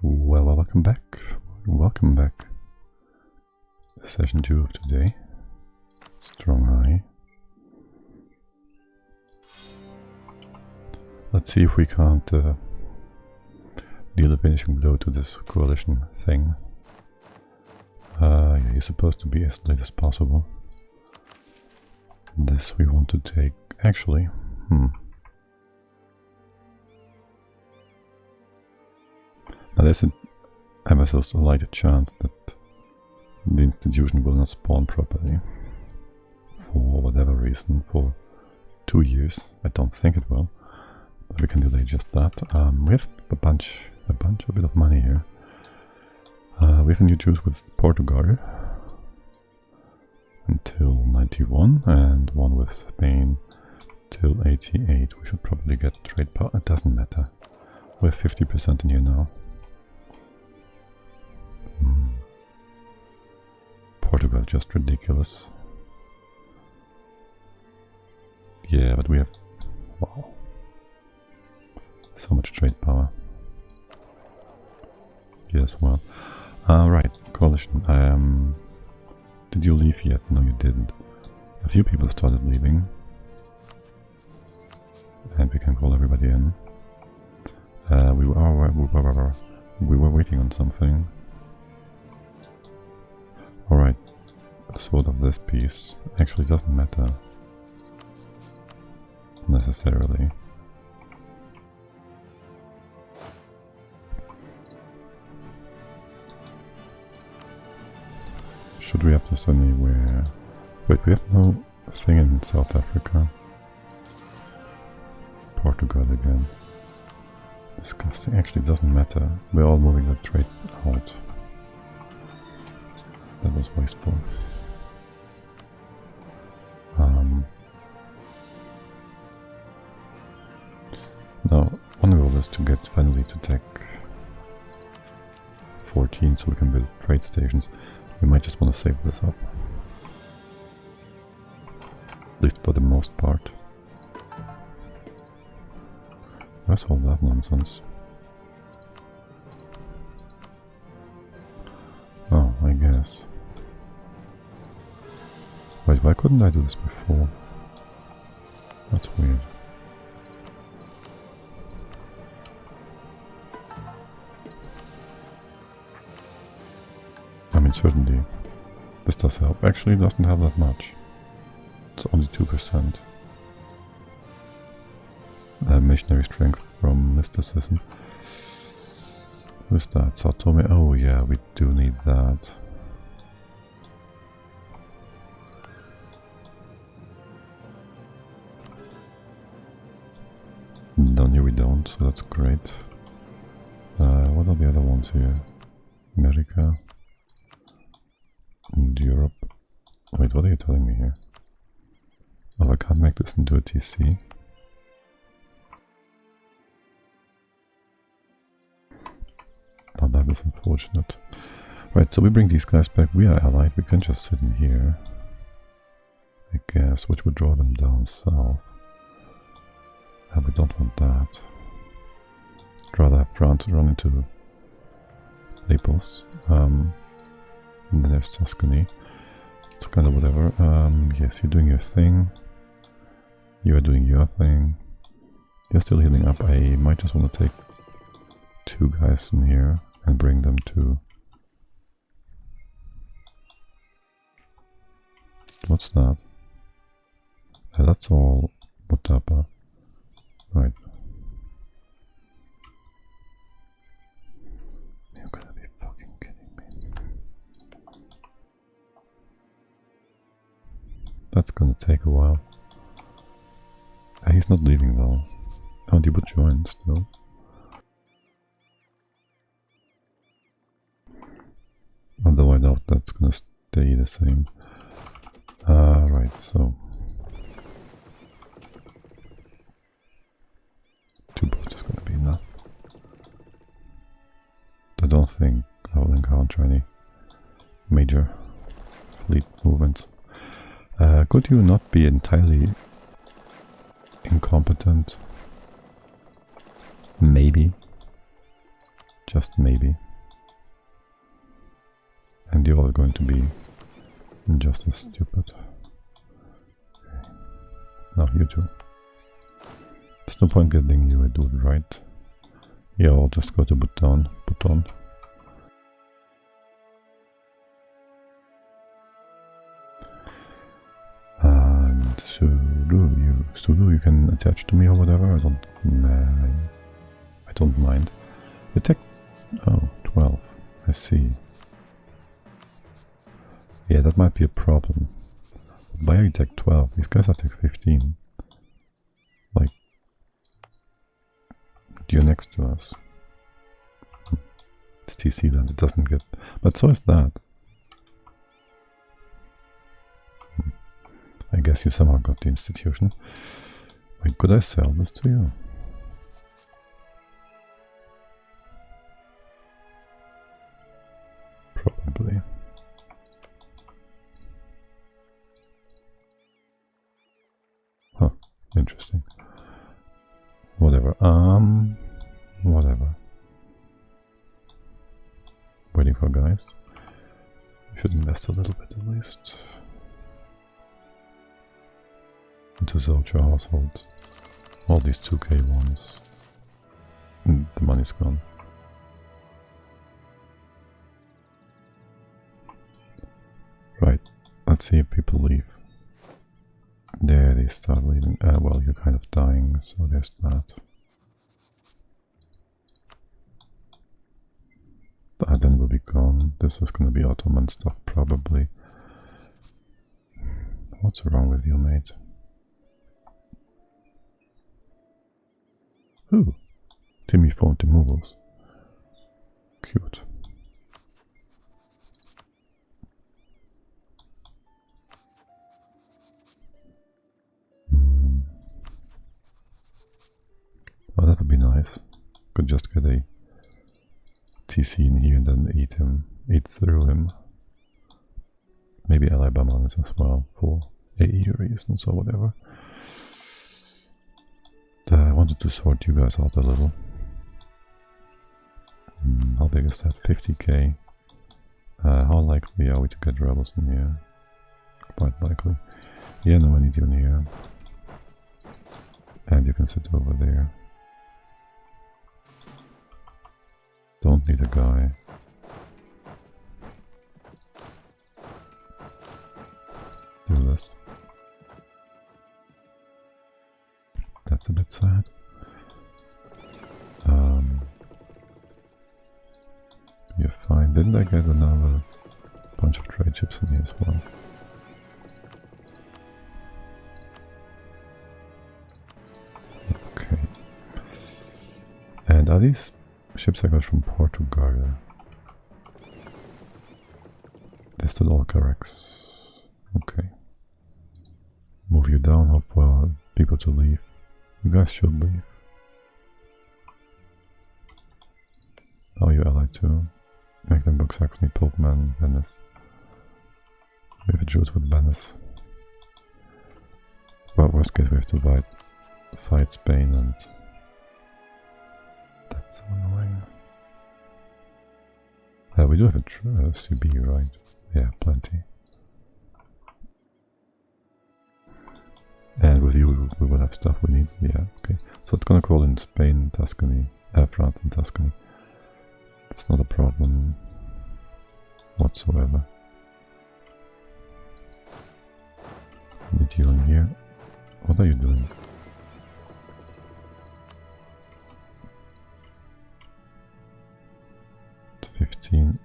Well, welcome back. Welcome back. Session 2 of today. Stronghai. Let's see if we can't deal a finishing blow to this coalition thing. Yeah, you're supposed to be as late as possible. This we want to take. Actually, now there's an ever so slight chance that the institution will not spawn properly. For whatever reason, for 2 years. I don't think it will. But we can delay just that. We have a bit of money here. We have a new truce with Portugal until 91 and one with Spain till 88. We should probably get trade power. It doesn't matter. We have 50% in here now. Portugal, just ridiculous. Yeah, but we have, wow, so much trade power. Yes, well, right, coalition. Did you leave yet? No, you didn't. A few people started leaving, and we can call everybody in. We were waiting on something. All right, sort of this piece actually doesn't matter necessarily. Should we up this anywhere? Wait, we have no thing in South Africa. Portugal again. Disgusting. Actually, it doesn't matter. We're all moving the trade out. That was wasteful. Now, one goal is to get finally to tech 14 so we can build trade stations. We might just want to save this up. At least for the most part. Where's all that nonsense? Oh, I guess. Wait, why couldn't I do this before? That's weird. I mean, certainly this does help. Actually, it doesn't have that much. It's only 2%. Missionary strength from mysticism. Who's that? Sao Tome? Oh yeah, we do need that. Down here we don't, so that's great. What are the other ones here? America and Europe. Wait, what are you telling me here? Oh, I can't make this into a TC. Oh, that is unfortunate. Right, so we bring these guys back. We are allied. We can just sit in here, I guess, which would draw them down south. We don't want that. I'd rather have France run into Naples. And then there's Tuscany. It's kind of whatever. Yes, you're doing your thing. You are doing your thing. You're still healing up. I might just want to take 2 guys in here and bring them to... What's that? That's all Mutapa. Right. You're gonna be fucking kidding me. That's gonna take a while. He's not leaving though. Oh, he would join still. Although I doubt that's gonna stay the same. Right, so 2 boats is gonna be enough. I don't think I will encounter any major fleet movements. Could you not be entirely incompetent? Maybe. Just maybe. And you're all going to be just as stupid. Okay. Now you two. There's no point getting you a dude, right? Yeah, I'll just go to Bhutan. And Sudo, you can attach to me or whatever. I don't mind. Attack. Oh, 12. I see. Yeah, that might be a problem. Why are you tech 12? These guys are tech 15. Like, you're next to us. It's TC then, it doesn't get... But so is that. I guess you somehow got the institution. Wait, could I sell this to you? Probably. Huh, interesting. Whatever, whatever. Waiting for guys. Should invest a little bit at least. Into Zolcher households. All these 2k ones. And the money's gone. Right, let's see if people leave. There they start leaving. Well, you're kind of dying, so there's that. Then we'll be gone. This is gonna be Ottoman stuff, probably. What's wrong with you, mate? Ooh, Timmy phone removals. Cute. Well, that would be nice. Could just get a TC in here and then eat through him. Maybe Alabama on it as well for AE reasons or whatever. I wanted to sort you guys out a little. How big is that? 50k. How likely are we to get rebels in here? Quite likely. Yeah, no, I need you in here. And you can sit over there. Don't need a guy. Do this. That's a bit sad. You're fine. Didn't I get another bunch of trade ships in here as well? Okay. And are these ships I got from Portugal? They stood all Carex. Okay. Move you down, hope for people to leave. You guys should leave. Are you allied too? Mecklenburg, Saxony, Popeman, Venice. We have a truce with Venice. But worst case we have to fight Spain, and that's so annoying. We do have a CB, right? Yeah, plenty. And with you we will have stuff we need. Yeah, okay. So it's gonna call in Spain, Tuscany, France and Tuscany. It's not a problem whatsoever. Need you in here. What are you doing? It's 15.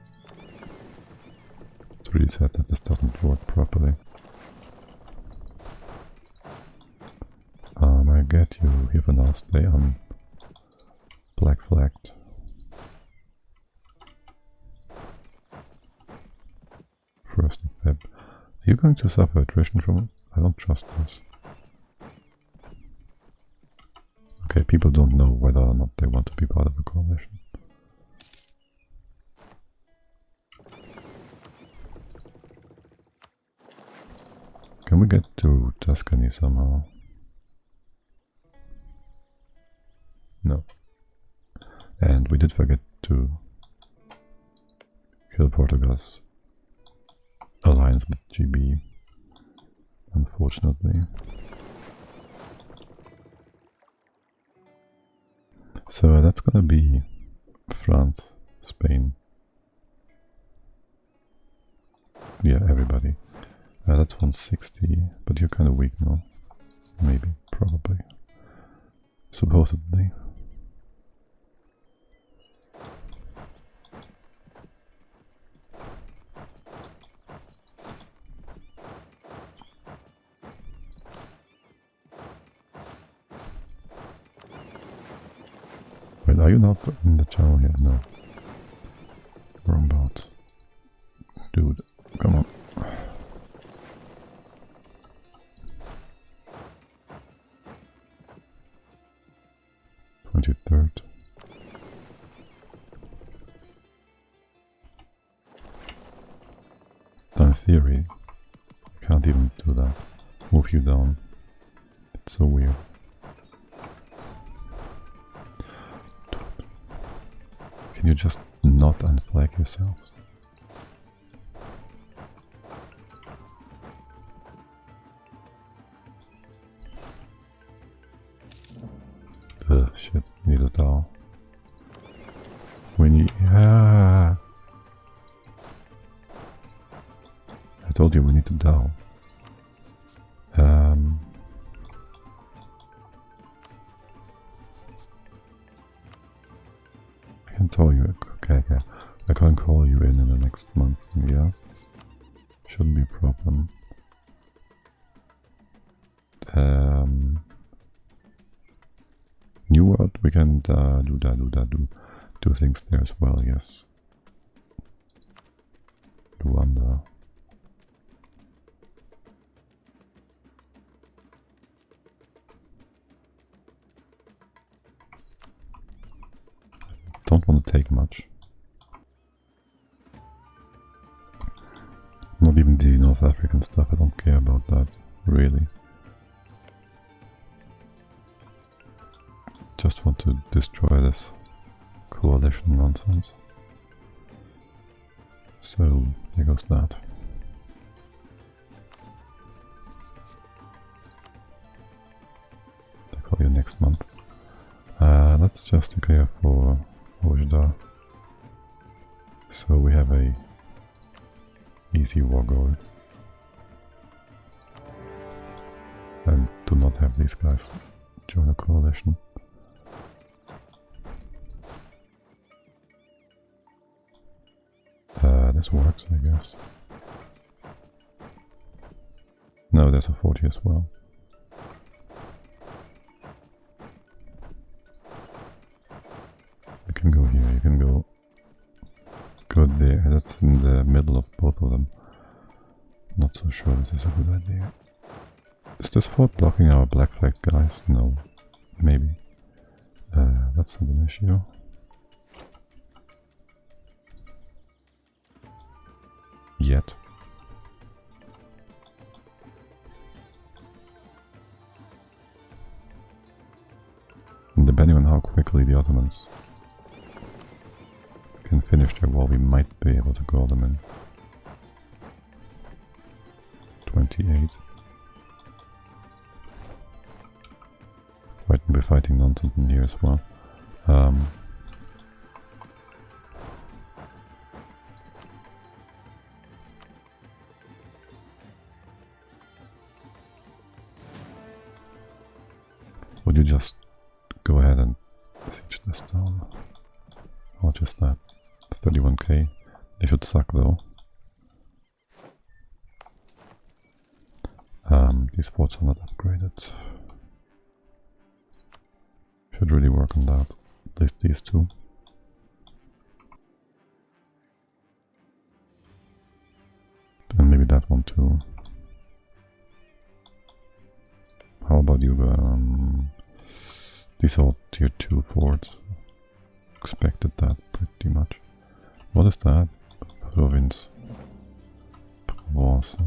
It's really sad that this doesn't work properly. I get you here for now. Stay on black flagged. First of Feb. Are you going to suffer attrition from it? I don't trust this. Okay, people don't know whether or not they want to be part of a coalition. Can we get to Tuscany somehow? No. And we did forget to kill Portugal's alliance with GB, unfortunately. So that's gonna be France, Spain. Yeah, everybody. That's 160, but you're kind of weak now. Maybe, probably. Supposedly. Wait, are you not in the channel here? No. Wrong bot. Dude, come on. 23rd. In theory, I can't even do that. Move you down. It's so weird. Can you just not unflag yourselves? Ugh, shit, need a towel. We need... Ah! I told you we need a towel. I can tell you... Okay. I can call you in the next month, yeah? Shouldn't be a problem. New World, we can do things there as well, yes. Rwanda. Don't want to take much. Not even the North African stuff, I don't care about that, really. Just want to destroy this coalition nonsense. So, there goes that. I'll call you next month. Let's just declare for Ojda. So we have a easy war goal. And do not have these guys join a coalition. This works, I guess. No, there's a 40 as well. You can go here, you can go there. That's in the middle of both of them. Not so sure this is a good idea. Is this fort blocking our black flag guys? No. Maybe. That's not an issue. Yet. And depending on how quickly the Ottomans can finish their wall, we might be able to call them in. 28. Right, we're fighting nonsense in here as well. Would you just go ahead and siege this down? Or just that? 31k. They should suck though. These forts are not upgraded. Should really work on that. At least these two. And maybe that one too. How about you? These are tier 2 forts. Expected that pretty much. What is that? Province. Provence.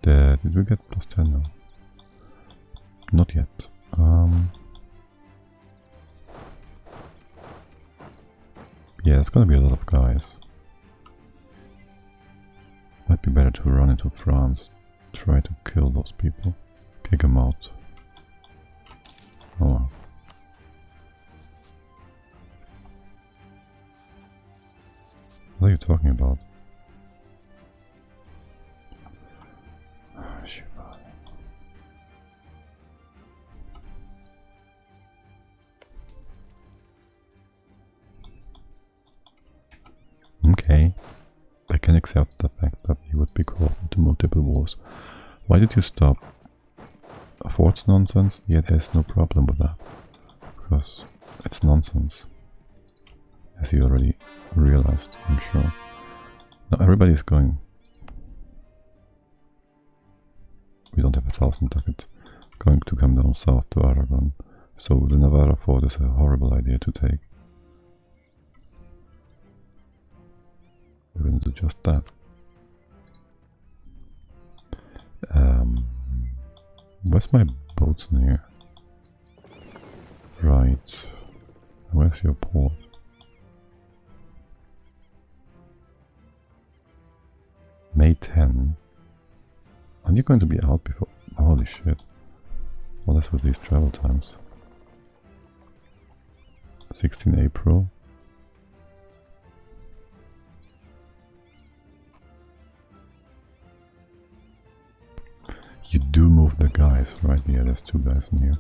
Did we get plus 10 now? Not yet. Yeah, it's gonna be a lot of guys. Might be better to run into France. Try to kill those people. Kick them out. Oh well. What are you talking about? Okay, I can accept the fact that you would be caught into multiple wars. Why did you stop? Fort's nonsense? Yeah, there's no problem with that. Because it's nonsense. As you already realized, I'm sure. Now everybody's going. We don't have 1,000 ducats going to come down south to Aragon. So the Navarra fort is a horrible idea to take. We're going to do just that. Where's my boats in here? Right. Where's your port? May 10. Aren't you going to be out before? Holy shit. What is with these travel times? 16 April. You do move the guys, right? Yeah, there's 2 guys in here.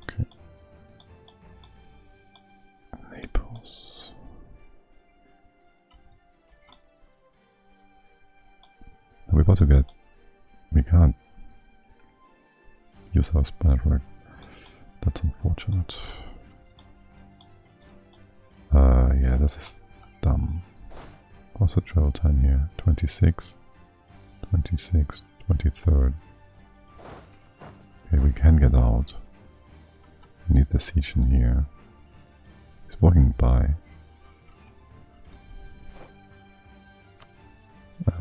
Okay. Naples. We're about to get... We can't use our Spanish, right? That's unfortunate. Yeah, this is dumb. What's the travel time here? 26? 26, 23rd. Okay, we can get out. We need the siege in here. He's walking by.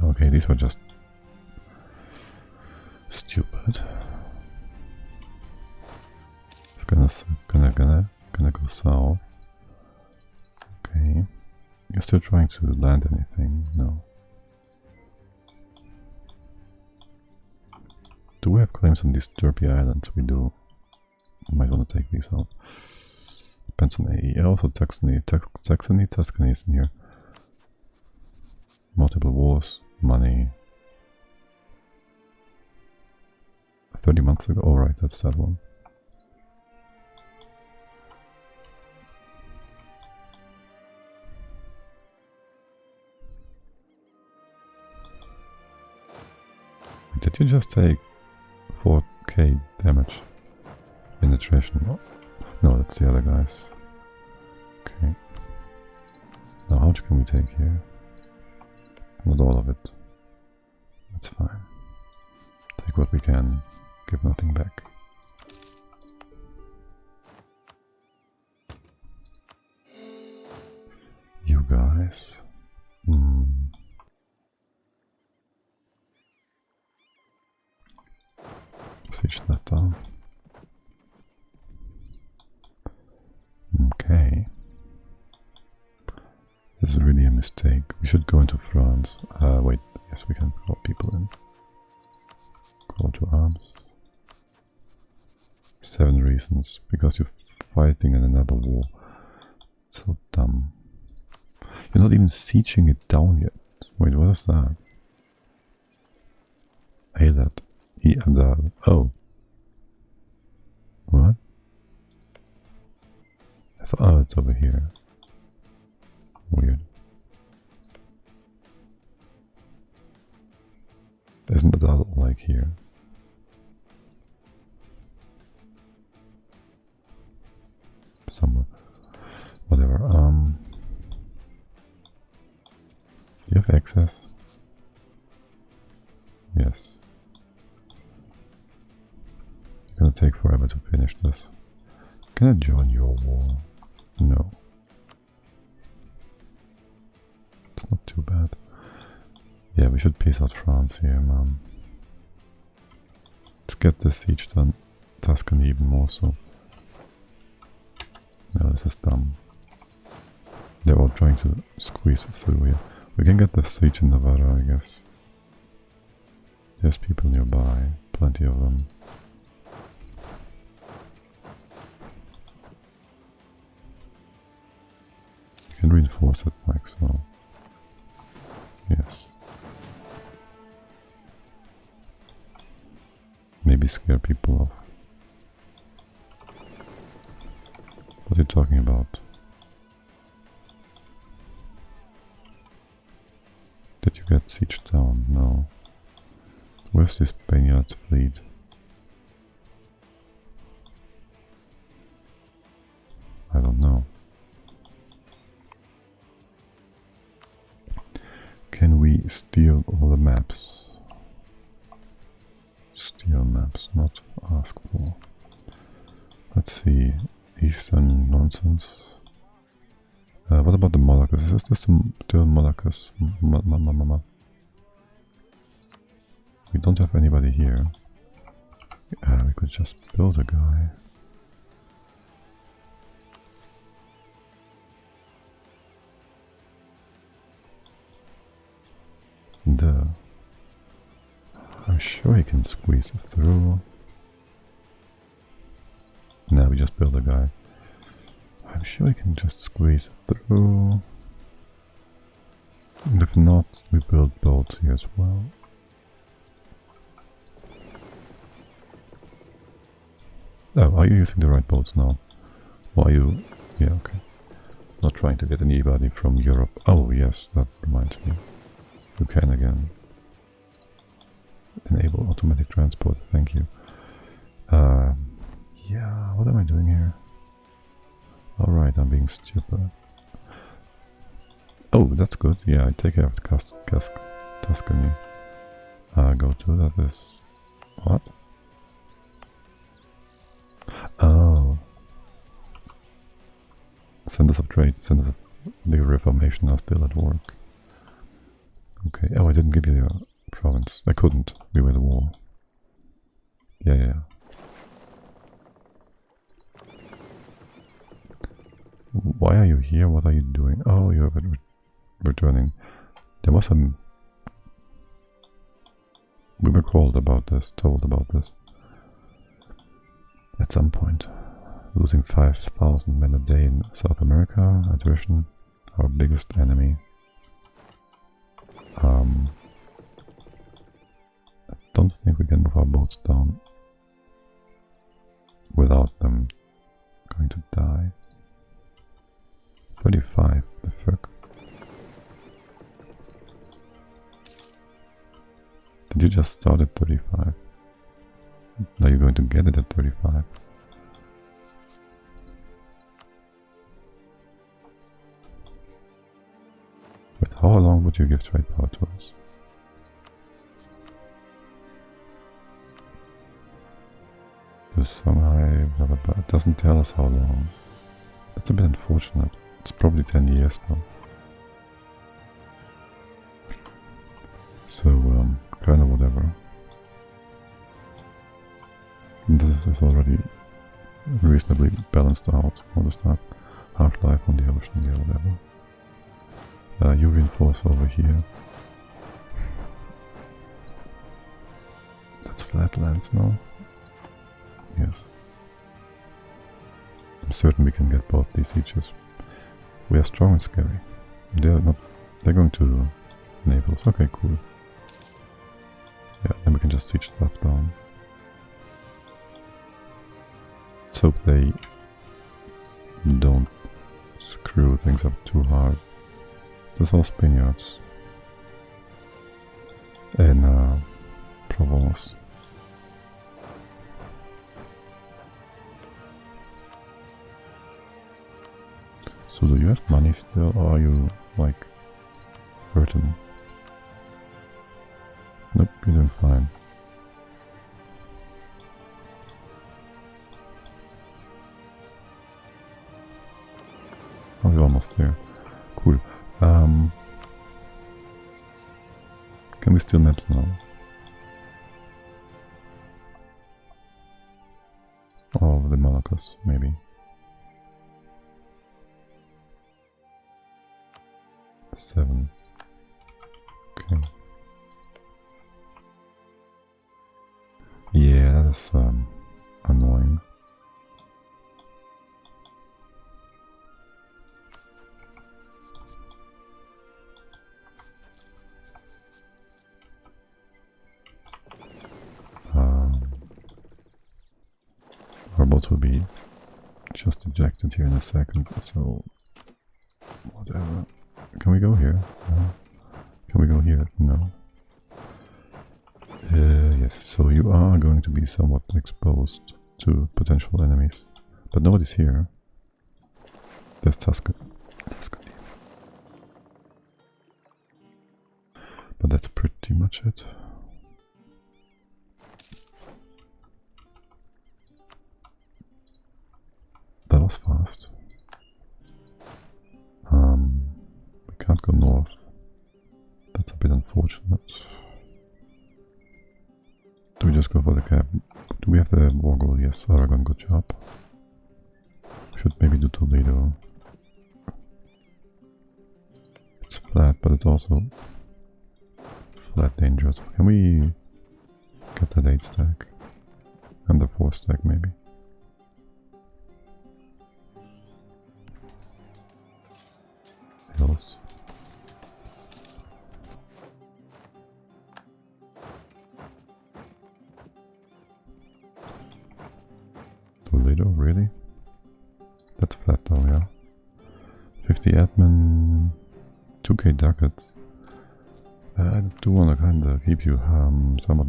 Okay, these were just stupid. It's gonna go south. Okay. You're still trying to land anything? No. Do we have claims on these derpy islands? We do. Might want to take these out. Depends on AE. Also Tuscany. Tuscany is in here. Multiple wars. Money. 30 months ago. Oh right, that's that one. Did you just take 4k damage in attrition? No, that's the other guys. Okay. Now how much can we take here? Not all of it. That's fine. Take what we can, give nothing back. You guys. Siege that down. Okay. This is really a mistake. We should go into France. Wait, yes, we can call people in. Call to arms. 7 reasons. Because you're fighting in another war. So dumb. You're not even sieging it down yet. Wait, what is that? Aylat. Oh. What? I thought, oh, it's over here. Weird. Isn't it all like here? Somewhere. Whatever. Do you have access? Yes. It's gonna take forever to finish this. Can I join your war? No. It's not too bad. Yeah, we should peace out France here, man. Let's get this siege done. Tuscany even more so. No, this is dumb. They're all trying to squeeze through here. We can get the siege in Nevada, I guess. There's people nearby, plenty of them. You can reinforce it like so. Yes. Maybe scare people off. What are you talking about? Did you get sieged down? No. Where's this Spaniard's fleet? I don't know. Can we steal all the maps? Steal maps, not ask for. Let's see. Eastern nonsense. What about the Moluccas? Is this still Moluccas? We don't have anybody here. We could just build a guy. I'm sure he can squeeze through. No, we just build a guy. I'm sure he can just squeeze through. And if not, we build boats here as well. Oh, are you using the right boats now? Or are you... Yeah, okay. Not trying to get anybody from Europe. Oh, yes, that reminds me. You can again. Enable automatic transport, thank you. Yeah, what am I doing here? Alright, I'm being stupid. Oh, that's good. Yeah, I take care of Tuscany. Go to that is... What? Oh. Centers of trade, centers of the Reformation are still at work. Okay, oh, I didn't give you the province. I couldn't. We were at war. Yeah. Why are you here? What are you doing? Oh, you're returning. There was some... We were told about this. At some point. Losing 5,000 men a day in South America. Attrition. Our biggest enemy. I don't think we can move our boats down without them going to die. 35, the fuck? Did you just start at 35? Now you're going to get it at 35. But how long would you give trade power to us? The Stronghai, blah blah blah. It doesn't tell us how long. That's a bit unfortunate. It's probably 10 years though. So, kind of whatever. And this is already reasonably balanced out. What is that? Half-life on the ocean, yeah, whatever. You reinforce over here. That's flatlands now. Yes. I'm certain we can get both these sieges. We are strong and scary. They're going to Naples. Okay, cool. Yeah, then we can just siege stuff down. Let's hope they don't screw things up too hard. There's all Spaniards in Provence. So do you have money still, or are you, like, hurting? Nope, you're doing fine. Oh, you're almost there. Cool. Can we steal maps now? Or the Moluccas, maybe. 7. Okay. Yeah, that is annoying. Robots will be just ejected here in a second, so whatever. Can we go here? No. Can we go here? No. Yes, so you are going to be somewhat exposed to potential enemies, but nobody's here. There's Tuscany. But that's pretty much it. That was fast. We can't go north. That's a bit unfortunate. Do we just go for the cab? Do we have the war goal? Yes, Aragon, good job. Should maybe do Toledo. It's flat, but it's also flat dangerous. Can we get that 8 stack? And the 4 stack maybe? Hills. Toledo, really? That's flat though, yeah. 50 admin, 2k ducats. I do want to kind of keep you somewhat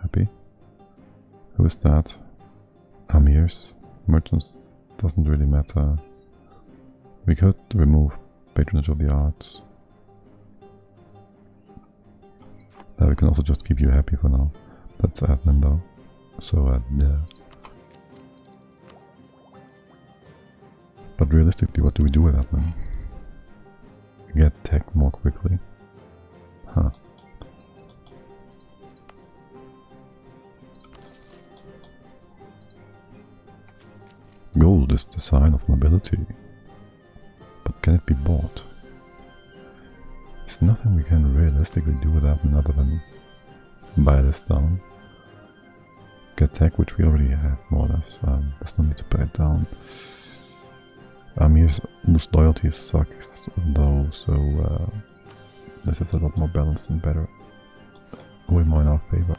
happy. Who is that? Amirs. Merchants doesn't really matter. We could remove patronage of the arts. We can also just keep you happy for now. That's admin though. So yeah. But realistically, what do we do with admin? Get tech more quickly. Huh. Gold is the sign of nobility. But can it be bought? There's nothing we can realistically do with admin other than buy this down. Get tech, which we already have more or less. There's no need to buy it down. Amir's loyalty sucks though, so this is a lot more balanced and better. Way more in our favor.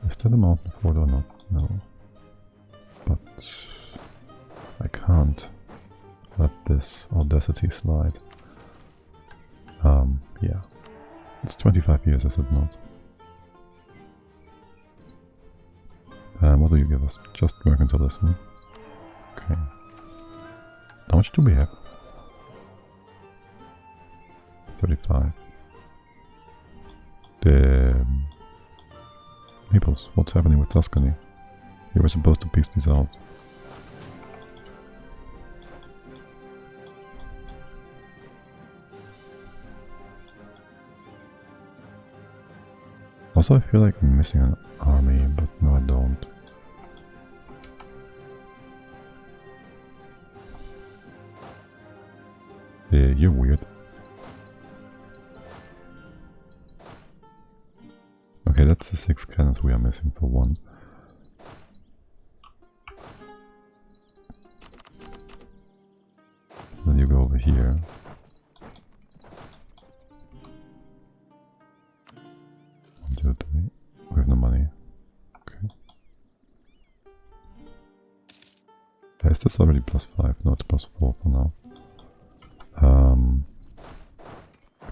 Is that a mountain fort or not? No. But I can't let this audacity slide. Yeah. It's 25 years, is it not? What do you give us? Just mercantilism. Okay. How much do we have? 35. Naples, what's happening with Tuscany? You were supposed to piece these out. Also, I feel like I'm missing an army, but no I don't. Yeah, you're weird. Okay, that's the 6 cannons we are missing for 1. Then you go over here. 1, 2, 3. We have no money. Okay. Is this already +5? No, it's +4 for now.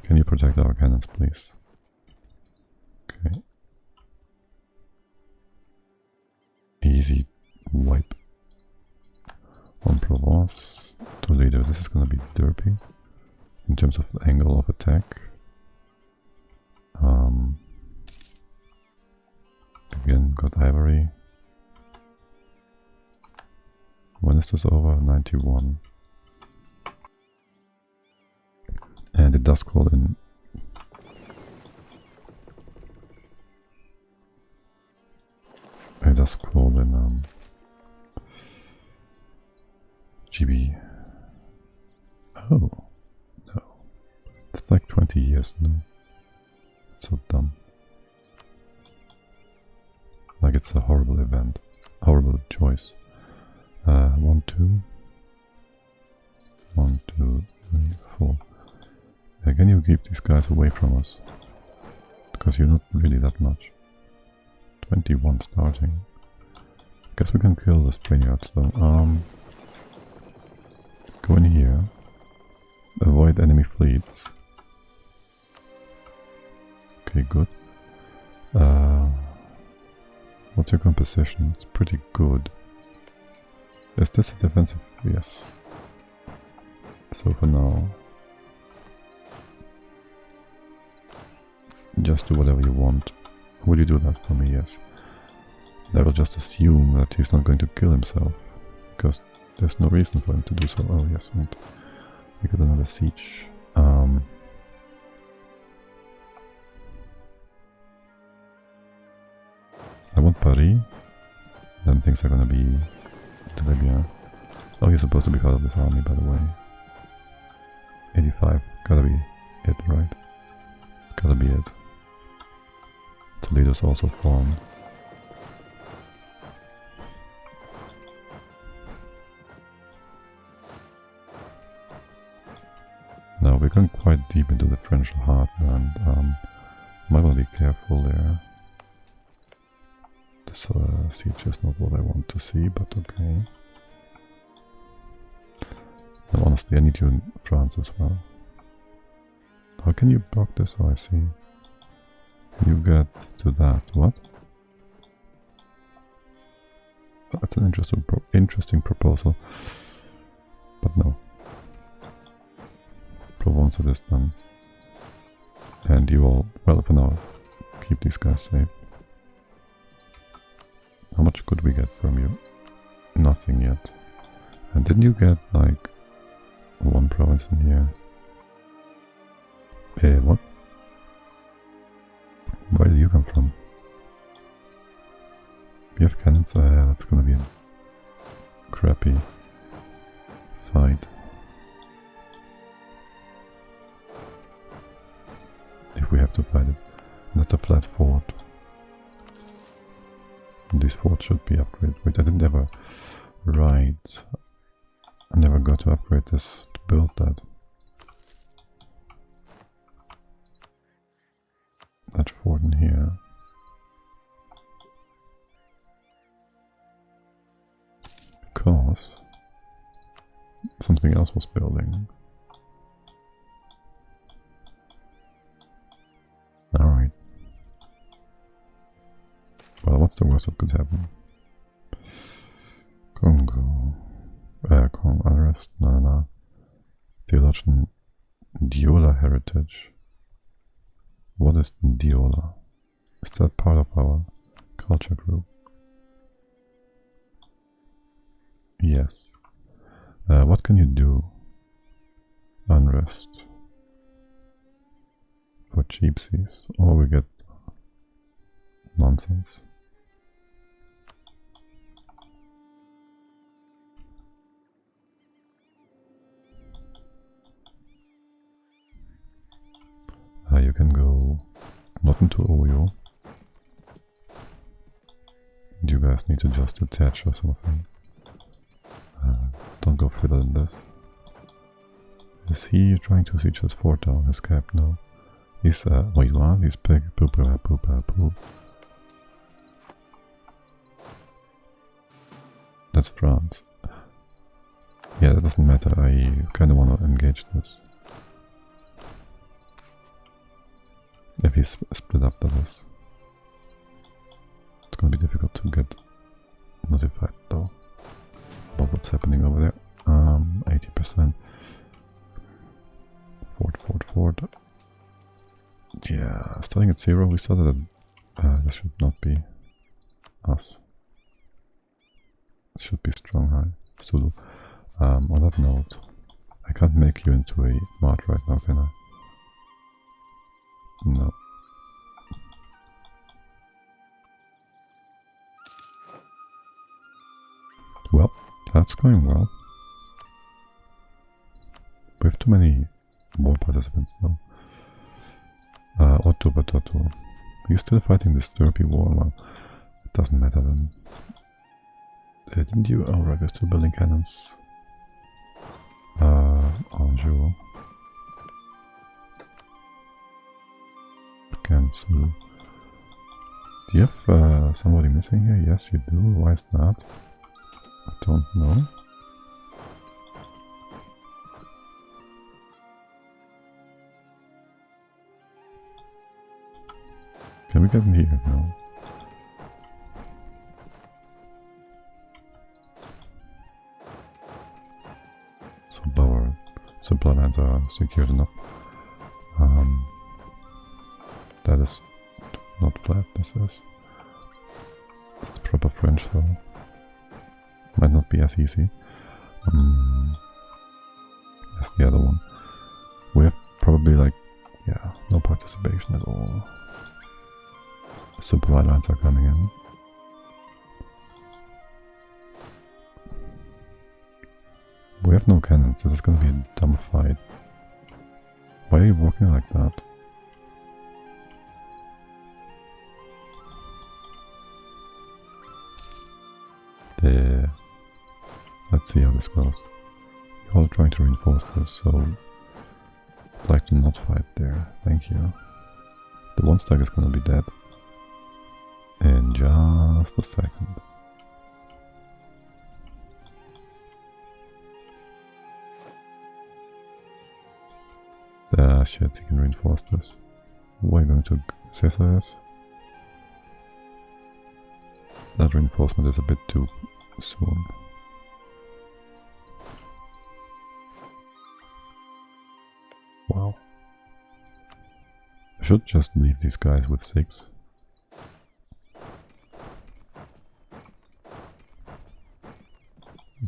Can you protect our cannons, please? Okay. Easy wipe. On Provence. Toledo, this is gonna be derpy in terms of the angle of attack. Again, got Ivory. When is this over? 91. And it does call in. It does call in GB. Oh, no. It's like 20 years now. It's so dumb. Like it's a horrible event. Horrible choice. 1, 2. 1, 2, 3, 4. Can you keep these guys away from us? Because you're not really that much. 21 starting. Guess we can kill the Spaniards though. Go in here. Avoid enemy fleets. Okay, good. What's your composition? It's pretty good. Is this a defensive? Yes. So for now, just do whatever you want. Will you do that for me? Yes. I will just assume that he's not going to kill himself, because there's no reason for him to do so. Oh yes, and we got another siege. I want Paris, then things are gonna be Libya. Oh, you're supposed to be part of this army, by the way. 85, gotta be it, right? It's gotta be it. Toledo's also formed. Now we're going quite deep into the French heartland. Might want to be careful there. This siege is not what I want to see, but okay. Now, honestly, I need you in France as well. How can you block this? Oh, I see. Can you get to that? What? That's an interesting proposal. But no. Provence it is done. And you all, well, for now, keep these guys safe. How much could we get from you? Nothing yet. And didn't you get, like, one province in here? What? Where do you come from? You have cannons? Yeah, that's gonna be a crappy fight. If we have to fight it. That's a flat fort. These forts should be upgraded. Wait, I didn't ever... Right. I never got to upgrade this, to build that. That fort in here. Because something else was building. Alright. Well, what's the worst that could happen? Congo. Congo unrest. No. Theologian Diola heritage. What is Diola? Is that part of our culture group? Yes. What can you do? Unrest. For cheapsies. Or we get nonsense. You can go not into Oyo. You guys need to just attach or something. Don't go further than this. Is he trying to siege his fort down? His cap? No. He's wait, what? He's big. Poop. That's France. Yeah, that doesn't matter. I kinda wanna engage this. If he's split up, that is. It's gonna be difficult to get notified though about what's happening over there. 80%. Fort. Yeah, starting at 0, we started at... this should not be us. It should be Stronghai, Sulu. On that note, I can't make you into a mart right now, can I? No. Well, that's going well. have too many war participants though. Otto, but Otto. You're still fighting this derpy war. Well, it doesn't matter then. Didn't you? Oh right, we're still building cannons. Anjou. Cancel. Do you have somebody missing here? Yes, you do. Why is that? I don't know. Can we get in here? No. So our supply lines are secured enough. That is not flat, this is. It's proper French though. Might not be as easy as the other one. We have probably like, yeah, no participation at all. Supply lines are coming in. We have no cannons, this is gonna be a dumb fight. Why are you walking like that? There. Let's see how this goes. You're all trying to reinforce this, so I'd like to not fight there. Thank you. The one stack is gonna be dead in just a second. Shit, you can reinforce this. What are you going to CSIS? That reinforcement is a bit too soon. Wow. I should just leave these guys with 6.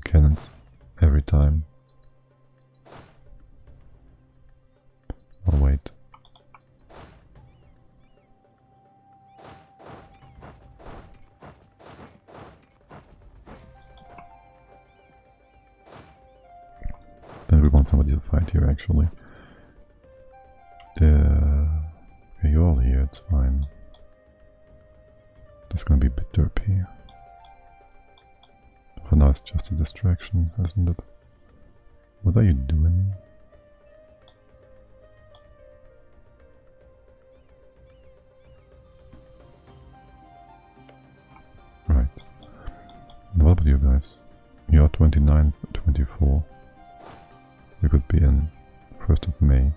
Cannons every time. Oh wait. Then we want somebody to fight here actually. Okay, you're all here, it's fine. That's gonna be a bit derpy. For now it's just a distraction, isn't it? What are you doing? Right. What about you guys? You're 29, 24. We could be in 1st of May.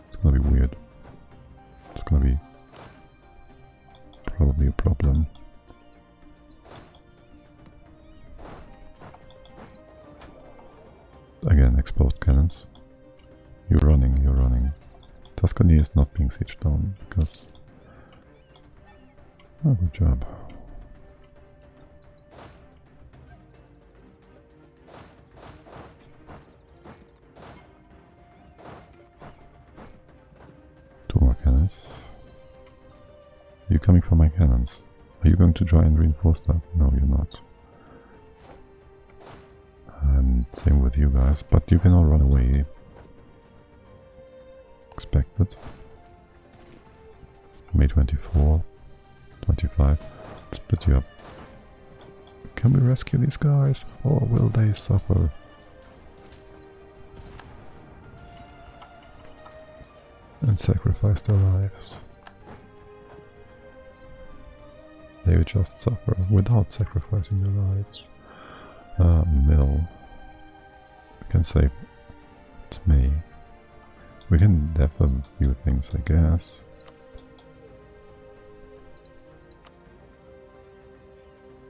It's gonna be weird. It's gonna be probably a problem. Again, exposed cannons. You're running, you're running. Tuscany is not being sieged down because... Oh, good job. Two more cannons. Are you coming for my cannons? Are you going to try and reinforce that? No, you're not. And same with you guys, but you can all run away. Expected. May 24, 25. Split you up. Can we rescue these guys? Or will they suffer? And sacrifice their lives. They would just suffer without sacrificing their lives. Middle. We can say it's May. We can def a few things, I guess.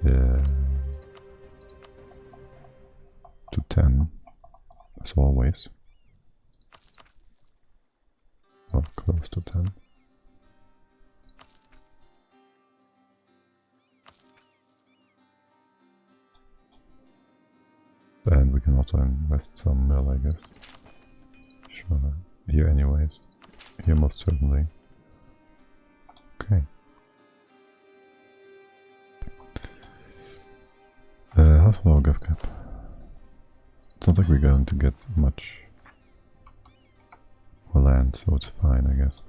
Yeah. To 10, as always. Or close to 10. And we can also invest some mill, I guess. Sure. Here anyways. Here most certainly. Okay. How's our gov cap? It's not like we're going to get much land, so it's fine, I guess.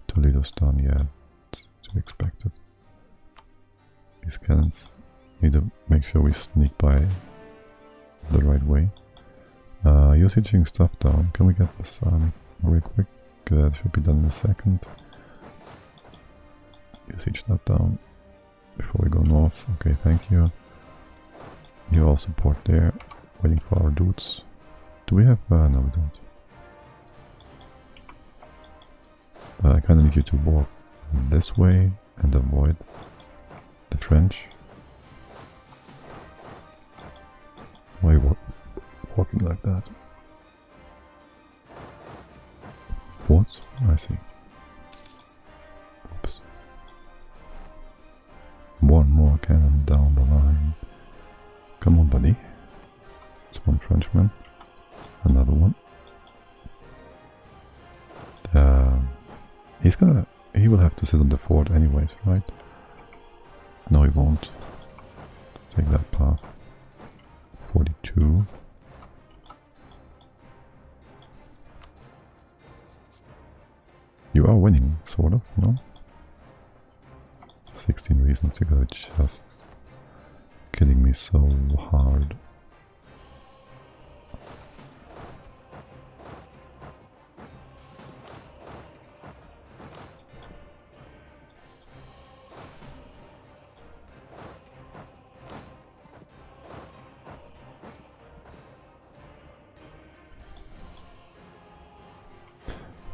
Toledo's done, yeah, it's to be expected. These cannons need to make sure we sneak by the right way. You're sieging stuff down. Can we get this real quick? It should be done in a second. You siege that down before we go north. Okay, thank you. You all support there, waiting for our dudes. Do we have... no, we don't. I kind of need you to walk this way and avoid the French. Why are you walking like that? Forts? I see. Oops. One more cannon down the line. Come on, buddy. It's one Frenchman. Another one. He will have to sit on the fort anyways, right? No, he won't. Take that path. 42. You are winning, sort of, no? 16 reasons ago, it's just killing me so hard.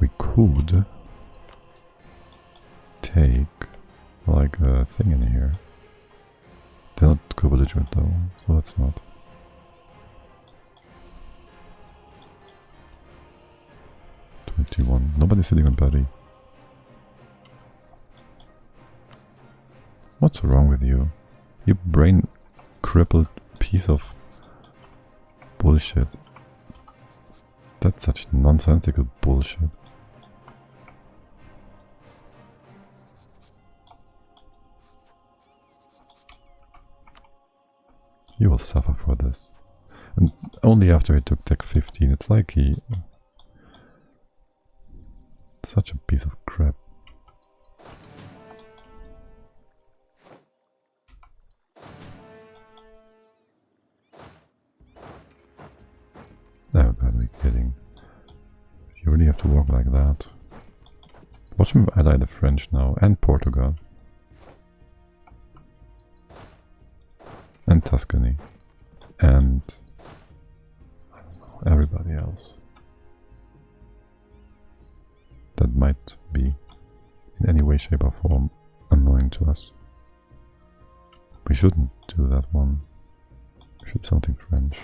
We could take like a thing in here. They're not co-belligerent though, so that's not. Nobody's sitting on Paris. What's wrong with you? You brain crippled piece of bullshit. That's such nonsensical bullshit. You will suffer for this. And only after he took Tech 15, it's like he... Such a piece of crap. No, gotta be kidding. You really have to walk like that. Watch him ally the French now, and Portugal. And Tuscany. And... I don't know, everybody else. That might be, in any way, shape or form, annoying to us. We shouldn't do that one. We should do something French.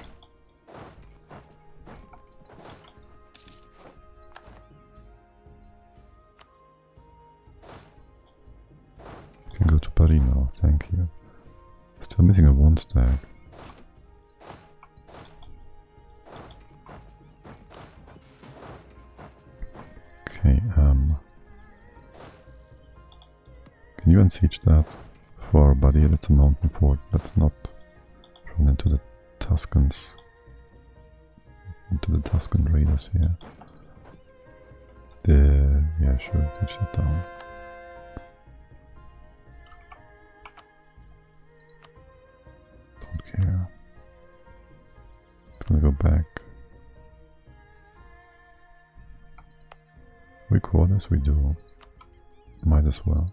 We can go to Paris now, thank you. Still missing a 1 stack. Okay, can you unsiege that for our buddy? That's a mountain fort. Let's not run into the Tuscans. Into the Tuscan raiders here. Yeah, sure, siege it down. Don't care. It's gonna go back. We quarters, we do. Might as well.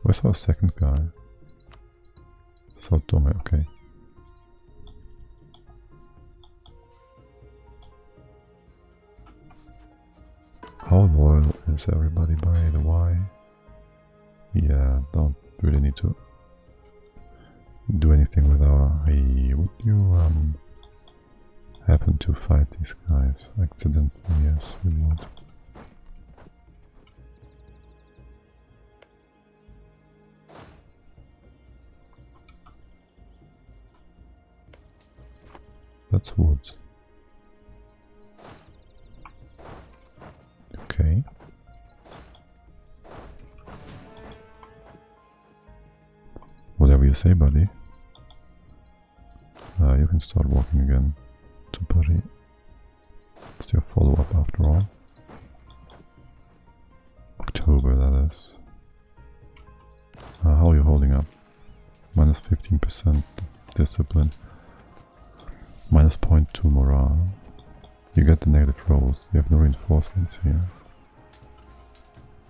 Where's our second guy? Sao Tome, okay. How loyal is everybody, by the way? Yeah, don't really need to do anything with our... Hey, would you happen to fight these guys accidentally? Yes, you would. That's woods. Okay. you say, buddy. You can start walking again to Paris. It's your follow-up after all. October, that is. How are you holding up? Minus 15% discipline. Minus 0.2 morale. You get the negative rolls. You have no reinforcements here.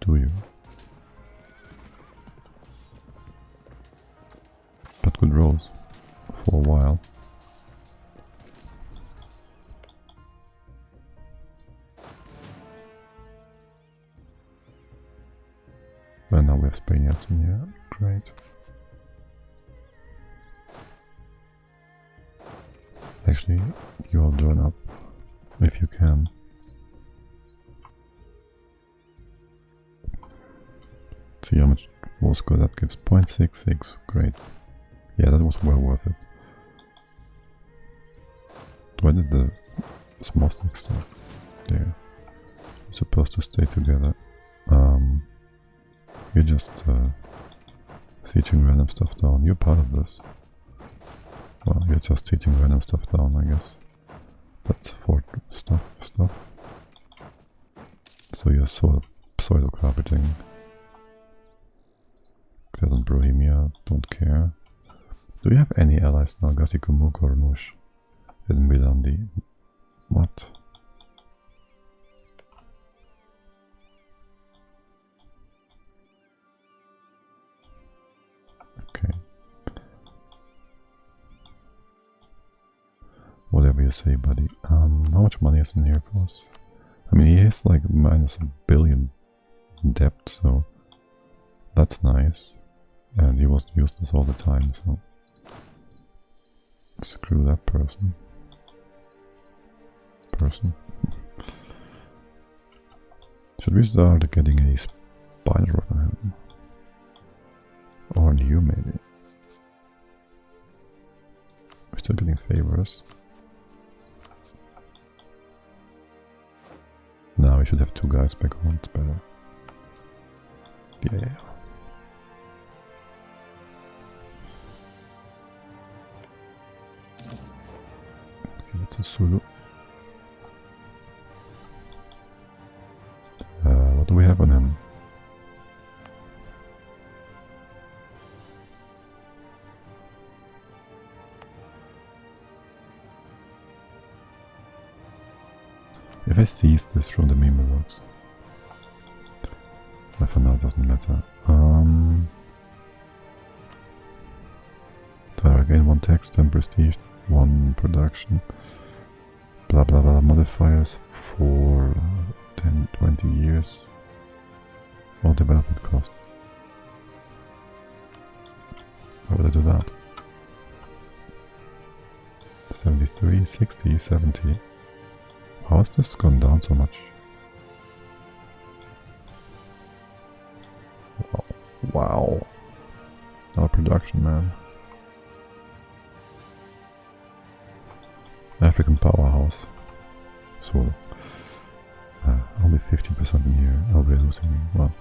Do you? But good rolls. For a while. And now we have Spaniards in here. Great. Actually, you all join up if you can. See how much war score that gives. 0.66. Great. Yeah, that was well worth it. Why did the small stick stuff there? You're supposed to stay together. You're just teaching random stuff down. You're part of this. Well, you're just teaching random stuff down, I guess. That's fort stuff. So you're sort of pseudo-carpeting. Cleveland Bohemia, don't care. Do you have any allies now? Gasikumuk or Mush? In Milandi. What? Okay. Whatever you say, buddy. How much money is in here for us? I mean, he has like minus $1 billion debt, so that's nice. And he was useless all the time, so screw that person. Should we start getting a spider rock on him? Or on you, maybe? We're still getting favors. Now we should have 2 guys back home, it's better. Yeah. Okay, that's a Sulu. What do we have on him? If I seize this from the meme logs, but for now it doesn't matter. There again, 1 tax, 10 prestige, 1 production, blah blah blah, modifiers for 10, 20 years, or development cost. How would I do that? 73, 60, 70. How has this gone down so much? Wow. Our production, man. African powerhouse. Sort of. Only 50% in here. Oh, we're losing. Well,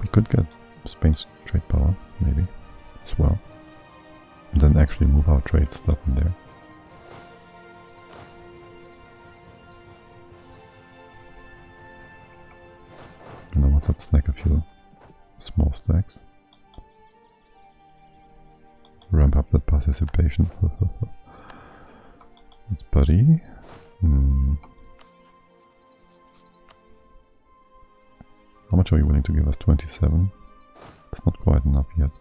we could get Spain's trade power, maybe, as well. And then actually move our trade stuff in there. You know what, let's snack a few small stacks. Ramp up that participation. It's Paris. How much are you willing to give us? 27? That's not quite enough yet.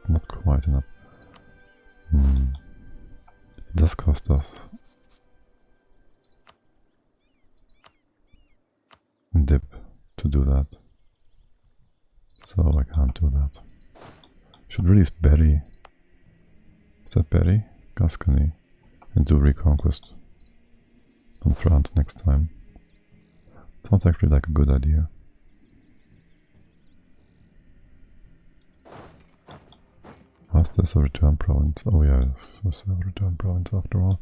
Not quite enough. It does cost us dip to do that, so I can't do that. Should release Berry. Is that Berry? Gascony, and do Reconquest on France next time. Sounds actually like a good idea. Was this a return province? Oh yeah, this is a return province after all.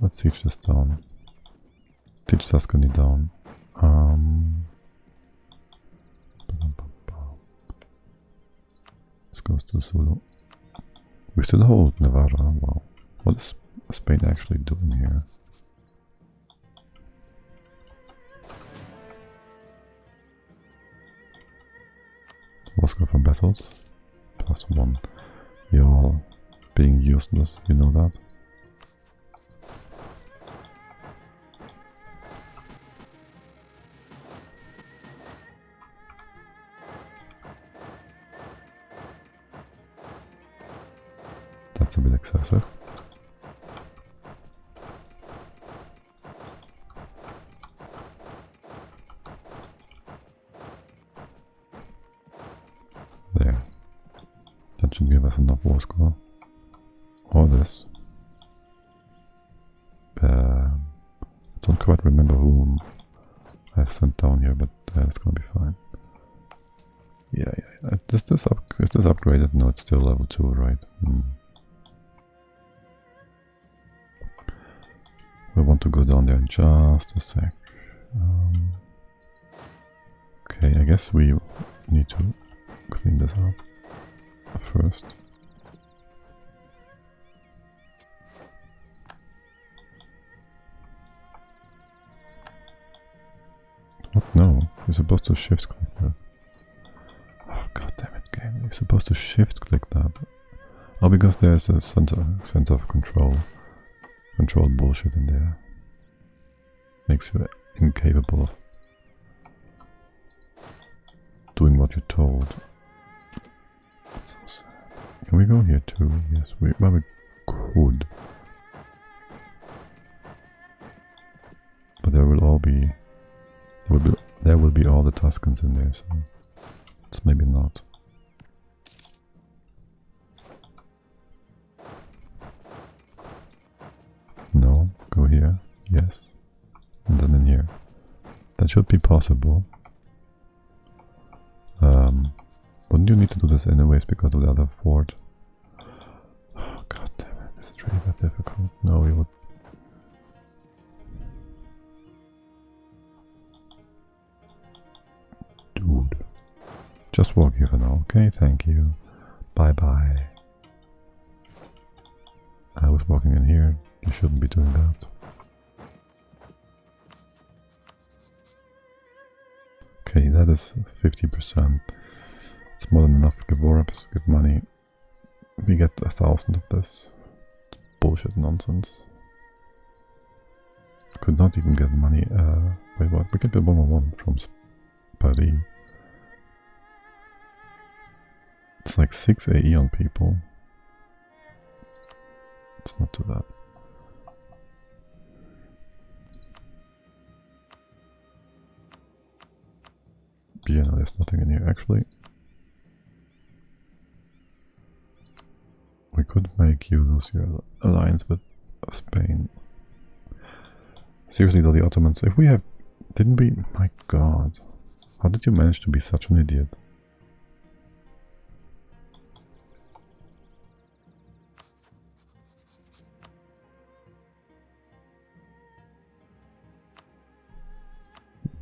Let's siege this down. Teach Tuscany down. This goes to Zulu. We still hold Navarra. Wow. What is Spain actually doing here? Moscow for battles. +1. You're all being useless, you know that? That's a bit excessive. There. That should give us enough war score. Or this. Don't quite remember whom I sent down here, but it's gonna be fine. Yeah. Is this upgraded? No, it's still level 2, right? We want to go down there in just a sec. Okay, I guess we need to clean this up first. What? No, you're supposed to shift click that. Oh, god damn it, game. You're supposed to shift click that. Oh, because there's a center of control bullshit in there. Makes you incapable of doing what you're told. That's so sad. Can we go here too? Yes, we could. But there will be all the Tuscans in there, so it's maybe not. No, go here, yes, and then in here. That should be possible. Wouldn't you need to do this anyways because of the other fort? Oh, god damn it, this is really that difficult. No, we would... Dude. Just walk here for now, okay? Thank you. Bye bye. I was walking in here. You shouldn't be doing that. Okay, that is 50%. It's more than enough. Give war ups, give money. We get 1,000 of this. Bullshit nonsense. Could not even get money. Wait, what? We get the 101 from Paris. It's like 6 AE on people. It's not too bad. Yeah, no, there's nothing in here actually. We could make you lose your alliance with Spain. Seriously though, the Ottomans, if we have... Didn't we... My god. How did you manage to be such an idiot?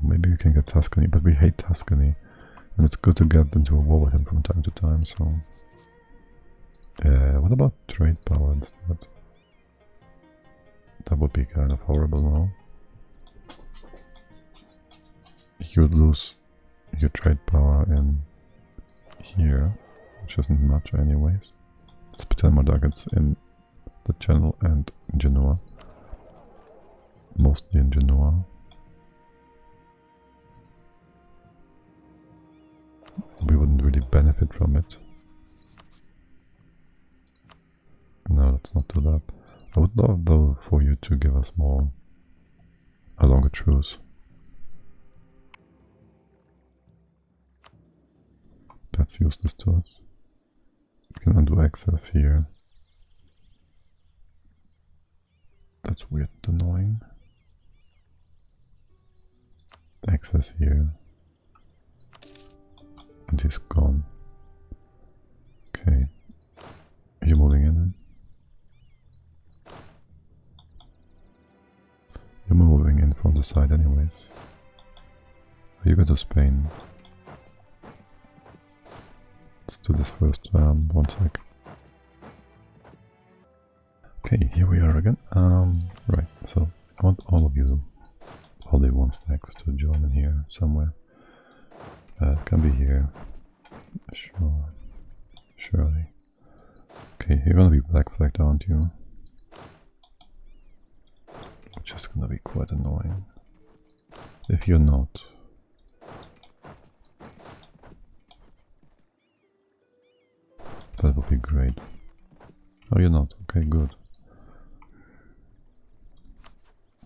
Maybe we can get Tuscany, but we hate Tuscany. And it's good to get into a war with him from time to time, so... what about trade power instead? That would be kind of horrible now. You'd lose your trade power in here, which isn't much anyways. Let's put 10 more targets in the Channel and Genoa. Mostly in Genoa. We wouldn't really benefit from it. No, let's not do that. I would love though for you to give us a longer truce. That's useless to us. We can undo access here. That's weird and annoying. Access here. And he's gone. Okay. Are you moving in? You're moving in from other side anyways. You go to Spain. Let's do this first, 1 sec. Okay, here we are again. Right, so I want all of you, all the 1 stacks, to join in here somewhere. It can be here. Sure. Surely. Okay, you're gonna be black flagged, aren't you? Which is gonna be quite annoying. If you're not. That would be great. Oh, you're not? Okay, good.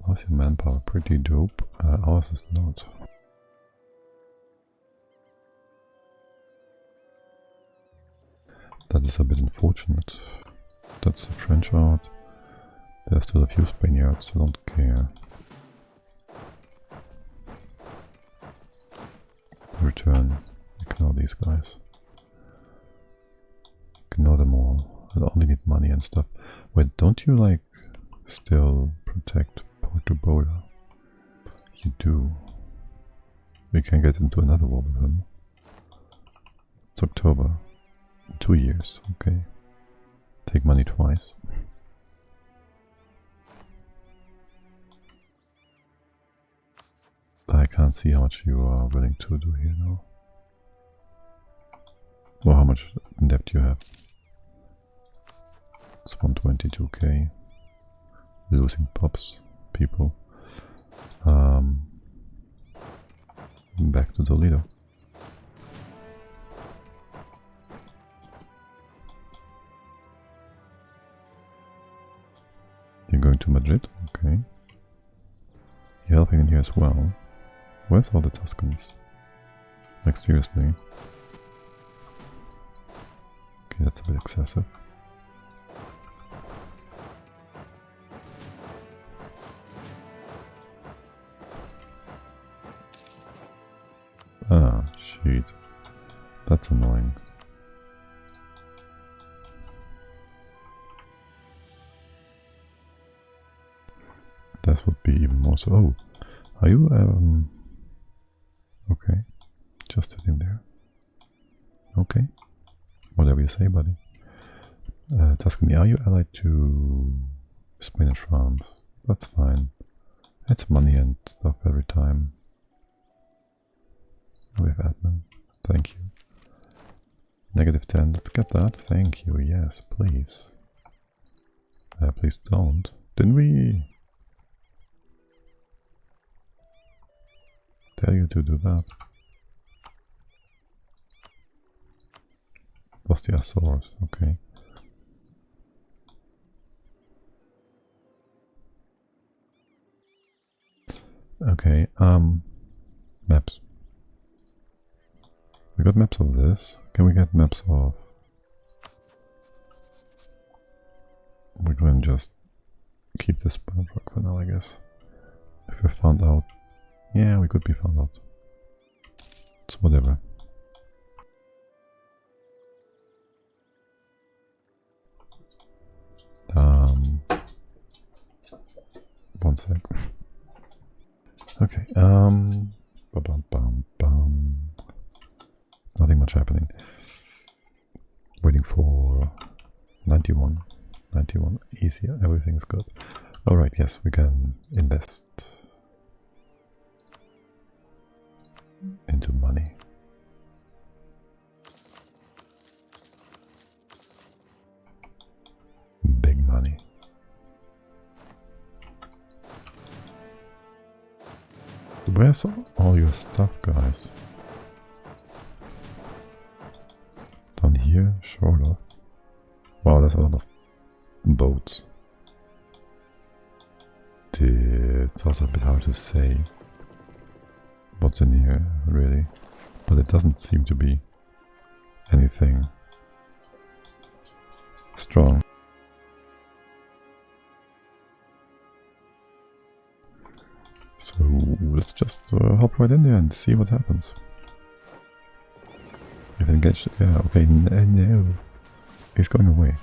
How's your manpower? Pretty dope. Ours is not. That is a bit unfortunate. That's the French out. There's still a few Spaniards, I don't care. Return. Ignore these guys. Ignore them all. I only need money and stuff. Wait, don't you like still protect Portubola? You do. We can get into another war with him. It's October. 2 years, okay. Take money twice. I can't see how much you are willing to do here now. Well, how much debt you have? It's 122k. Losing people. Back to Toledo. You're going to Madrid? Okay. You're helping in here as well. Where's all the Tuscans? Like, seriously? Okay, that's a bit excessive. Ah, shit. That's annoying. That would be even more so. Oh, are you, okay. Just sitting there. Okay. Whatever you say, buddy. Tuscany, are you allied to Spain and France? That's fine. It's money and stuff every time. We have admin. Thank you. -10. Let's get that. Thank you. Yes, please. Please don't. Didn't we tell you to do that? Was the Azores? Okay. Okay. Maps. We got maps of this. Can we get maps of... We're going to just keep this bad rock for now, I guess. If we're found out... Yeah, we could be found out. It's whatever. One sec. Okay, nothing much happening. Waiting for 91. 91. Easy, everything's good. Alright, yes, we can invest into money. Big money. Where's all your stuff, guys? Down here, sort of. Wow, there's a lot of boats. It's also a bit hard to say what's in here, really. But it doesn't seem to be anything strong. So let's just hop right in there and see what happens. If engaged, yeah, okay, no. He's going away.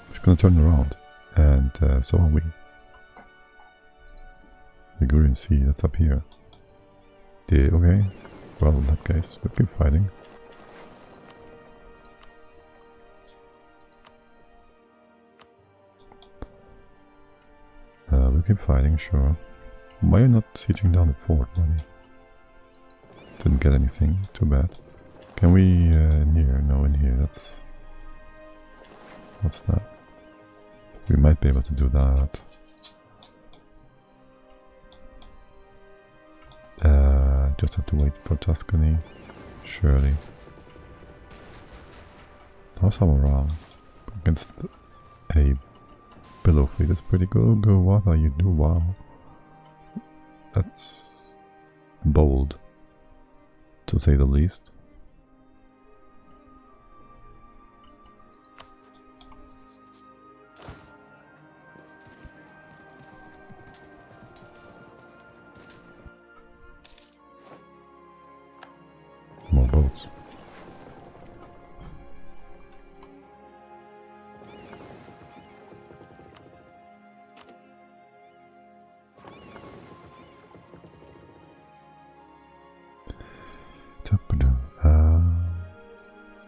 He's gonna turn around, and so are we. Ligurian Sea, that's up here. Okay. Well, in that case, we'll keep fighting. We'll keep fighting, sure. Why are you not sieging down the fort, buddy? Didn't get anything, too bad. Can we, in here? No, in here, that's... What's that? We might be able to do that. Just have to wait for Tuscany. Surely. How's our morale? Against a pillow fleet is pretty good. Go, what are you doing? Wow. That's bold, to say the least. More boats.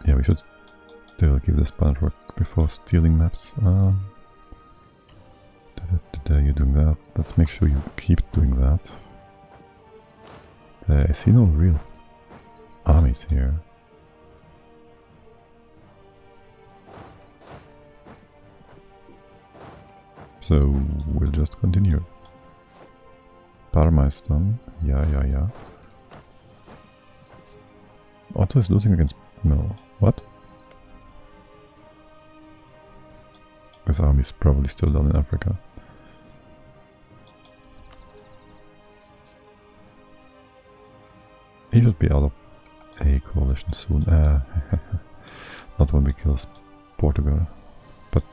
Yeah, we should still give this planet work before stealing maps. You're doing that. Let's make sure you keep doing that. I see no real armies here. So we'll just continue. Parma is done. Yeah. Otto is losing against... No. What? His army is probably still down in Africa. He should be out of a coalition soon. Not when we kill Portugal. But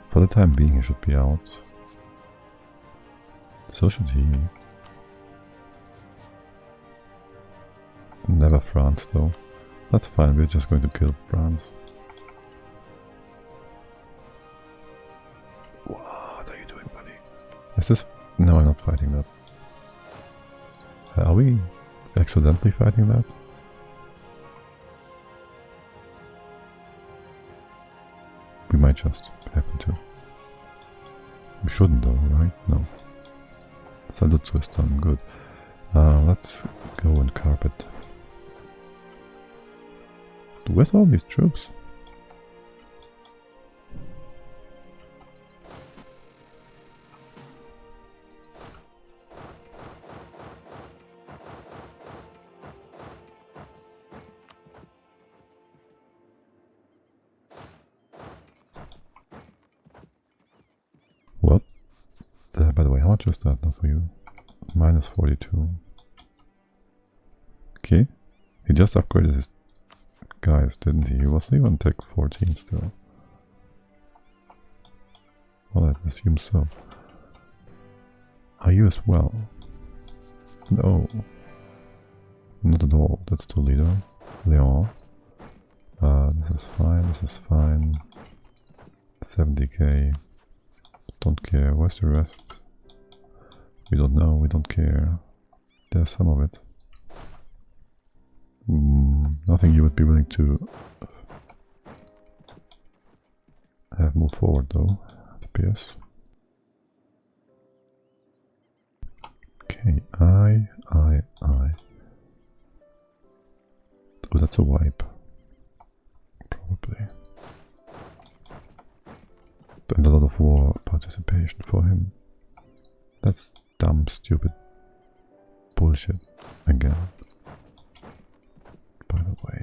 for the time being he should be out. So should he. Never France though. That's fine, we're just going to kill France. What are you doing, buddy? Is this... No, I'm not fighting that. Are we accidentally fighting that? We might just happen to. We shouldn't though, right? No. Saluzzo is done, good. Let's go and carpet. Where's all these troops? What? By the way, how much is that now for you? Minus 42. Okay. He just upgraded his guys, didn't he? He was even tech 14 still. Well, I assume so. Are you as well? No. Not at all. That's Toledo. Leon. This is fine, this is fine. 70k. Don't care. Where's the rest? We don't know, we don't care. There's some of it. Nothing you would be willing to have move forward though, it appears. Okay, I. Oh, that's a wipe. Probably. And a lot of war participation for him. That's dumb, stupid bullshit again. By the way.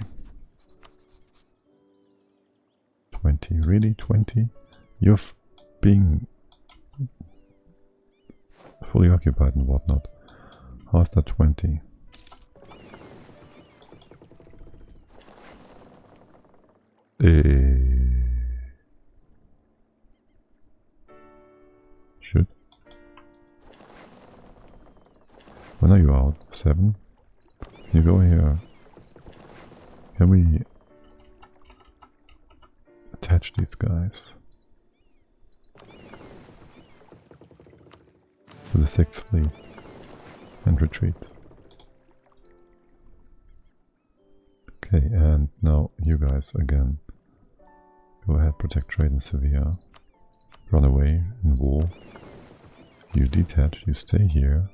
20, really? 20? You're being fully occupied and whatnot. How's that 20? Should. When are you out? 7? You go here. Can we attach these guys? to the 6th fleet and retreat. Okay, and now you guys again. Go ahead, protect trade in Sevilla. Run away in war. You detach, you stay here.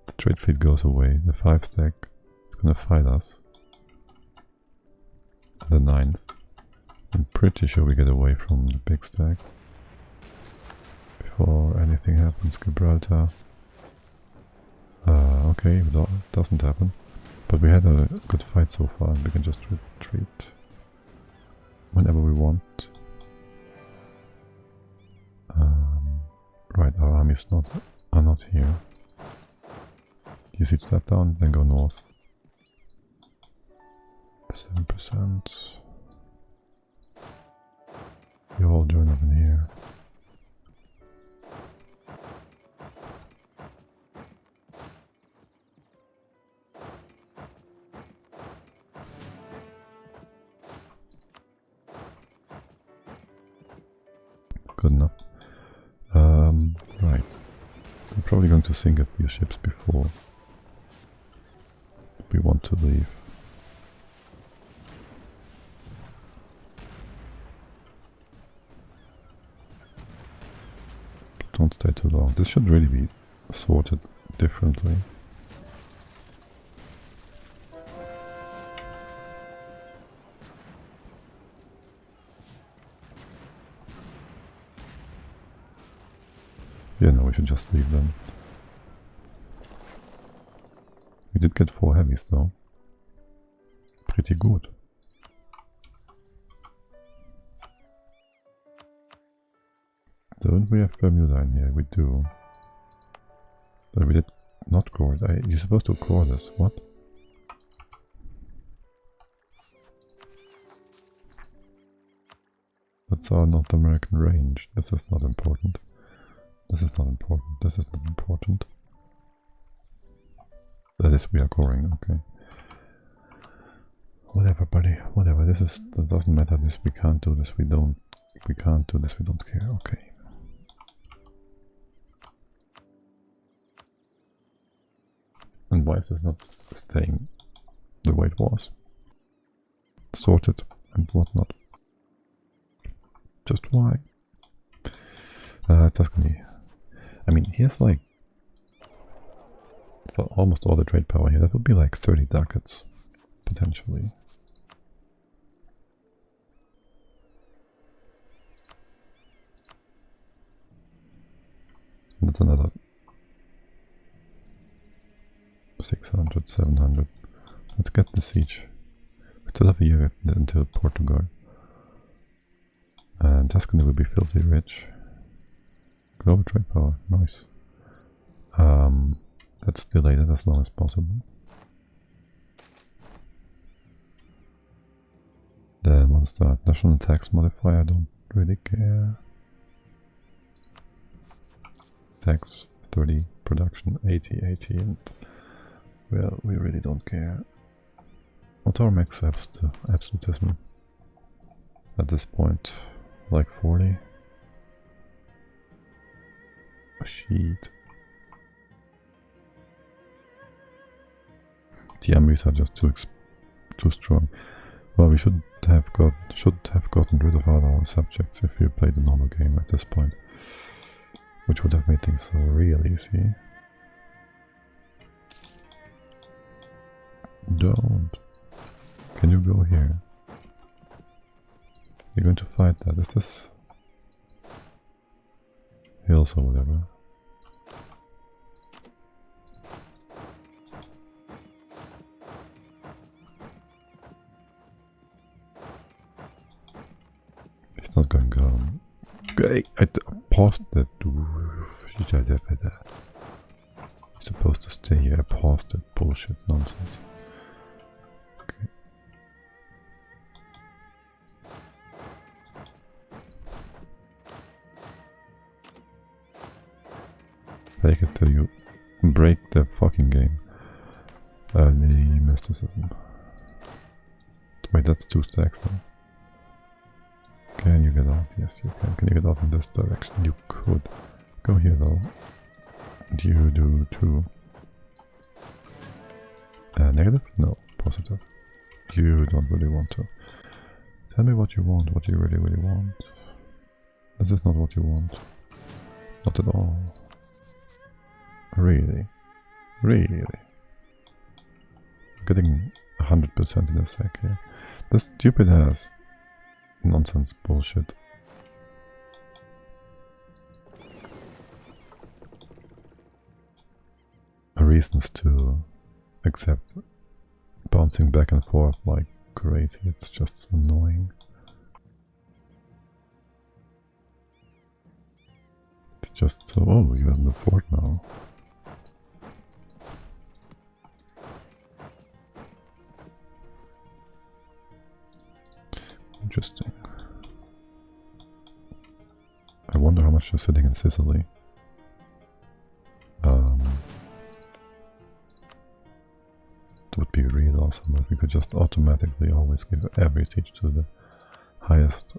The trade fleet goes away. The 5 stack is gonna fight us. The 9th. I'm pretty sure we get away from the big stack before anything happens. Gibraltar. Okay, it doesn't happen. But we had a good fight so far, and we can just retreat whenever we want. Right, our armies are not here. You siege that down, then go north. 7%. You all join up in here. Good enough. Right. I'm probably going to sink a few ships before we want to leave. Don't stay too long. This should really be sorted differently. Yeah, no, we should just leave them. We did get 4 heavies though. Pretty good. Don't we have Bermuda in here? We do. But we did not core it. You're supposed to core this. What? That's our North American range. This is not important. This is not important. This is not important. That is, we are coring. Okay. Whatever, buddy. Whatever. That doesn't matter. This we can't do. This we don't. We can't do this. We don't care. Okay. And why is this not staying the way it was? Sorted and whatnot. Just why? Tuscany. I mean, here's like almost all the trade power here. That would be like 30 ducats, potentially. And that's another 600, 700. Let's get the siege. We still have a year until Portugal. And Tuscany will be filthy rich. Global trade power, nice. Let's delay that as long as possible. Then what's that? National tax modifier, I don't really care. Tax 30, production 80, and well, we really don't care. What's our max absolutism at this point? Like 40? Oh, shit. The armies are just too strong. Well, we should have gotten rid of all our subjects if we played the normal game at this point, which would have made things real easy. Don't. Can you go here? You're going to fight that. Is this hills or whatever? It's not going to go. Okay, I paused that. You're supposed to stay here. I paused that bullshit nonsense. Okay. Fake it till you break the fucking game. Early mysticism. Wait, that's 2 stacks now. Can you get off? Yes, you can. Can you get off in this direction? You could. Go here though. You do too. Negative? No, positive. You don't really want to. Tell me what you want, what you really, really want. This is not what you want. Not at all. Really? Really? Getting 100% in a sec here. This stupid ass nonsense bullshit. Reasons to accept bouncing back and forth like crazy, it's just annoying. It's just so, oh, you have the fort now. Interesting. I wonder how much you're sitting in Sicily. It would be really awesome if we could just automatically always give every siege to the highest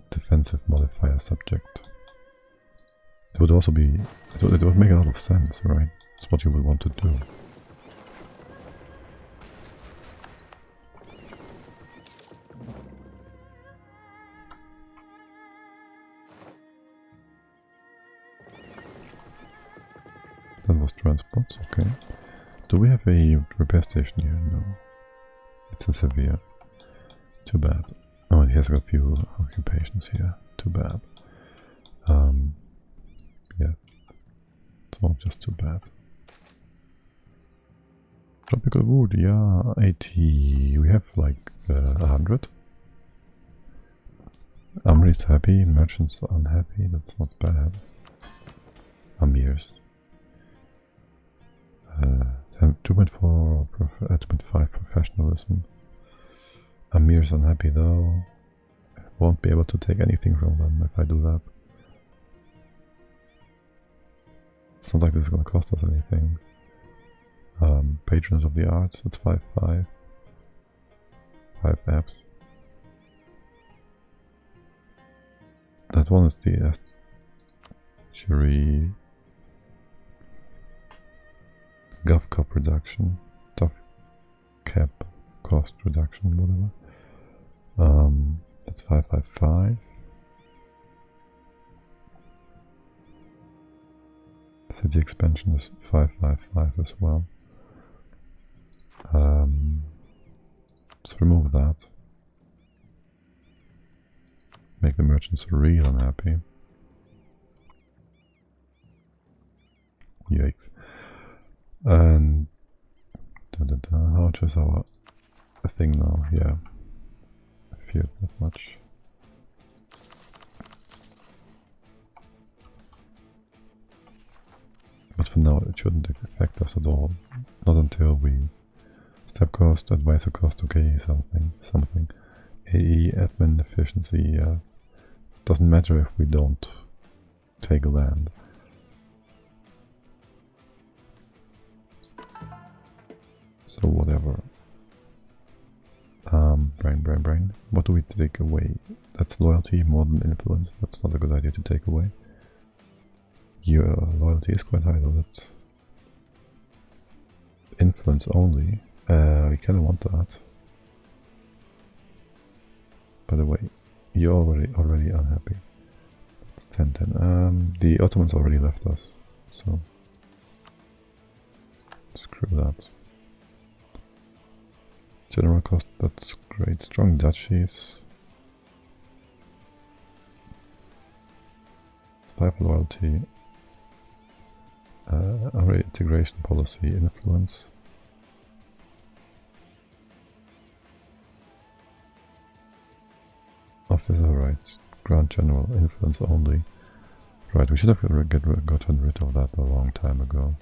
defensive modifier subject. It would also be, it would make a lot of sense, right? It's what you would want to do. That was transports, okay. Do we have a repair station here? No. It's in Sevilla. Too bad. Oh, it has got a few occupations here. Too bad. Yeah. It's all just too bad. Tropical wood, yeah, 80. We have like 100. Amri's happy, merchants unhappy, that's not bad. Amirs. 2.4, 2.5 professionalism. Amir's unhappy though. Won't be able to take anything from them if I do that. It's not like this is going to cost us anything. Patrons of the arts, it's 5/5. 5 apps. That one is the Estuary Gov Cup reduction, tough cap cost reduction, whatever. That's 5/5. City expansion is 5/5 as well. Let's remove that. Make the merchants real unhappy. Yikes. And how much is our thing now? Yeah, I feared that much. But for now it shouldn't affect us at all. Not until we step cost, advisor cost, okay, something. AE, admin efficiency, yeah. Doesn't matter if we don't take land. So whatever. Brain. What do we take away? That's loyalty more than influence. That's not a good idea to take away. Your loyalty is quite high though. That's influence only. We kind of want that. By the way, you're already unhappy. It's 10-10. The Ottomans already left us, so screw that. General cost, that's great. Strong duchies. It's 5 loyalty. Our integration policy, influence. Officer, right. Grand General, influence only. Right, we should have gotten rid of that a long time ago.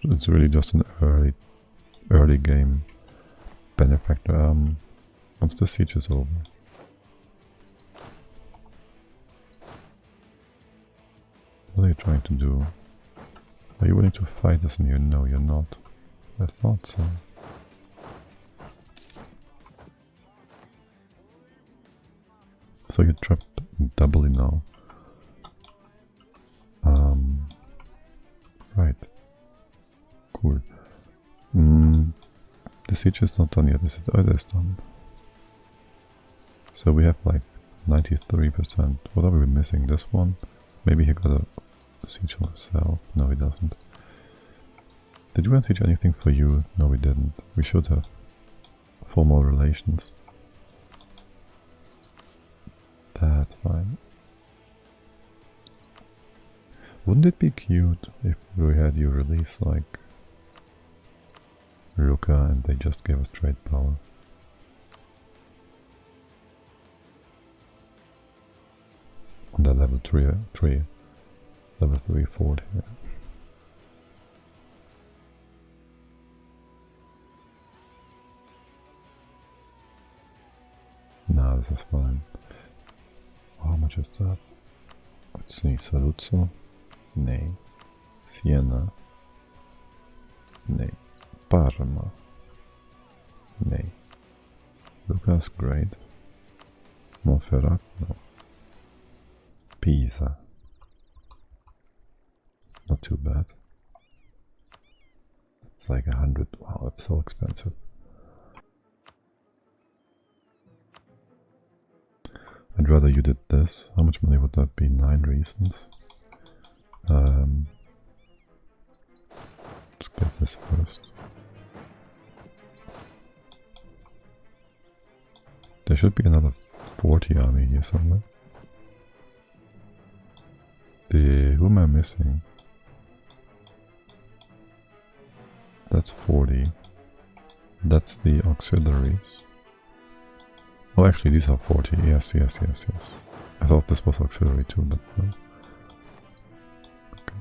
It's really just an early game benefactor. Once the siege is over. What are you trying to do? Are you willing to fight us in here? No, you're not. I thought so. So you doubly now. Right. Cool. The siege is not done yet, is it? Oh, it is done. So we have like 93%. What are we missing? This one? Maybe he got a siege on himself. No, he doesn't. Did we siege anything for you? No, we didn't. We should have. Formal relations. That's fine. Wouldn't it be cute if we had you release like Ruka and they just gave us trade power? On that level 3, level 3 fort here. Nah, this is fine. How much is that? Let's see, Saluzzo? Nee. Siena? Nee. Parma? Nee. Lucas, great. Monferrat? No. Pisa? Not too bad. It's like 100. Wow, that's so expensive. I'd rather you did this. How much money would that be? 9 reasons. Let's get this first. There should be another 40 army here somewhere. Who am I missing? That's 40. That's the auxiliaries. Oh, actually, these are 40. Yes. I thought this was auxiliary too, but no. Okay.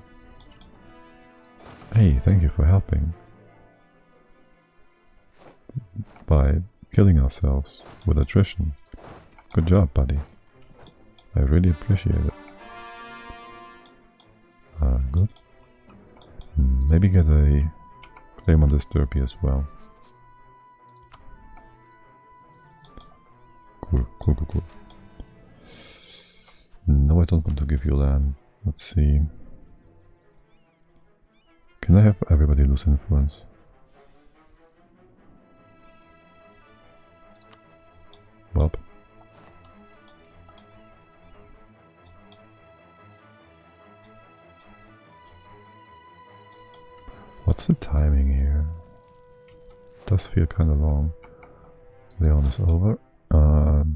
Hey, thank you for helping. By killing ourselves with attrition. Good job, buddy. I really appreciate it. Good. Maybe get a claim on this derby as well. Cool. No, I don't want to give you land. Let's see. Can I have everybody lose influence? Bob. What's the timing here? It does feel kind of long. Leon is over.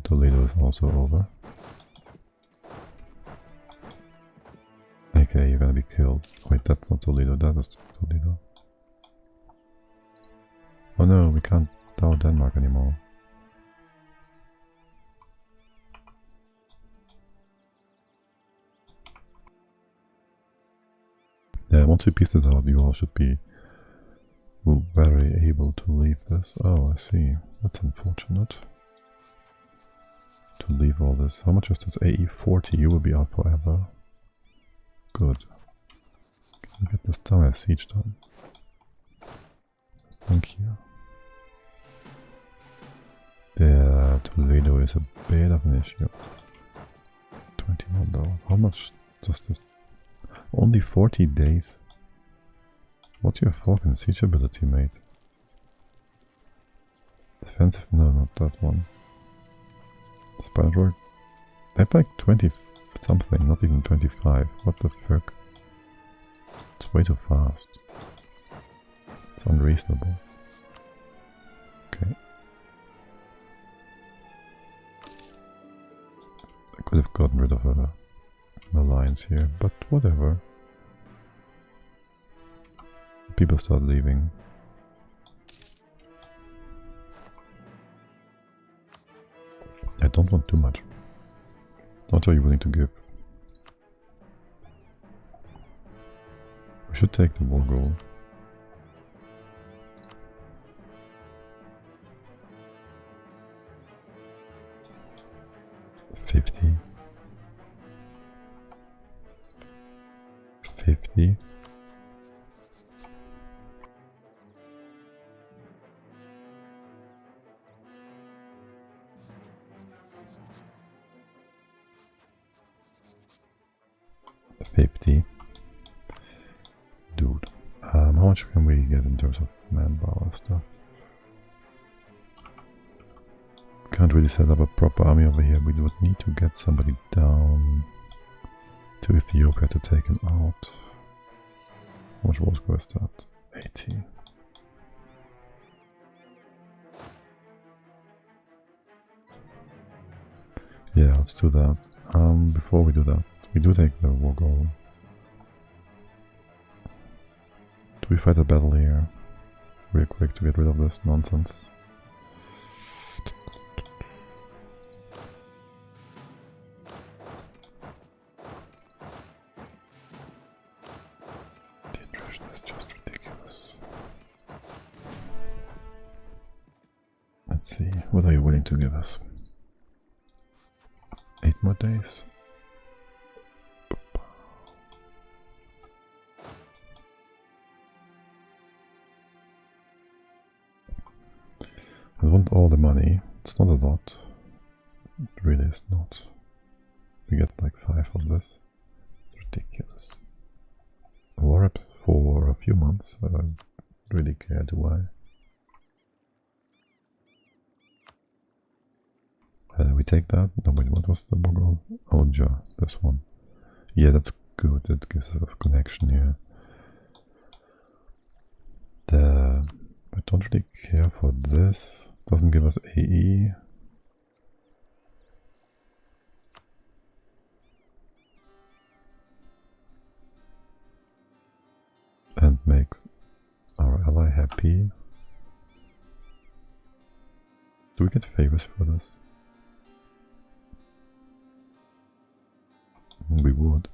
Toledo is also over. Okay, you're gonna be killed. Wait, that's not Toledo, that is Toledo. Oh no, we can't down Denmark anymore. Yeah, once we piece this out, you all should be very able to leave this. Oh, I see. That's unfortunate. To leave all this. How much is this? AE 40, you will be out forever. Good. Can we get this tower siege done? Thank you. The Toledo is a bit of an issue. 21 though. How much does this? Only 40 days. What's your fucking siege ability, mate? Defensive? No, not that one. Spider. I have like 20 something, not even 25. What the fuck? It's way too fast. It's unreasonable. Okay. I could have gotten rid of an alliance here, but whatever. People start leaving. I don't want too much. How much are you willing to give? We should take the war goal. $50. $50. 50. Dude. How much can we get in terms of manpower stuff? Can't really set up a proper army over here. We would need to get somebody down to Ethiopia to take him out. How much was worth that? 80. Yeah, let's do that. Before we do that, we do take the war goal. Do we fight a battle here? Real quick to get rid of this nonsense. The attrition is just ridiculous. Let's see, what are you willing to give us? 8 more days. I want all the money. It's not a lot. It really is not. We get like 5 of this. It's ridiculous. A war rep for a few months. I don't really care, do I? We take that. No, wait, what was the war goal? Oh, this one. Yeah, that's good. It gives us a connection here. I don't really care for this. Doesn't give us AE. And makes our ally happy. Do we get favors for this? We would.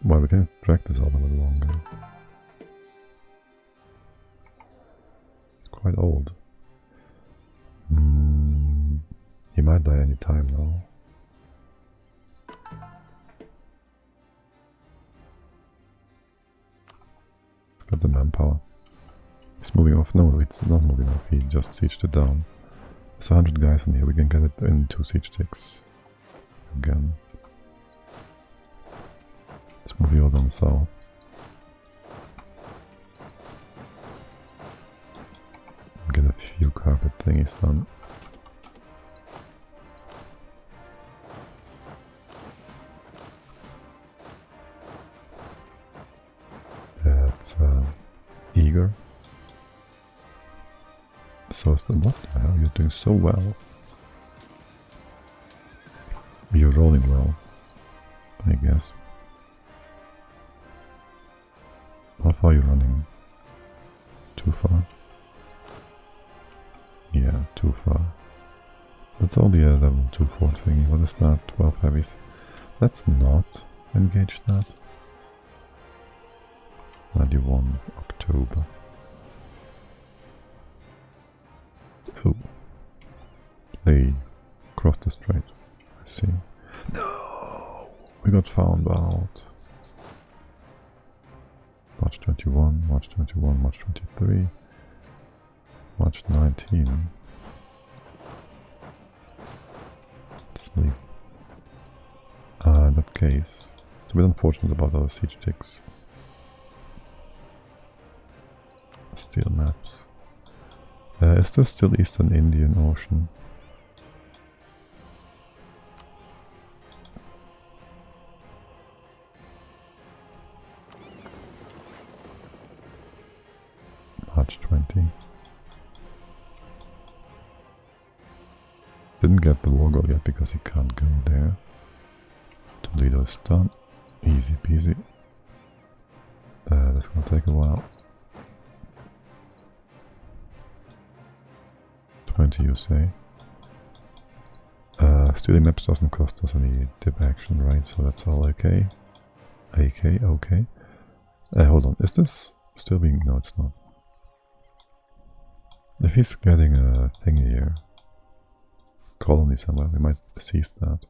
Well, we can drag this out a little longer. It's quite old. He might die any time now. It's got the manpower. He's moving off. No, it's not moving off. He just sieged it down. There's 100 guys in here. We can get it in 2 siege ticks. Again. Let's move you all down south. Get a few carpet thingies done. That's eager. So what the hell? You're doing so well. You're rolling well, I guess. How far are you running? Too far? Yeah, too far. That's only a level 2 fort thingy. What is that? 12 heavies. Let's not engage that. 91 October. Oh. They crossed the strait. I see. No! We got found out. March 21, March 21, March 23, March 19. Sleep. In that case, it's a bit unfortunate about our siege ticks. Steel maps. Is there still Eastern Indian Ocean? March 20. Didn't get the war goal yet because he can't go there. Toledo is done. Easy peasy. That's gonna take a while. 20 you say. Stealing maps doesn't cost us any dip action, right? So that's all okay. Okay. Hold on, is this still being... No, it's not. If he's getting a thingy here, colony somewhere, we might seize that.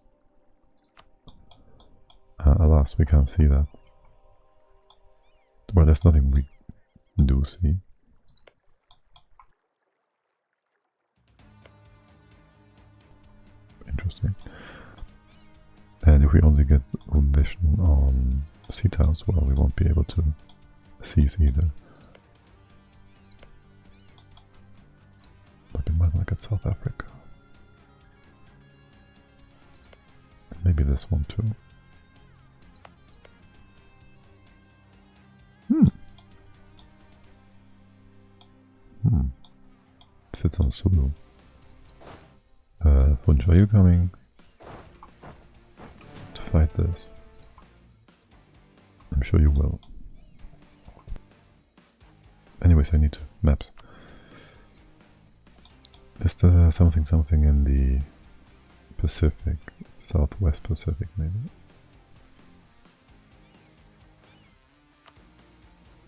Alas, we can't see that. Well, there's nothing we do see. Interesting. if we only get vision on sea tiles, well, we won't be able to seize either. But we might look at South Africa. Maybe this one too. Sits on Sulu. Funch, are you coming to fight this? I'm sure you will. Anyways, I need maps. Is there something in the Pacific, Southwest Pacific maybe?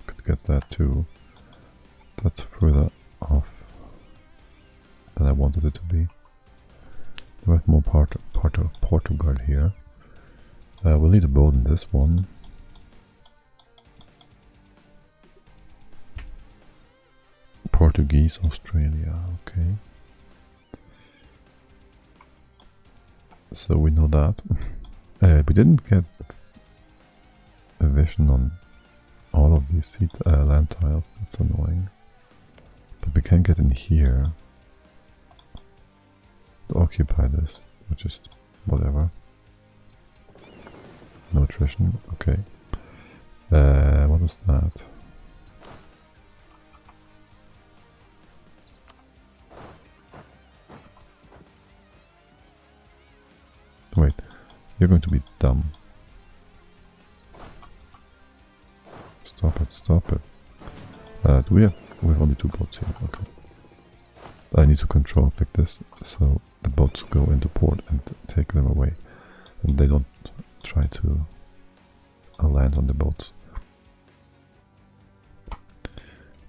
Could get that too. That's further off than I wanted it to be. There was more Portugal here. We'll need a boat in this one. Portuguese Australia, okay. So we know that. We didn't get a vision on all of these land tiles, that's annoying. But we can get in here to occupy this, which is whatever. No attrition, okay. What is that? Wait, you're going to be dumb. Stop it, stop it. We have only 2 boats here, okay. I need to control pick this, so the boats go into port and take them away. And they don't try to land on the boats.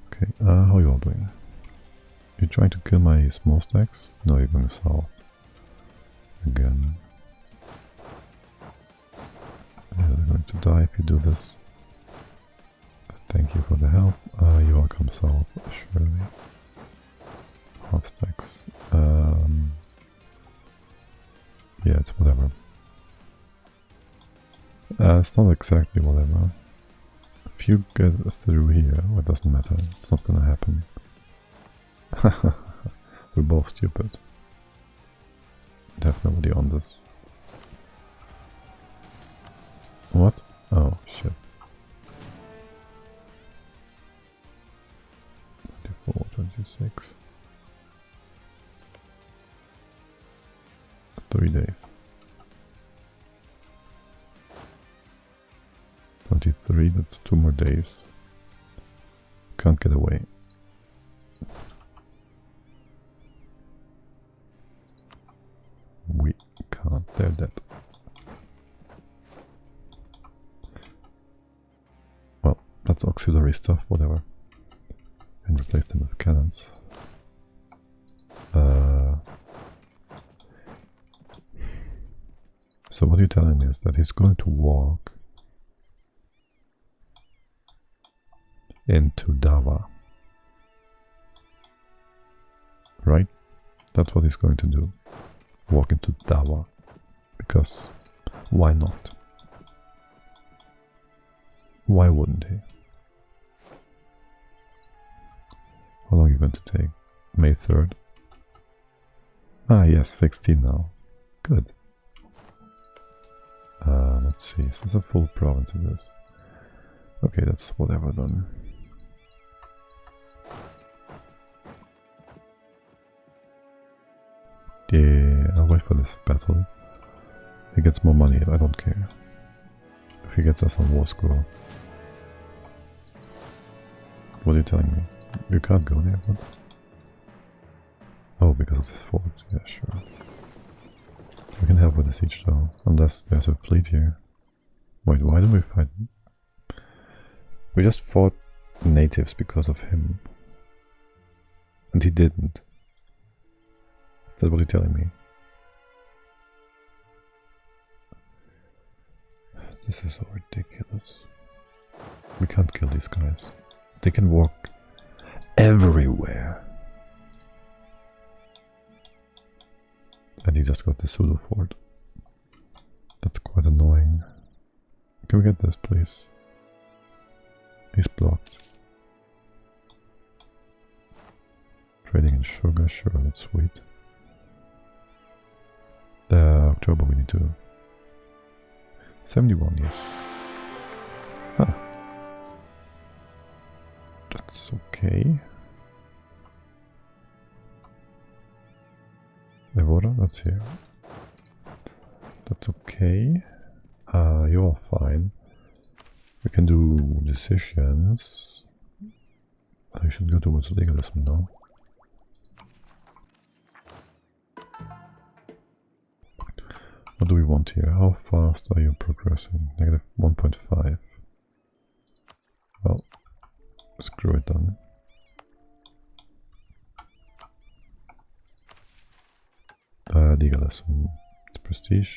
Okay, how are you all doing? You're trying to kill my small stacks? No, you're going south. Again. Yeah, they're going to die if you do this. Thank you for the help. You all come south, surely. Half stacks. Yeah, it's whatever. It's not exactly whatever. If you get through here, well, it doesn't matter. It's not gonna happen. We're both stupid. Definitely on this. What? Oh, shit. 24, 26. 3 days. 23, that's 2 more days. Can't get away. We can't, they're dead. Well, that's auxiliary stuff, whatever. And replace them with cannons. So what you're telling me is that he's going to walk into Dava. Right? That's what he's going to do. Walk into Dava. Because why not? Why wouldn't he? How long are you going to take? May 3rd? Ah yes, 16 now. Good. Let's see, is this a full province in this? Okay, that's whatever then. Yeah, I'll wait for this battle. If he gets more money, I don't care. If he gets us on war score. What are you telling me? You can't go there, what? Oh, because it's his fort. Yeah, sure. We can help with the siege though, unless there's a fleet here. Wait, why do we fight? We just fought natives because of him. And he didn't. Is that what you're telling me? This is so ridiculous. We can't kill these guys. They can walk everywhere. And he just got the Sulu fort. That's quite quite annoying. Can we get this, please? He's blocked. Trading in sugar, sure, that's sweet. October we need to... 71, yes. Huh. That's okay. The water, that's here. That's okay. You're fine. We can do decisions. I should go towards legalism now. What do we want here? How fast are you progressing? Negative 1.5. Well, screw it then. Legalism. It's prestige.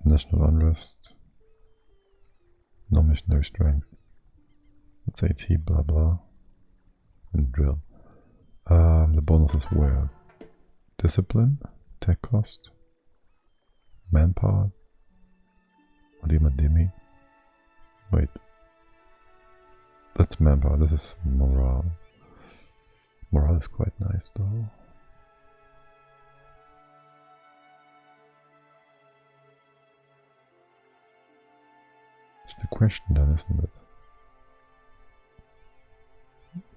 National unrest. No missionary strength. That's AT, blah blah. And drill. The bonuses were discipline, tech cost, manpower, Demi. Wait. That's manpower, this is morale. Morale is quite nice though. It's the question then, isn't it?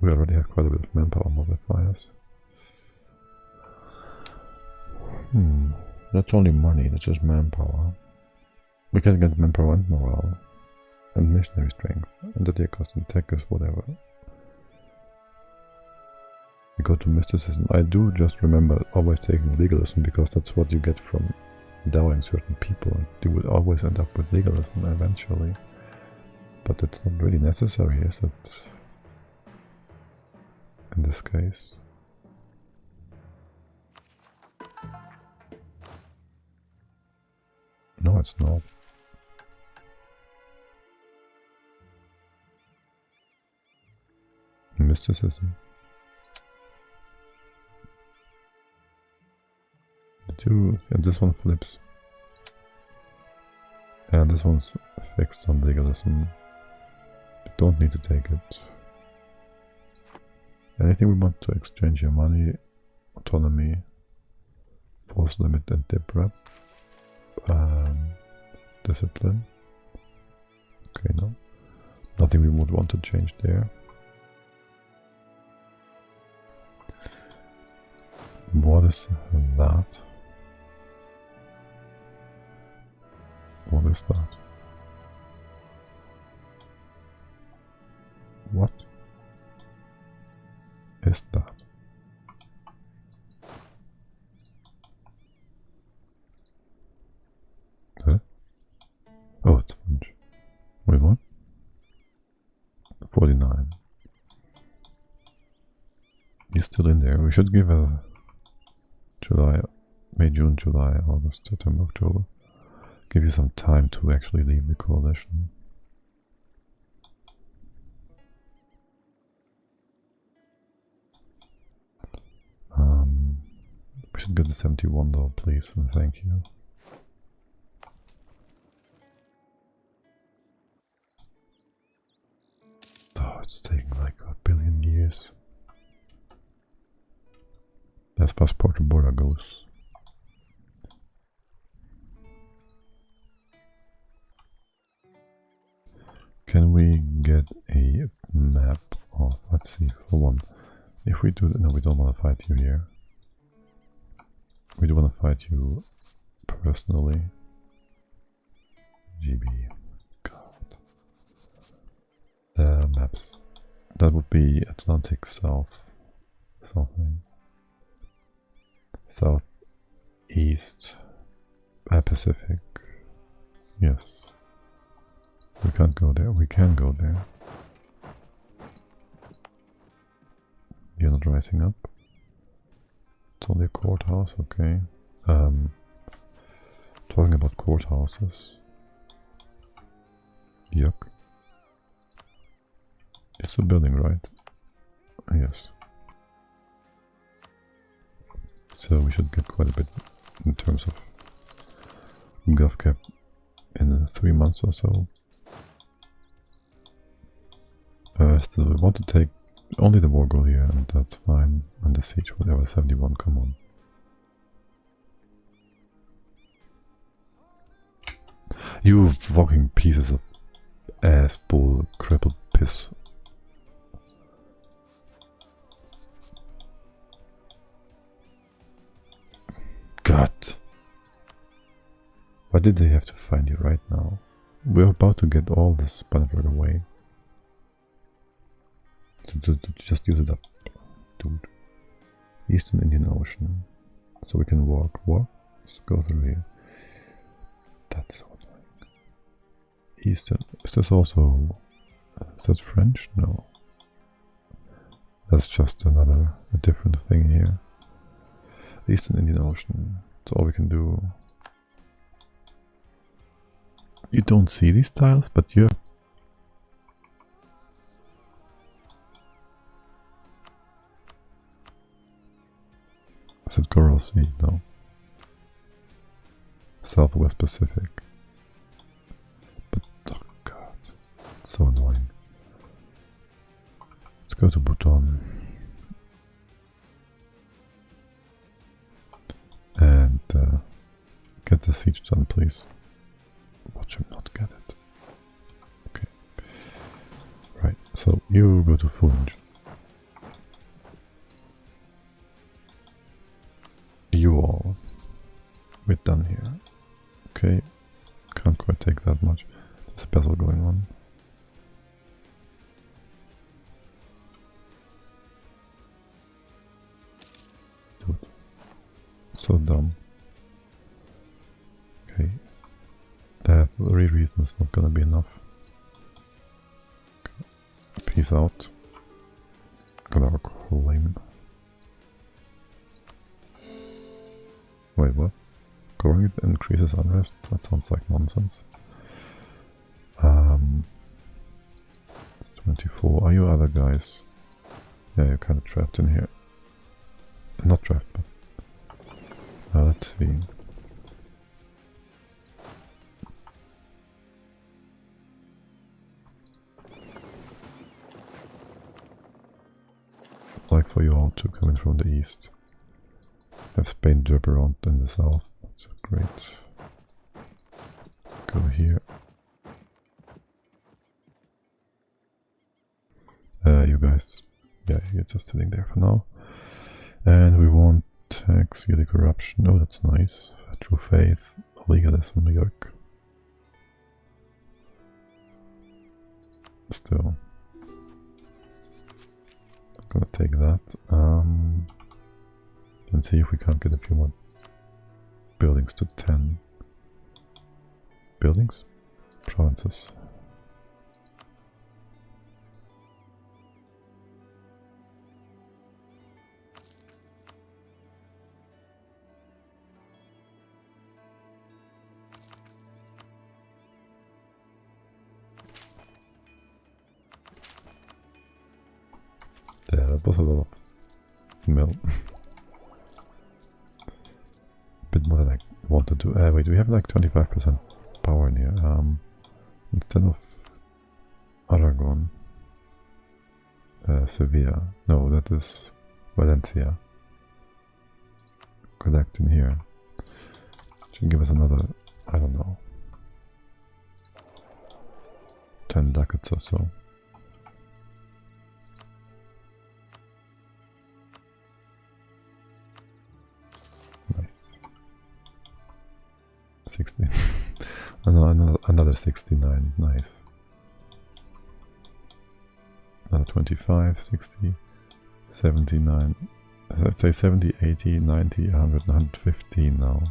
We already have quite a bit of manpower modifiers. That's only money, that's just manpower. We can get manpower and morale. And missionary strength. And the tier cost and tech is whatever. We go to mysticism. I do just remember always taking legalism because that's what you get from endowing certain people. And you would always end up with legalism eventually. But it's not really necessary, is it? In this case. No, it's not. Mysticism. The two, and this one flips. And this one's fixed on legalism. You don't need to take it. Anything we want to exchange your money, autonomy, force limit and dip rep. Discipline. Okay, no. Nothing we would want to change there. What is that? What is that? What is that? Huh? Oh, it's French. Wait, what? 49. He's still in there. We should give a July, May, June, July, August, September, October. Give you some time to actually leave the coalition. We should get the 71 though, please, and thank you. Oh, it's taking like a billion years. As far as Porto border goes. Can we get a map of, let's see, for one. If we do, no, we don't want to fight you here. We do want to fight you personally. GB. God. The maps. That would be Atlantic South. Something. Southeast. Pacific. Yes. We can't go there. We can go there. You're not rising up. It's only a courthouse, okay. Talking about courthouses. Yuck. It's a building, right? Yes. So we should get quite a bit in terms of gov cap in 3 months or so. Still, we want to take only the war goal here, and that's fine. Under siege, whatever, 71, come on. You fucking pieces of ass, bull, crippled piss. God. Why did they have to find you right now? We're about to get all this Spanish away. To just use it up. Dude. Eastern Indian Ocean. So we can walk. Let's go through here. That's so annoying. Eastern. Is this also... Is that French? No. That's just a different thing here. Eastern Indian Ocean. That's all we can do. You don't see these tiles, but you have... Is it Coral Sea? No. Southwest Pacific. But, oh god. It's so annoying. Let's go to Bhutan. And get the siege done, please. Watch him not get it. Okay. Right, so you go to Funj. You all. We're done here. Okay. Can't quite take that much. There's a battle going on. Dude. So dumb. Okay. That very reason is not gonna be enough. Okay. Peace out. Got our claim. Wait, what? Growing it increases unrest? That sounds like nonsense. 24. Are you other guys? Yeah, you're kind of trapped in here. Not trapped, but... let's see. Like for you all to come in from the east. Have Spain drip around in the south. That's great. Go here. You guys, yeah, you're just sitting there for now. And we want tax, yearly corruption. Oh, that's nice. True faith, legalism, yoke. Still, I'm gonna take that. And see if we can't get a few more buildings to 10. Buildings? Provinces. Yeah, that was a lot of mill. Bit more than I wanted to. Wait, we have like 25% power in here. Instead of Aragon, Sevilla. No, that is Valencia. Collect in here. Should give us another, I don't know, 10 ducats or so. Nice. 60. Another 69. Nice. Another 25, 60, 79. Let's say 70, 80, 90, 100, 115 now.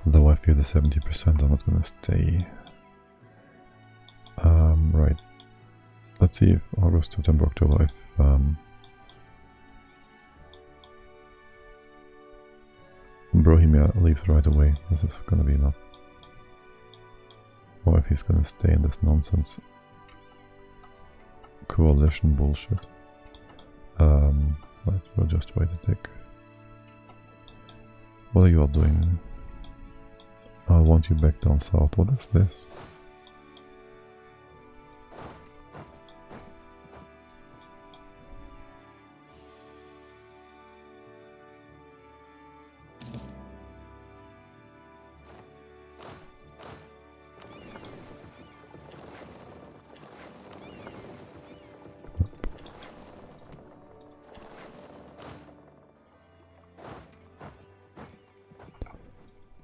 Though I feel the 70% are not going to stay. Right. Let's see if August, September, October, if Bohemia leaves right away. This is going to be enough. Or if he's going to stay in this nonsense coalition bullshit. Right, we'll just wait a tick. What are you all doing? I want you back down south. What is this?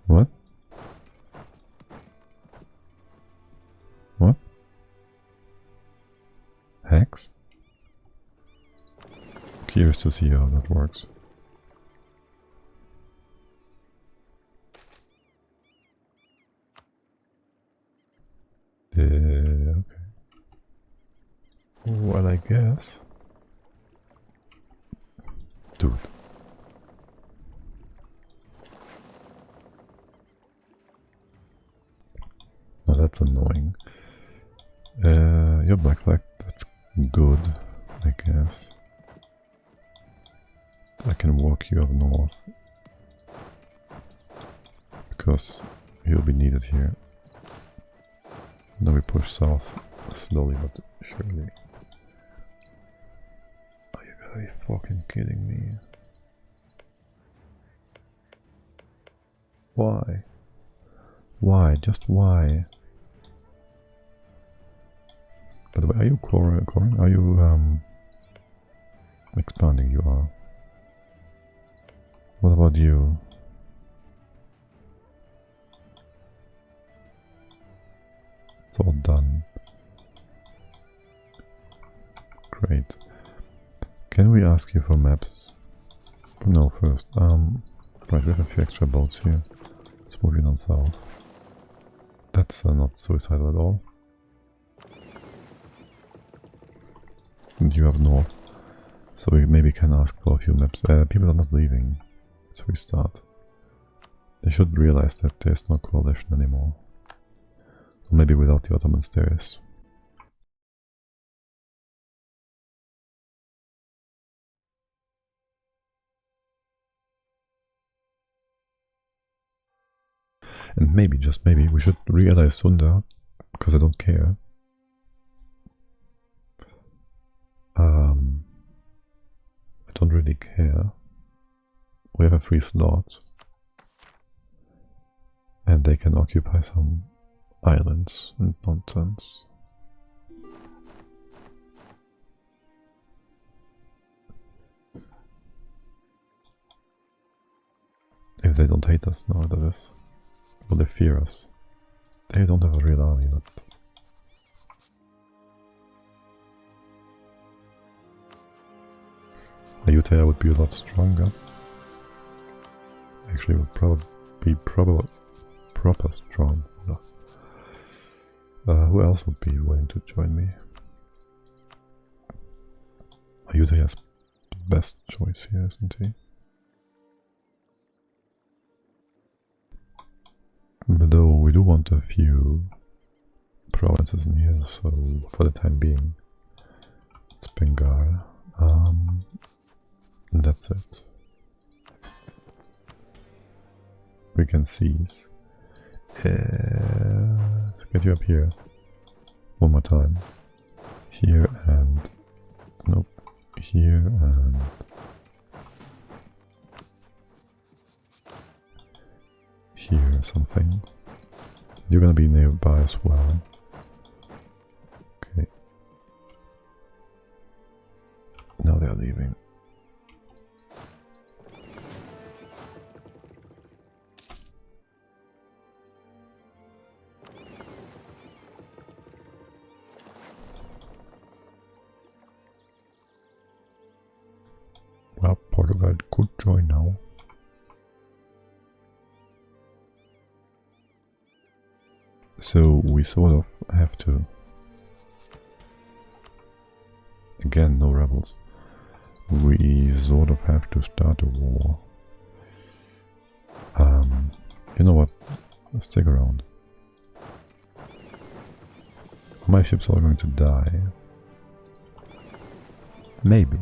What? What? Hex? Curious to see how that works. Okay. Well, I guess. Dude. Oh, that's annoying. Your black flag, that's good, I guess. I can walk you up north. Because you'll be needed here. Now we push south, slowly but surely. Are you gotta be fucking kidding me? Why? Why? Just why? By the way, are you coring? Are you expanding? You are. What about you? It's all done. Great. Can we ask you for maps? No, first. Right, we have a few extra boats here. Let's move you down south. That's not suicidal at all. And you have north. So we maybe can ask for a few maps. People are not leaving. Let's restart. They should realize that there's no coalition anymore. Or maybe without the Ottomans there is. And maybe, just maybe, we should realize Sunda, because I don't care. I don't really care. We have a free slot. And they can occupy some islands and nonsense. If they don't hate us now, that is. Or they fear us. They don't have a real army, but... Ayutthaya would be a lot stronger. Actually, would probably be proper strong. Who else would be willing to join me? Ayutthaya's the best choice here, isn't he? But though we do want a few provinces in here, so for the time being, it's Bengal. And that's it. We can seize. Let's get you up here. One more time. Here and... Nope. Here and... Here something. You're gonna be nearby as well. Okay. Now they're leaving. Well, Portugal could join now. So we sort of have to... Again, no rebels. We sort of have to start a war. You know what? Let's stick around. Are my ships all going to die? Maybe.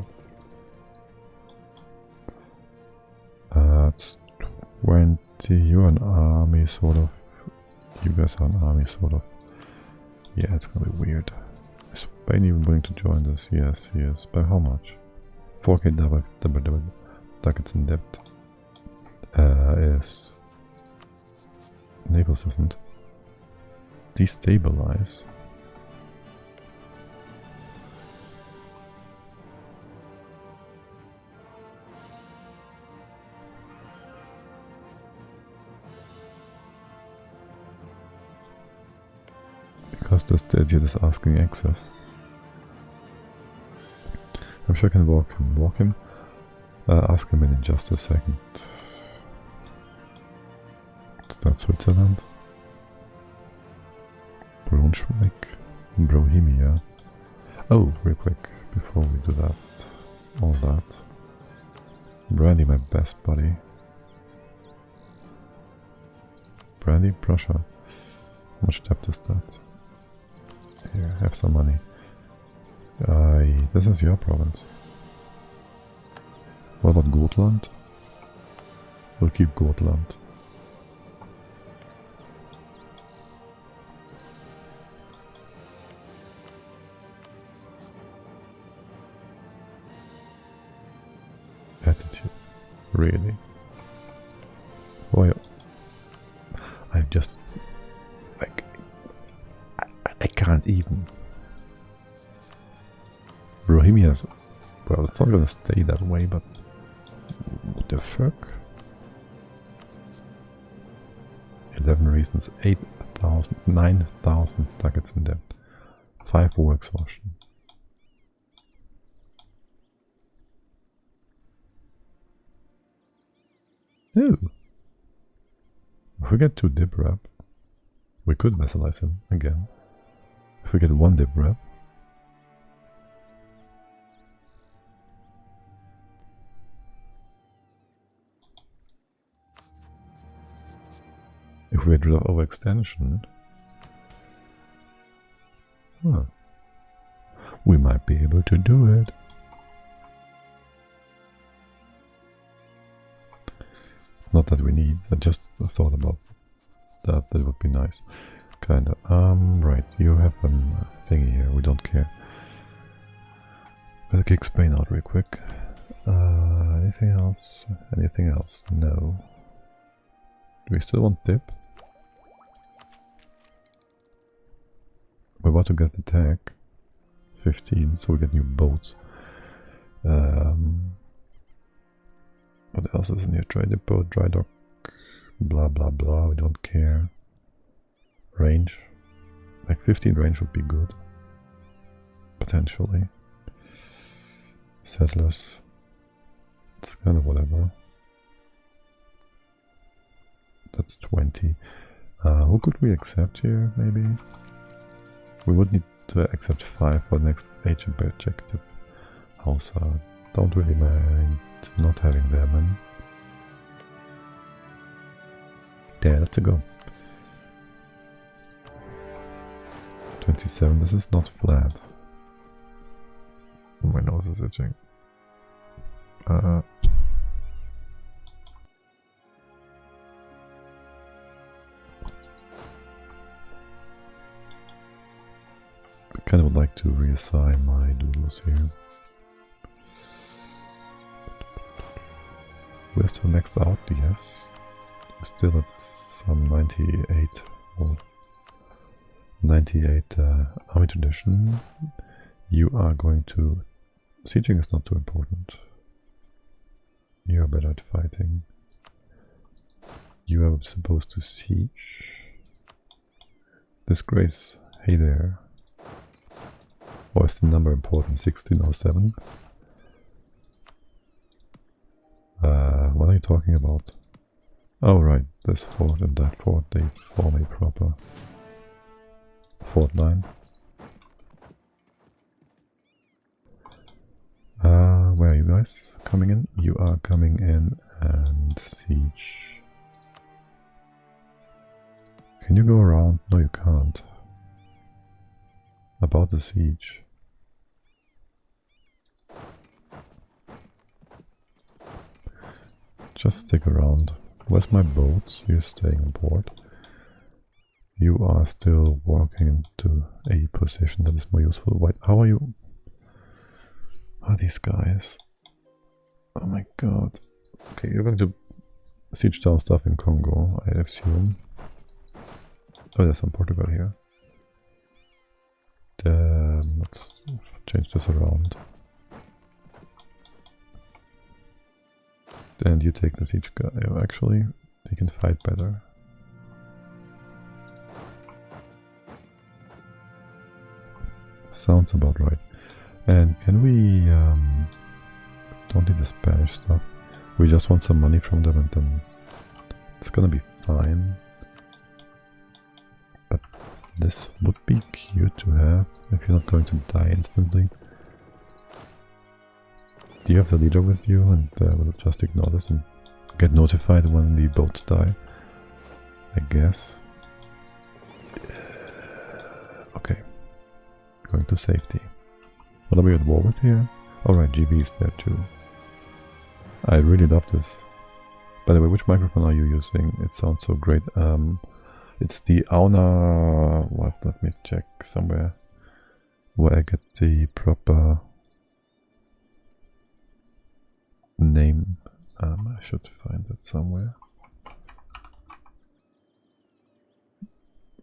It's 20 city, you're an army, sort of. You guys are an army, sort of. Yeah, it's gonna be weird. Is Spain even willing to join this? Yes, he is. By how much? 4k ducats in debt. Is Naples isn't. Destabilize. Because this idiot is asking access. I'm sure I can walk him. Ask him in just a second. Is that Switzerland? Braunschweig? Bohemia? Oh, real quick, before we do that, all that. Brandy, my best buddy. Brandy, Prussia. How much debt is that? Here, have some money. This is your province. What about Gotland? We'll keep Gotland. Attitude. Really? Well, I just... like... I can't even. Bohemia's... well, it's not gonna stay that way, but... what the fuck? 11 reasons, 8,000, 9,000 ducats in debt. 5 war exhaustion. Ooh. If we get 2 dip rep, we could vassalize him again. If we get 1 dip rep, if we get rid of overextension, huh, we might be able to do it. Not that we need, I just thought about that, that would be nice. Kinda. Right, you have a thingy here, we don't care. Gotta kick Spain out real quick. Anything else? Anything else? No. Do we still want dip? We're about to get the tag. 15, so we get new boats. What else is in here? Dry depot, dry dock, blah blah blah, we don't care. Range. Like 15 range would be good. Potentially. Settlers. It's kind of whatever. That's 20. Who could we accept here, maybe? We would need to accept 5 for the next age objective. Hausa. Don't really mind not having them. Yeah, let's go. 27, this is not flat. My nose is itching. I kind of would like to reassign my doodles here. We're still maxed out, yes. We're still at some 98 or 98 army tradition. You are going to... sieging is not too important. You are better at fighting. You are supposed to siege. Disgrace, hey there. Or is the number important? 1607? What are you talking about? Oh right, this fort and that fort, they form a proper fort line. Where are you guys coming in? You are coming in and siege. Can you go around? No, you can't. About the siege. Just stick around. Where's my boat? You're staying aboard. You are still walking into a position that is more useful. Wait, how are you? How are these guys? Oh my god. Okay, you're going to siege down stuff in Congo, I assume. Oh, there's some Portugal here. Let's change this around. And you take the siege guy. Oh, actually, they can fight better. Sounds about right. And can we... don't need the Spanish stuff. We just want some money from them and then it's gonna be fine. But this would be cute to have if you're not going to die instantly. Do you have the leader with you and will it just ignore this and get notified when the boats die? I guess. Okay. Going to safety. What are we at war with here? Alright, GB is there too. I really love this. By the way, which microphone are you using? It sounds so great. It's the Auna... What? Let me check somewhere where I get the proper name. I should find it somewhere.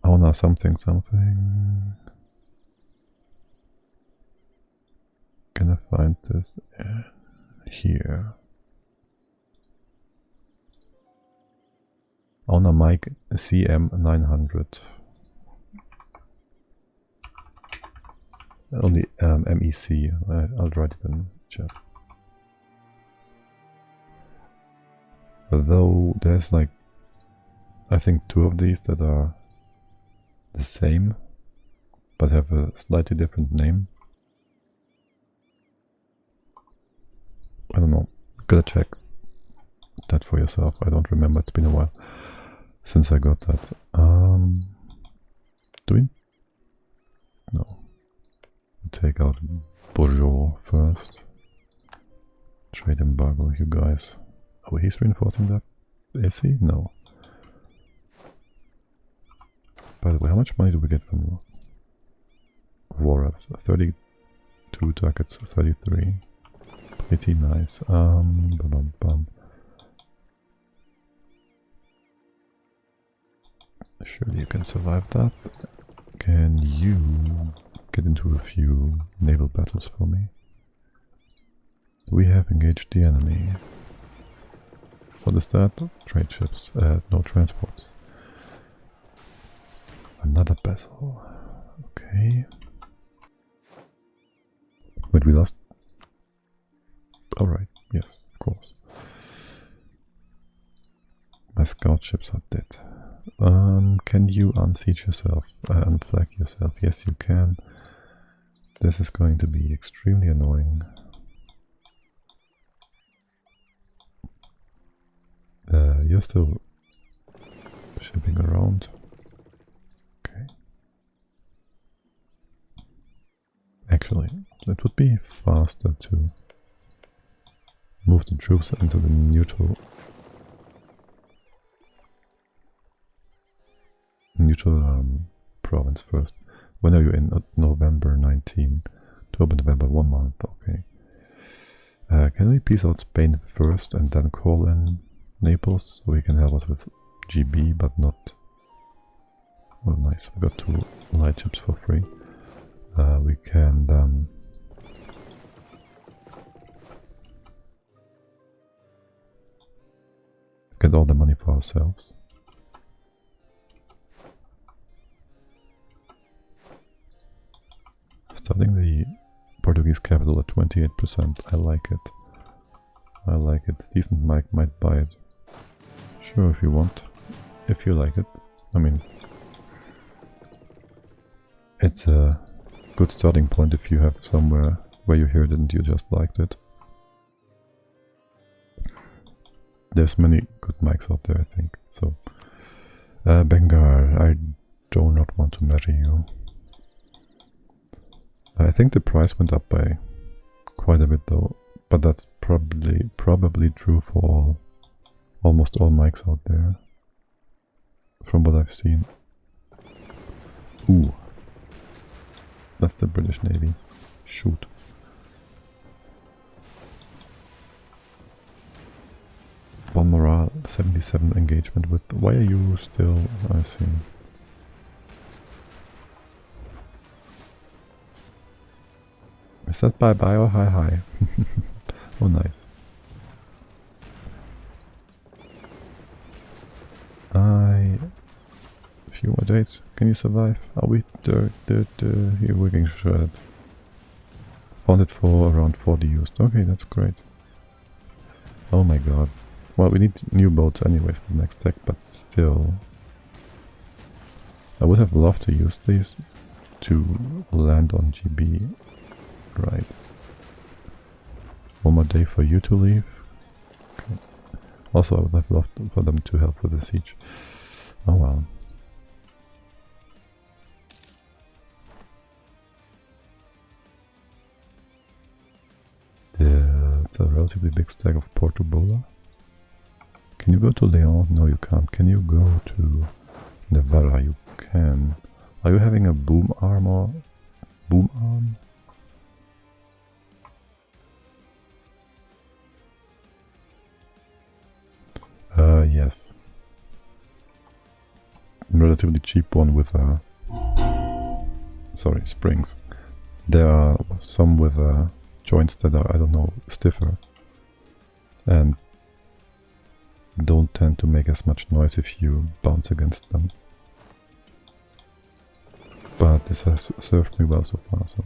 Auna something something. Can I find this? Here. On a mic CM900. Only MEC. I'll write it in chat. Though there's like, I think 2 of these that are the same, but have a slightly different name. I don't know. Gotta check that for yourself. I don't remember. It's been a while since I got that. Do we? No. Take out Bourgeois first. Trade embargo, you guys. Oh, he's reinforcing that? Is he? No. By the way, how much money do we get from war reps? 32 ducats, 33. Pretty nice. Surely you can survive that. Can you get into a few naval battles for me? We have engaged the enemy. What is that? Trade ships. No transports. Another vessel. Okay. Wait, we lost. Alright, yes, of course. My scout ships are dead. Can you unsiege yourself? Unflag yourself? Yes, you can. This is going to be extremely annoying. You're still shipping around. Okay. Actually, it would be faster to move the troops into the neutral province first. When are you in? November 19. October, November, 1 month. Okay. Can we peace out Spain first and then call in Naples so he can help us with GB, but not... Oh, nice. We got 2 light ships for free. We can then... get all the money for ourselves. Starting the Portuguese capital at 28%. I like it. I like it. Decent mic might buy it. Sure, if you want. If you like it. I mean, it's a good starting point if you have somewhere where you heard it and you just liked it. There's many good mics out there, I think. So, Bengal, I do not want to marry you. I think the price went up by quite a bit though, but that's probably true for all almost all mics out there, from what I've seen. Ooh. That's the British Navy. Shoot. One morale, 77 engagement with... Why are you still... I see. Is that bye-bye or hi-hi? Oh, nice. Few more days. Can you survive? Are we... Here, we're getting shredded. Found it for around 40 used. Okay, that's great. Oh my god. Well, we need new boats anyways for the next deck, but still... I would have loved to use these to land on GB. Right. One more day for you to leave. Okay. Also, I would have loved for them to help with the siege. Oh well. It's a relatively big stack of Portubola. Can you go to Leon? No, you can't. Can you go to Navarra? You can. Are you having a boom armor? Boom arm? Yes. Relatively cheap one with sorry, springs. There are some with joints that are, I don't know, stiffer. And don't tend to make as much noise if you bounce against them. But this has served me well so far, so...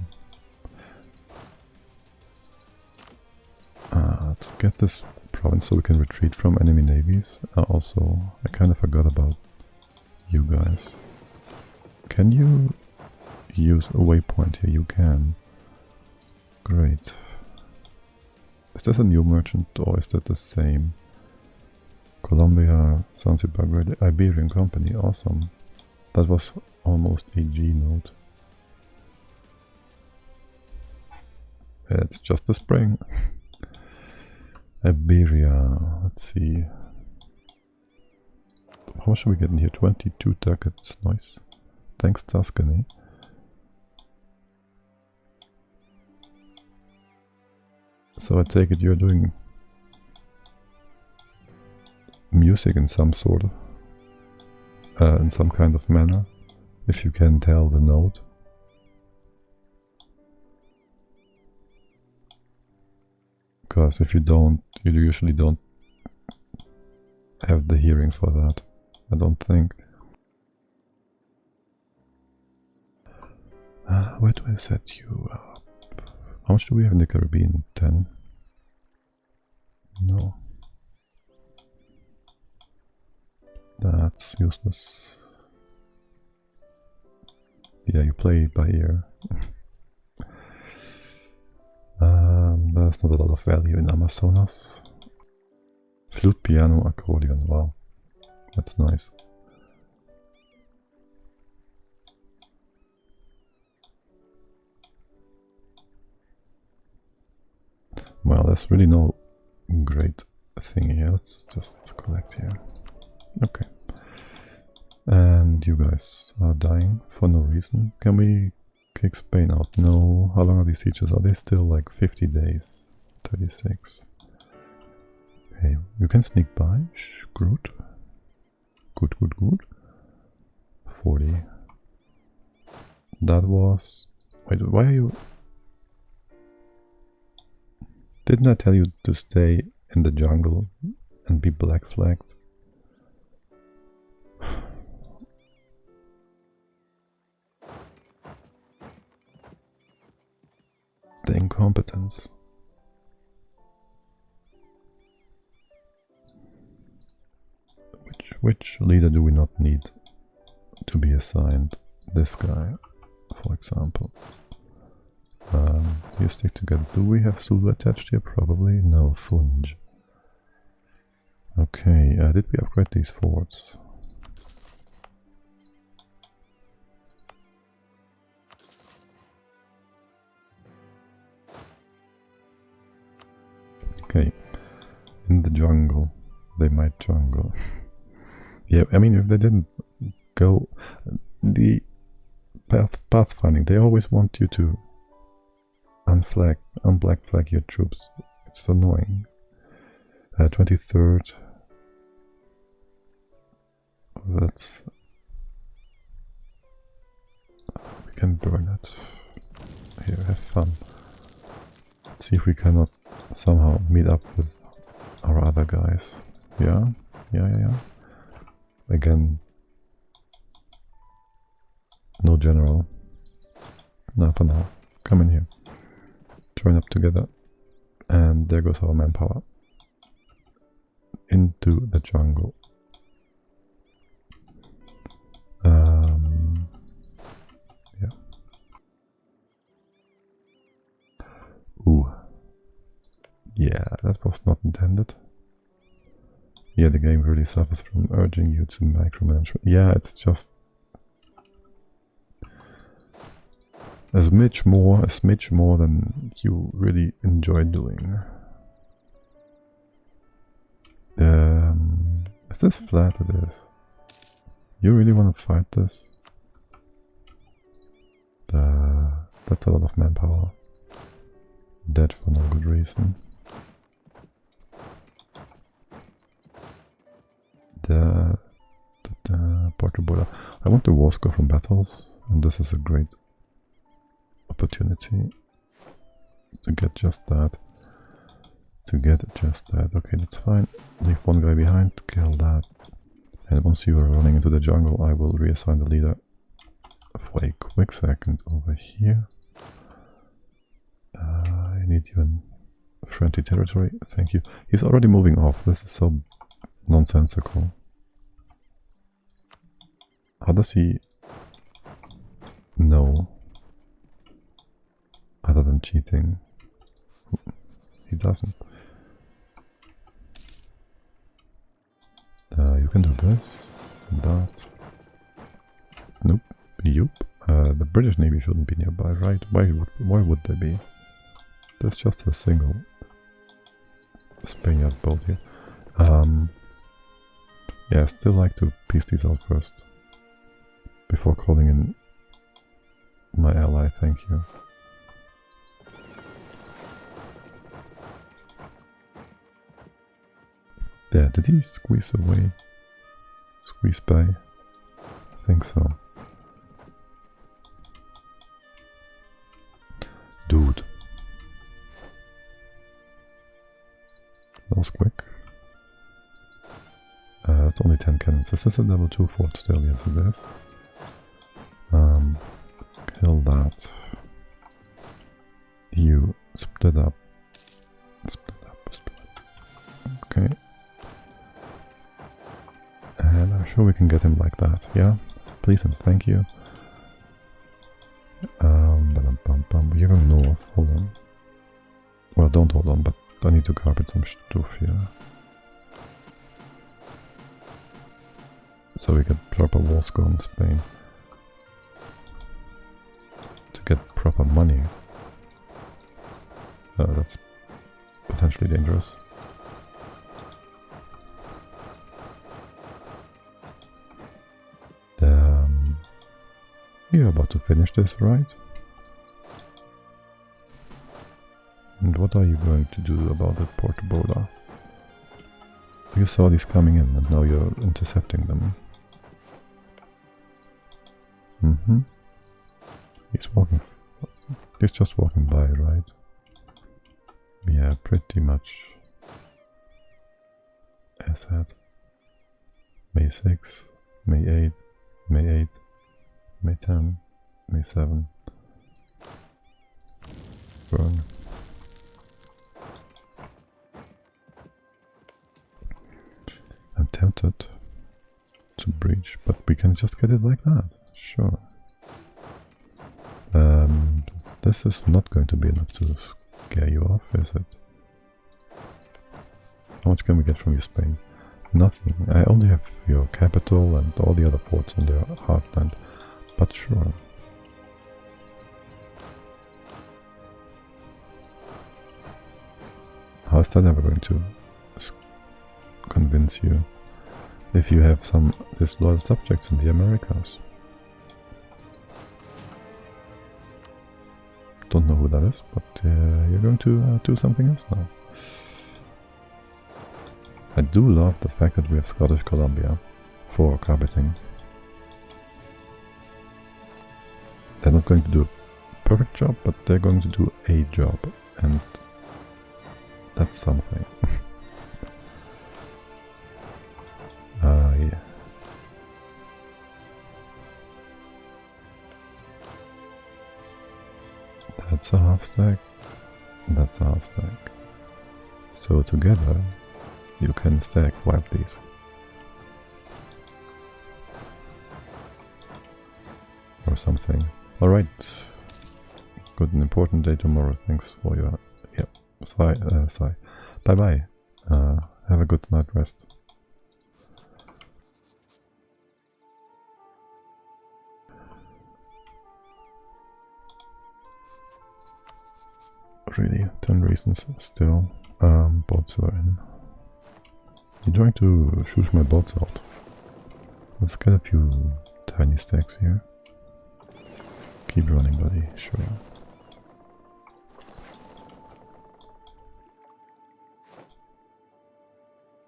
let's get this province so we can retreat from enemy navies. Also, I kind of forgot about you guys. Can you use a waypoint here? You can. Great. Is this a new merchant or is that the same? Colombia, Zanzibar, Great Iberian Company, awesome. That was almost a G node. It's just a spring. Iberia, let's see. How much should we get in here? 22 ducats, nice. Thanks, Tuscany. So I take it you're doing music in some sort of, in some kind of manner, if you can tell the note. Because if you don't, you usually don't have the hearing for that, I don't think. Where do I set you up? How much do we have in the Caribbean? 10? No. That's useless. Yeah, you play it by ear. There's not a lot of value in Amazonas. Flute, piano, accordion, wow. That's nice. Well, there's really no great thing here. Let's just collect here. Okay. And you guys are dying for no reason. Can we kick Spain out? No. How long are these sieges? Are they still like 50 days? 36. Okay, you can sneak by. Good. Good. 40. That was... Wait, why are you... Didn't I tell you to stay in the jungle and be black flagged? The incompetence. Which leader do we not need to be assigned? This guy, for example. You stick together. Do we have Sulu attached here? Probably. No, Funge. Okay, did we upgrade these forts? Okay, in the jungle. They might jungle. Yeah, I mean, if they didn't go... The pathfinding, they always want you to unblack flag your troops. It's annoying. 23rd. That's... We can burn it. Here, have fun. See if we cannot somehow meet up with our other guys. Yeah. Again, no general. No, for now. Come in here. Join up together. And there goes our manpower. Into the jungle. Yeah. Ooh. Yeah, that was not intended. Yeah, the game really suffers from urging you to micromanage. Yeah, it's just a smidge more than you really enjoy doing. Is this flat? It is. You really want to fight this? That's a lot of manpower. Dead for no good reason. The portable. I want the war score from battles, and this is a great opportunity to get just that. Okay, that's fine. Leave one guy behind, kill that. And once you are running into the jungle, I will reassign the leader for a quick second over here. I need you in friendly territory. Thank you. He's already moving off. This is so nonsensical. How does he know? Other than cheating. He doesn't. You can do this. And that. Nope. Yup. The British Navy shouldn't be nearby, right? Why would they be? There's just a single Spaniard boat here. Yeah, I still like to piece these out first. Before calling in my ally, thank you. There, did he squeeze away? Squeeze by? I think so. Dude. That was quick. It's only 10 cannons. This is a level 2 fort still, yes it is. Kill that. You split up. Okay. And I'm sure we can get him like that, yeah? Please and thank you. You're going north, hold on. Well, don't hold on, but I need to carpet some stuff here. So we get proper war score in Spain. To get proper money. That's potentially dangerous. You're about to finish this, right? And what are you going to do about the port border? You saw these coming in and now you're intercepting them. He's just walking by, right? Yeah, pretty much. As said. May 6, May 8, May 8, May 10, May 7. Burn. I'm tempted to breach, but we can just get it like that. Sure. This is not going to be enough to scare you off, is it? How much can we get from you, Spain? Nothing. I only have your capital and all the other forts on their heartland, but sure. How is that ever going to convince you if you have some disloyal subjects in the Americas. Don't know who that is, but you're going to do something else now. I do love the fact that we have Scottish Columbia for carpeting. They're not going to do a perfect job, but they're going to do a job, and that's something. Yeah. That's a half stack. That's a half stack. So together you can stack wipe these. Or something. Alright. Good and important day tomorrow. Thanks for your... Yep. Sigh. Bye bye. Have a good night rest. Really, 10 reasons still. Boats are in. You're trying to shoot my boats out. Let's get a few tiny stacks here. Keep running, buddy, sure.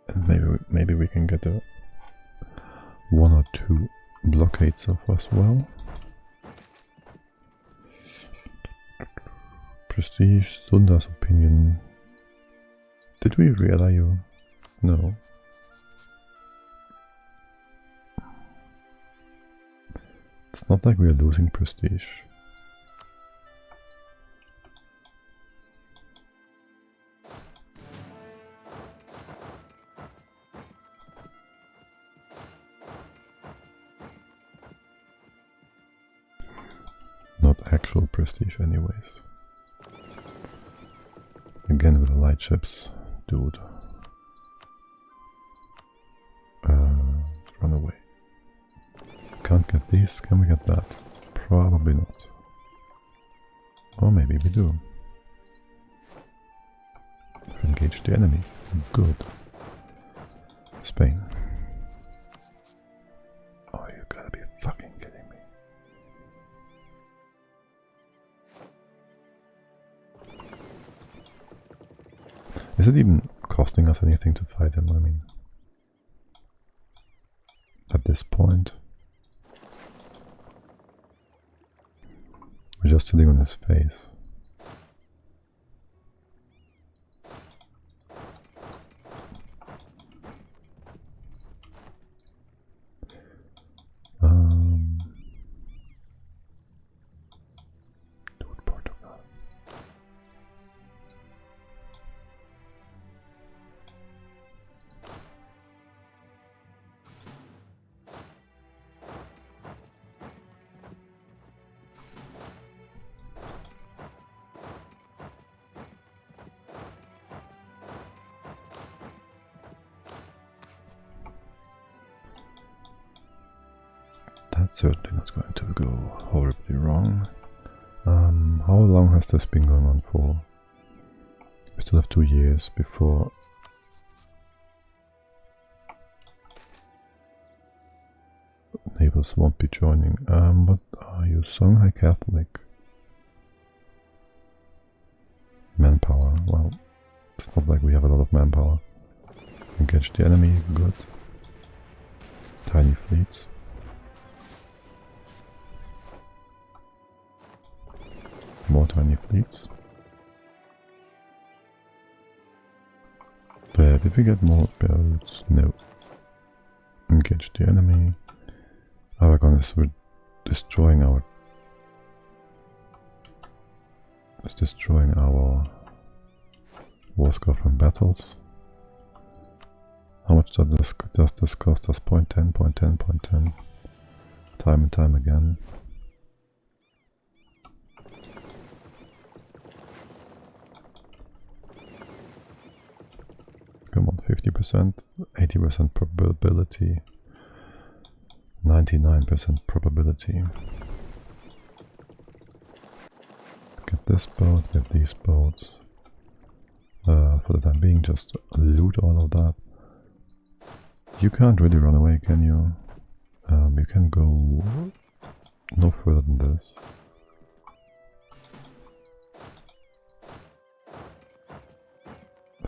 And maybe we can get a 1 or 2 blockades off as well. Prestige, Sunda's opinion. Did we re-ally you? No. It's not like we are losing prestige. Not actual prestige anyways. Again with the light ships, dude. Run away. Can't get these, can we get that? Probably not. Or maybe we do. Engage the enemy. Good. Spain. Oh, you gotta be fucking kidding me. Is it even costing us anything to fight him? I mean, at this point, we're just sitting on his face. Dude, Portugal. That's certainly not going to go horribly wrong. How long has this been going on for? We still have 2 years before neighbors won't be joining. What are you? Stronghai Catholic? Manpower. Well, it's not like we have a lot of manpower. Engage the enemy. Good. Tiny fleets. More tiny fleets. There, did we get more boats? No. Engage the enemy. Aragon is destroying our... It's destroying our war score from battles. How much does this cost us? 0.10, 0.10, 0.10. Time and time again. Come on, 50%, 80% probability, 99% probability. Get this boat, get these boats. For the time being, just loot all of that. You can't really run away, can you? You can go no further than this.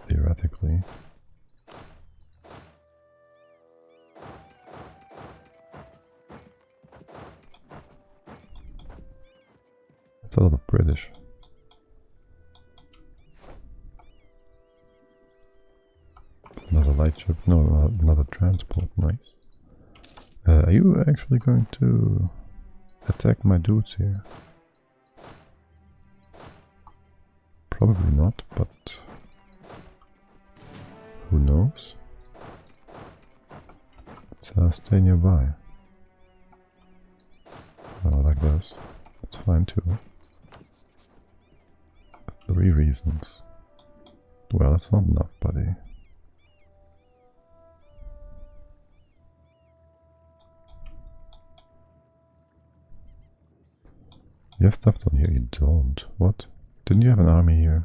Theoretically. That's a lot of British. Another light ship, no, another transport, nice. Are you actually going to attack my dudes here? Probably not, but who knows? Let's stay nearby. Like this. That's fine too. 3 reasons. Well, that's not enough, buddy. You have stuff down here, you don't. What? Didn't you have an army here?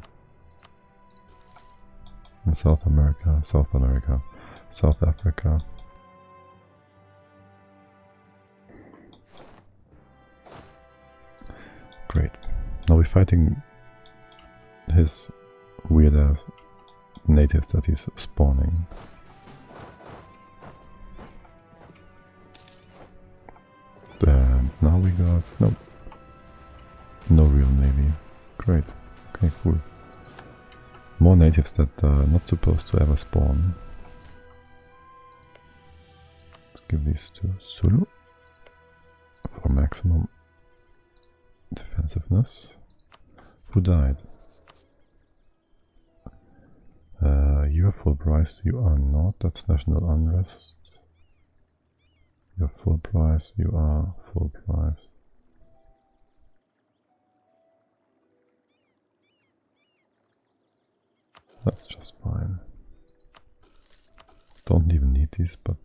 In South America, South Africa. Great. Now we're fighting his weird ass natives that he's spawning. And now we got... Nope. No real navy. Great. Okay, cool. More natives that are not supposed to ever spawn. Let's give these to Sulu for maximum defensiveness. Who died? You are full price, you are not. That's national unrest. You're full price, you are full price. That's just fine. Don't even need these, but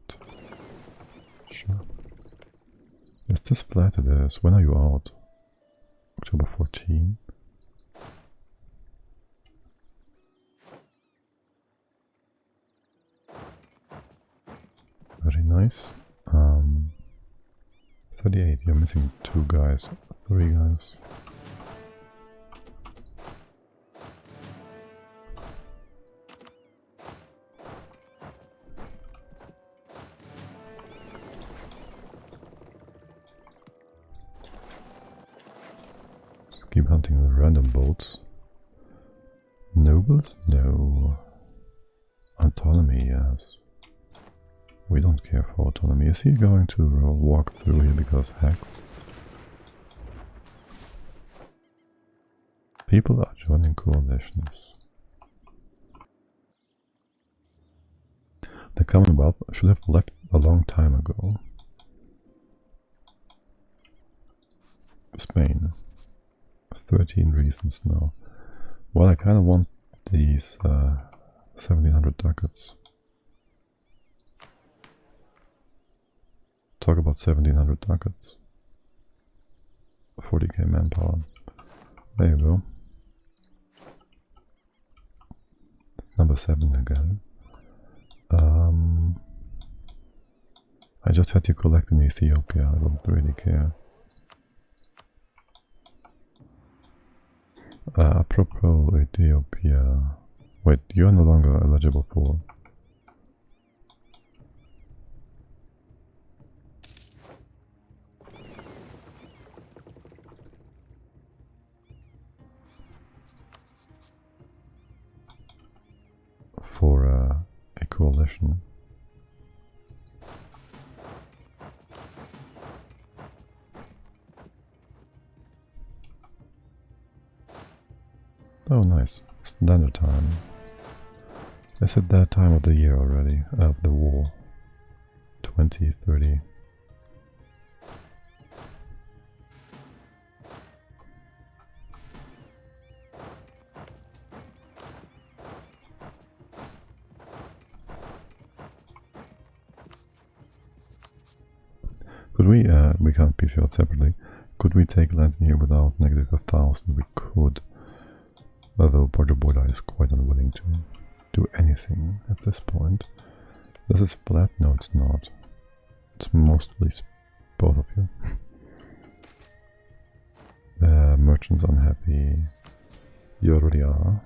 sure. Is this flat? It is. When are you out? October 14. Very nice. 38. You're missing 2 guys, 3 guys. Keep hunting the random boats. Nobles? No. Autonomy, yes. We don't care for autonomy. Is he going to walk through here because hacks? People are joining coalitions. The Commonwealth should have left a long time ago. Spain. 13 reasons now. Well, I kind of want these 1700 ducats. Talk about 1700 ducats. 40k manpower. There you go. That's number 7 again. I just had to collect in Ethiopia, I don't really care. Apropos Ethiopia. Wait, you're no longer eligible for... a coalition. Oh, nice. Standard time. Is it that time of the year already? Of the war? 2030. Could we can't piece it out separately. Could we take land in here without negative 1,000? We could. Although Border is quite unwilling to do anything at this point. This is flat? No, it's not. It's mostly both of you. Merchants unhappy. You already are.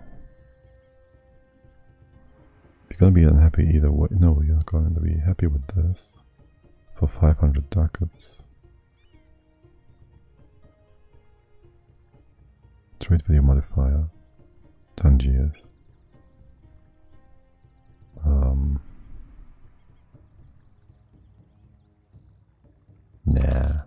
You're gonna be unhappy either way. No, you're going to be happy with this. For 500 ducats. Trade with your modifier. Tangiers. Nah.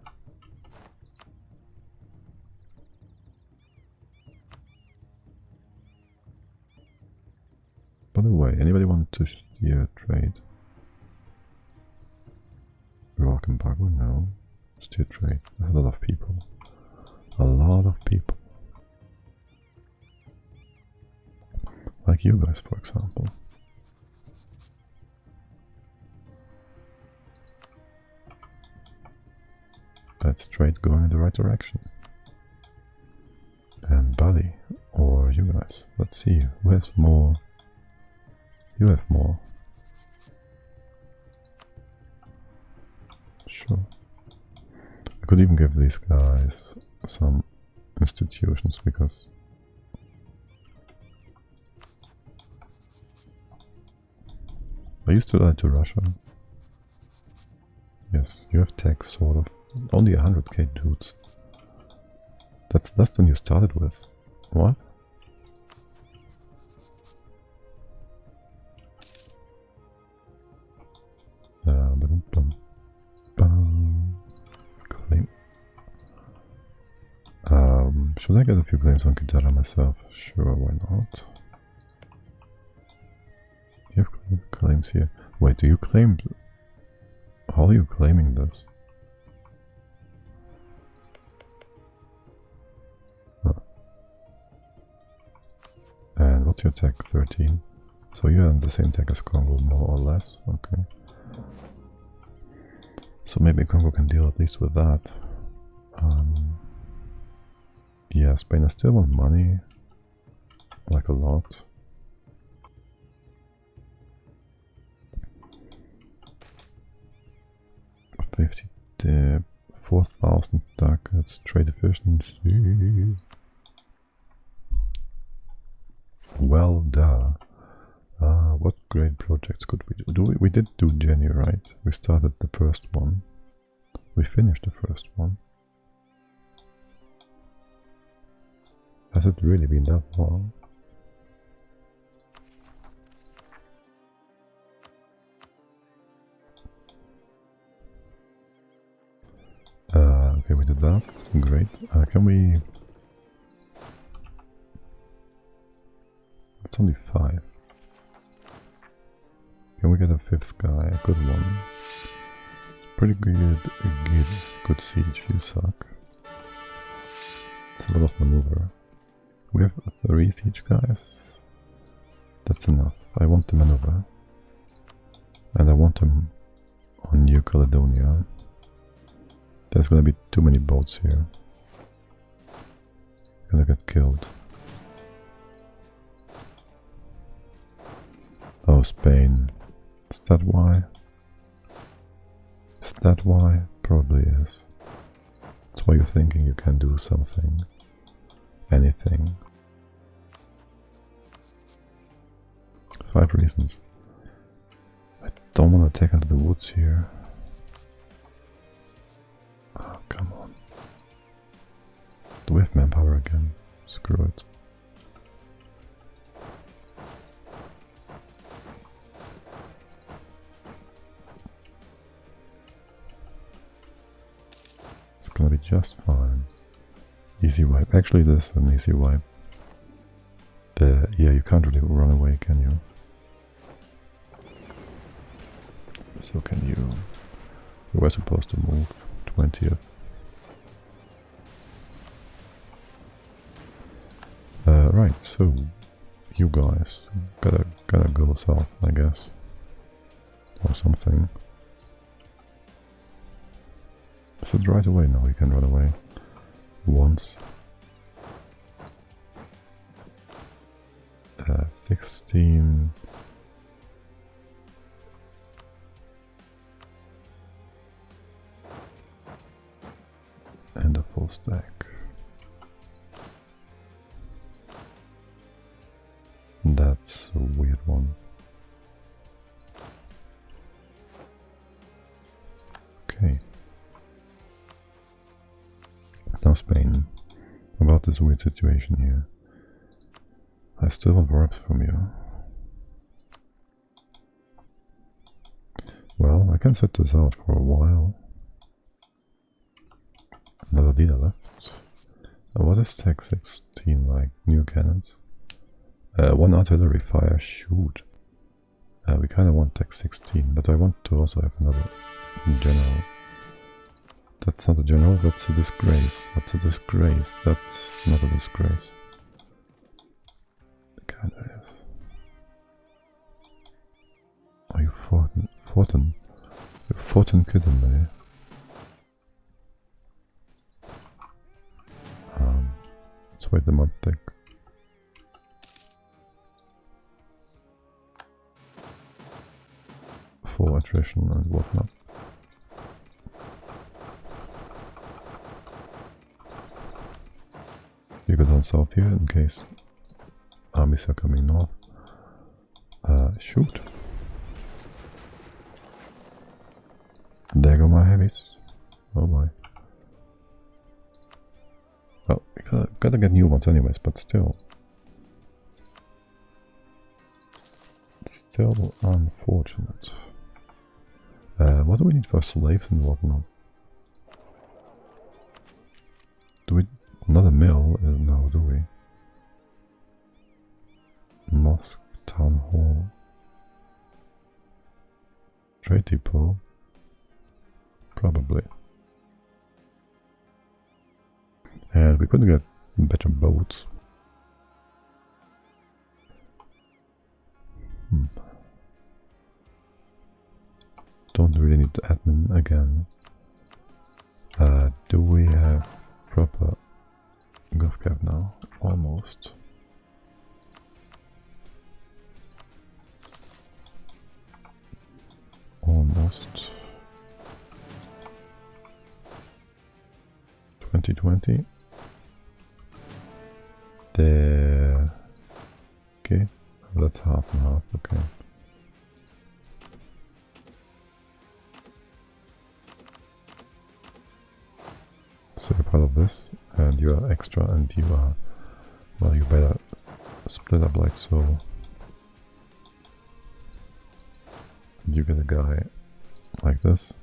By the way, anybody want to steer trade? Rock embargo? No. Steer trade. There's a lot of people. A lot of people. Like you guys, for example. That's trade going in the right direction. And Buddy, or you guys. Let's see, who has more? You have more. Sure. I could even give these guys some institutions because I used to lie to Russia. Yes, you have tech, sort of. Only 100k dudes. That's less than you started with. What? Claim. Should I get a few claims on Kitara myself? Sure, why not? You have claims here. Wait, do you claim? How are you claiming this? And what's your tech? 13. So you're in the same tech as Congo, more or less. Okay. So maybe Congo can deal at least with that. Yeah, Spain, I still want money. Like a lot. $50, 4,000 ducats, trade efficiency. Well done. What great projects could we do? We did do Jenny, right? We started the first one. We finished the first one. Has it really been that long? Okay, we did that. Great. Can we... It's only 5. Can we get a 5th guy? A good one. Pretty good. Good siege. You suck. It's a lot of maneuver. We have 3 siege guys. That's enough. I want the maneuver. And I want them on New Caledonia. There's gonna be too many boats here. Gonna get killed. Oh, Spain. Is that why? Is that why? Probably is. That's why you're thinking you can do something. Anything. 5 reasons. I don't want to take out the woods here. Oh, come on. Do we have manpower again? Screw it. It's gonna be just fine. Easy wipe. Actually, this is an easy wipe. Yeah, you can't really run away, can you? So can you? We were supposed to move 20th. Right, so you guys gotta go south, I guess, or something. Is it right away? No, you can run away once. 16. stack. That's a weird one. Okay. Now Spain. About this weird situation here. I still want verbs from you. Well, I can set this out for a while. Another leader left. What is tech 16 like? New cannons? 1 artillery fire, shoot. We kinda want tech 16, but I want to also have another general. That's not a general, that's a disgrace. That's a disgrace. That's not a disgrace. It kinda is. Are you Fortin? You're Fortin kidding me? Let's wait the month tick. For attrition and whatnot. You go down south here in case armies are coming north. Shoot. There go my heavies. Oh boy. Well, we gotta get new ones anyways, but still. Still unfortunate. What do we need for slaves and whatnot? Do we... Not a mill, no, do we? Mosque, town hall. Trade depot? Probably. And we could get better boats. Don't really need admin again. Do we have proper GovCap now? Almost. Almost. 2020. There. Okay. That's half and half. Okay. So you're part of this, and you are extra, and you are, well, you better split up like so. You get a guy like this.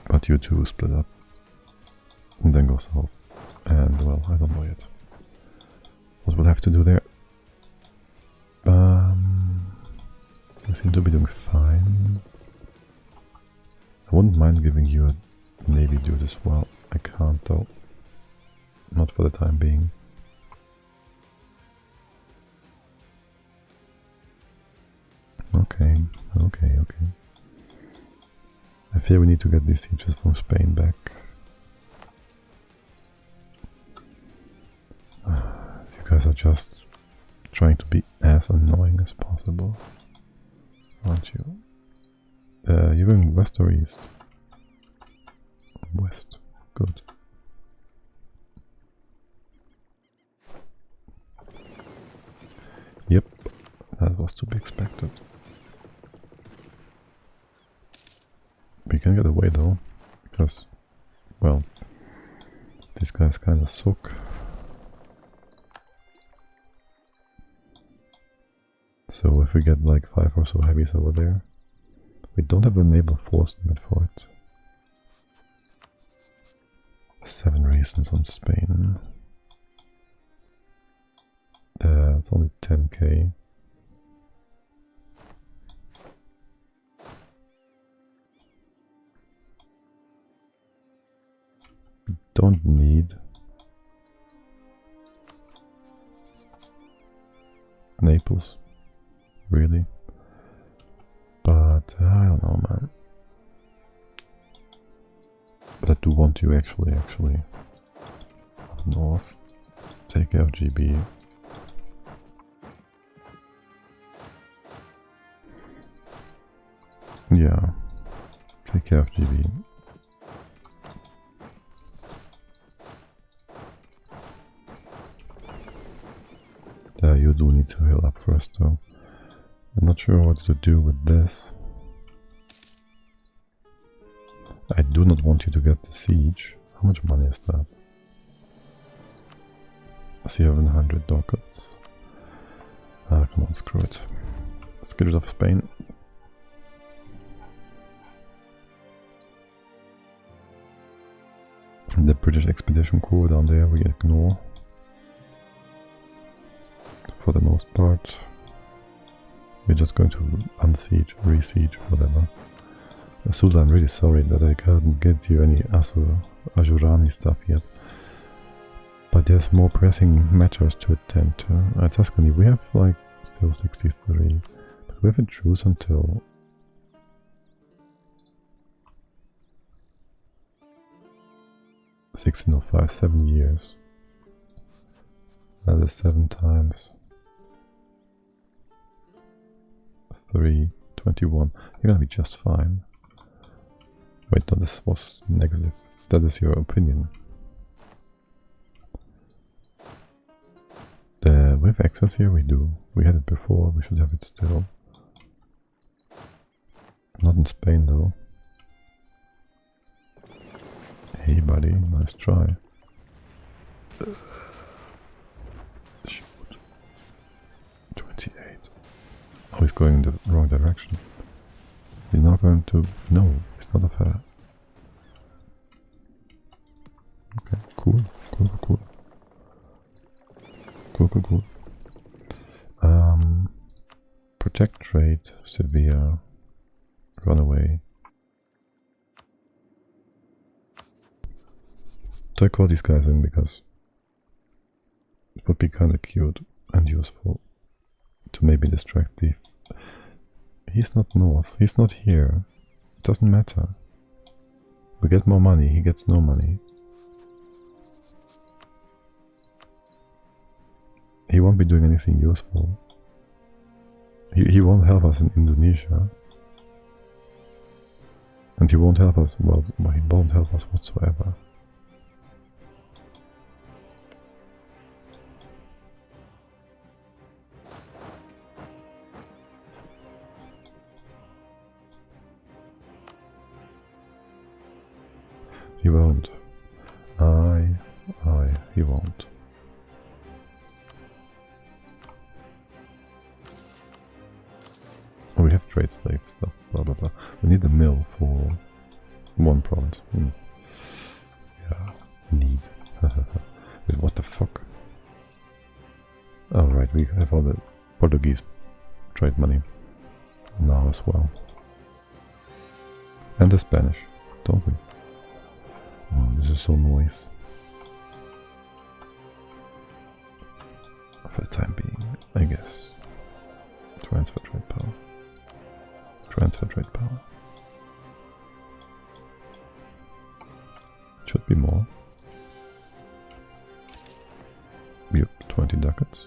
But you two split up. And then go south. And, well, I don't know yet what we'll have to do there. We seem to be doing fine. I wouldn't mind giving you a navy dude as well. I can't though. Not for the time being. Okay. I fear we need to get these sieges from Spain back. You guys are just trying to be as annoying as possible, aren't you? You're going west or east? West. Good. Yep, that was to be expected. We can get away though, because, well, these guys kinda suck. So if we get like 5 or so heavies over there, we don't have the naval force limit for it. 7 raisins on Spain. It's only 10k. Don't need Naples, really, but I don't know, man. But I do want you actually up north. Take FGB. Yeah, take careful, GB. You do need to heal up first though. I'm not sure what to do with this. I do not want you to get the siege. How much money is that? 700 ducats. Ah, come on, screw it. Let's get rid of Spain. The British Expedition Corps down there we ignore. For the most part. We're just going to unsiege, re-siege, whatever. Sula, I'm really sorry that I couldn't get you any Ashurani stuff yet. But there's more pressing matters to attend to. Tuscany, we have like still 63. But we have a truce until... (1605), 7 years. That is 7 times 3, 21. You're gonna be just fine. Wait, no, this was negative. That is your opinion. We have access here, we do. We had it before, we should have it still. Not in Spain though. Hey buddy, nice try. Shoot. 28. Oh, he's going in the wrong direction. He's not going to... No, it's not a fair. Okay, cool. Cool. Protect trade, Sevilla, run away. So I call these guys in because it would be kind of cute and useful to maybe distract the... He's not north, he's not here. It doesn't matter. We get more money, he gets no money. He won't be doing anything useful. He won't help us in Indonesia. And he won't help us, well, he won't help us whatsoever. He won't. He won't. Oh, we have trade slave stuff, blah blah blah. We need a mill for one province. Yeah, need. Wait, what the fuck? Oh right, we have all the Portuguese trade money now as well. And the Spanish, don't we? Oh, this is so nice. For the time being, I guess. Transfer trade power. Transfer trade power. Should be more. Yep, 20 ducats.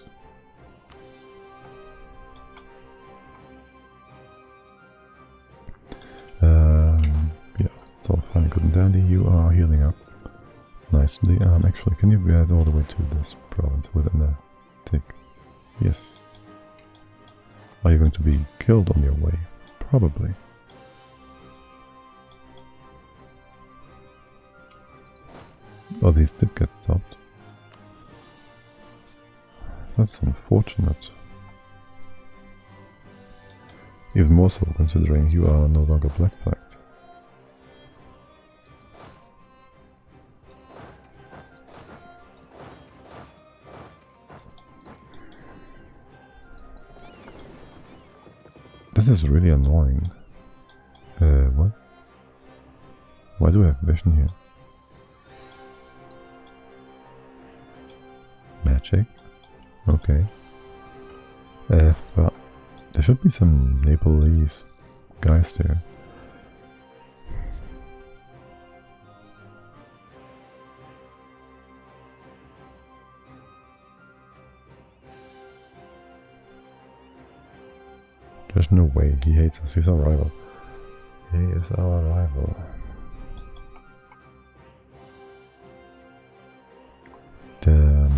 Yeah, it's all fine, good and dandy. You are healing up nicely. Actually, can you add all the way to this province within a tick? Yes. Are you going to be killed on your way? Probably. Oh, these did get stopped. That's unfortunate. Even more so considering you are no longer black flagged. This is really annoying. What? Why do I have vision here? Magic? Okay. There should be some Nepalese guys there. There's no way, he hates us, he's our rival. He is our rival. The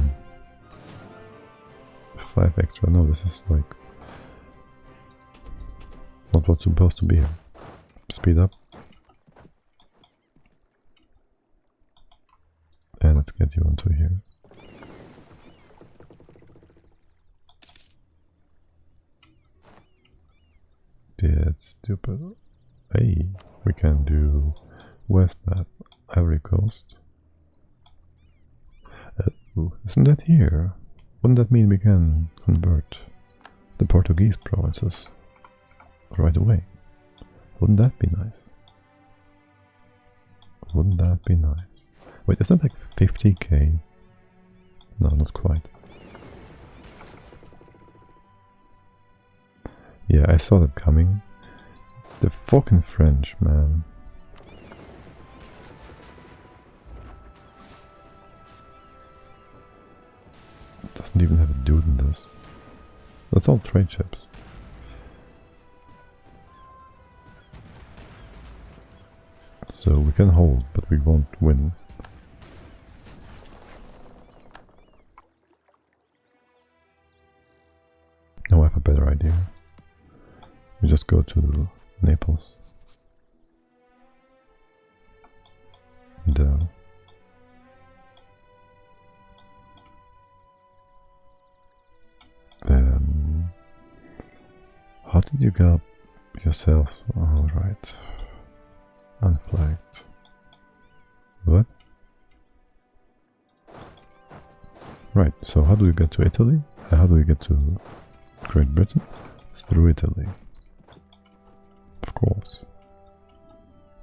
5 extra. No, this is like not what's supposed to be here. Speed up. And let's get you onto here. That's stupid. Hey, we can do west map, Ivory Coast. Isn't that here? Wouldn't that mean we can convert the Portuguese provinces right away? Wouldn't that be nice? Wouldn't that be nice? Wait, isn't that like 50k? No, not quite. Yeah, I saw that coming. The fucking French, man. Doesn't even have a dude in this. That's all trade ships. So we can hold, but we won't win. Now I have a better idea. We just go to Naples. And, how did you get up yourselves? All right. Unflagged. What? Right, so how do you get to Italy? How do you get to Great Britain? Through Italy. Of course.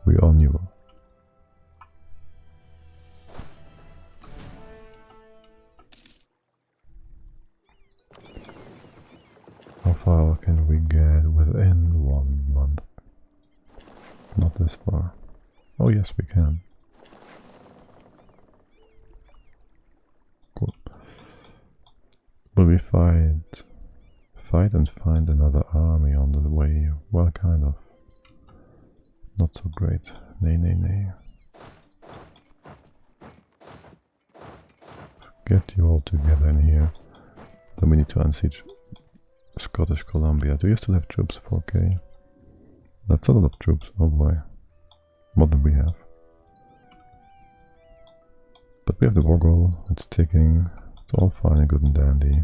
We all knew. How far can we get within 1 month? Not this far. Oh yes, we can. Cool. Will we fight and find another army on the way? Well, kind of. Not so great. Nay, nay, nay. Get you all together in here. Then we need to unsiege Scottish Columbia. Do you still have troops? 4k. That's a lot of troops. Oh boy. What do we have? But we have the war goal. It's ticking. It's all fine and good and dandy.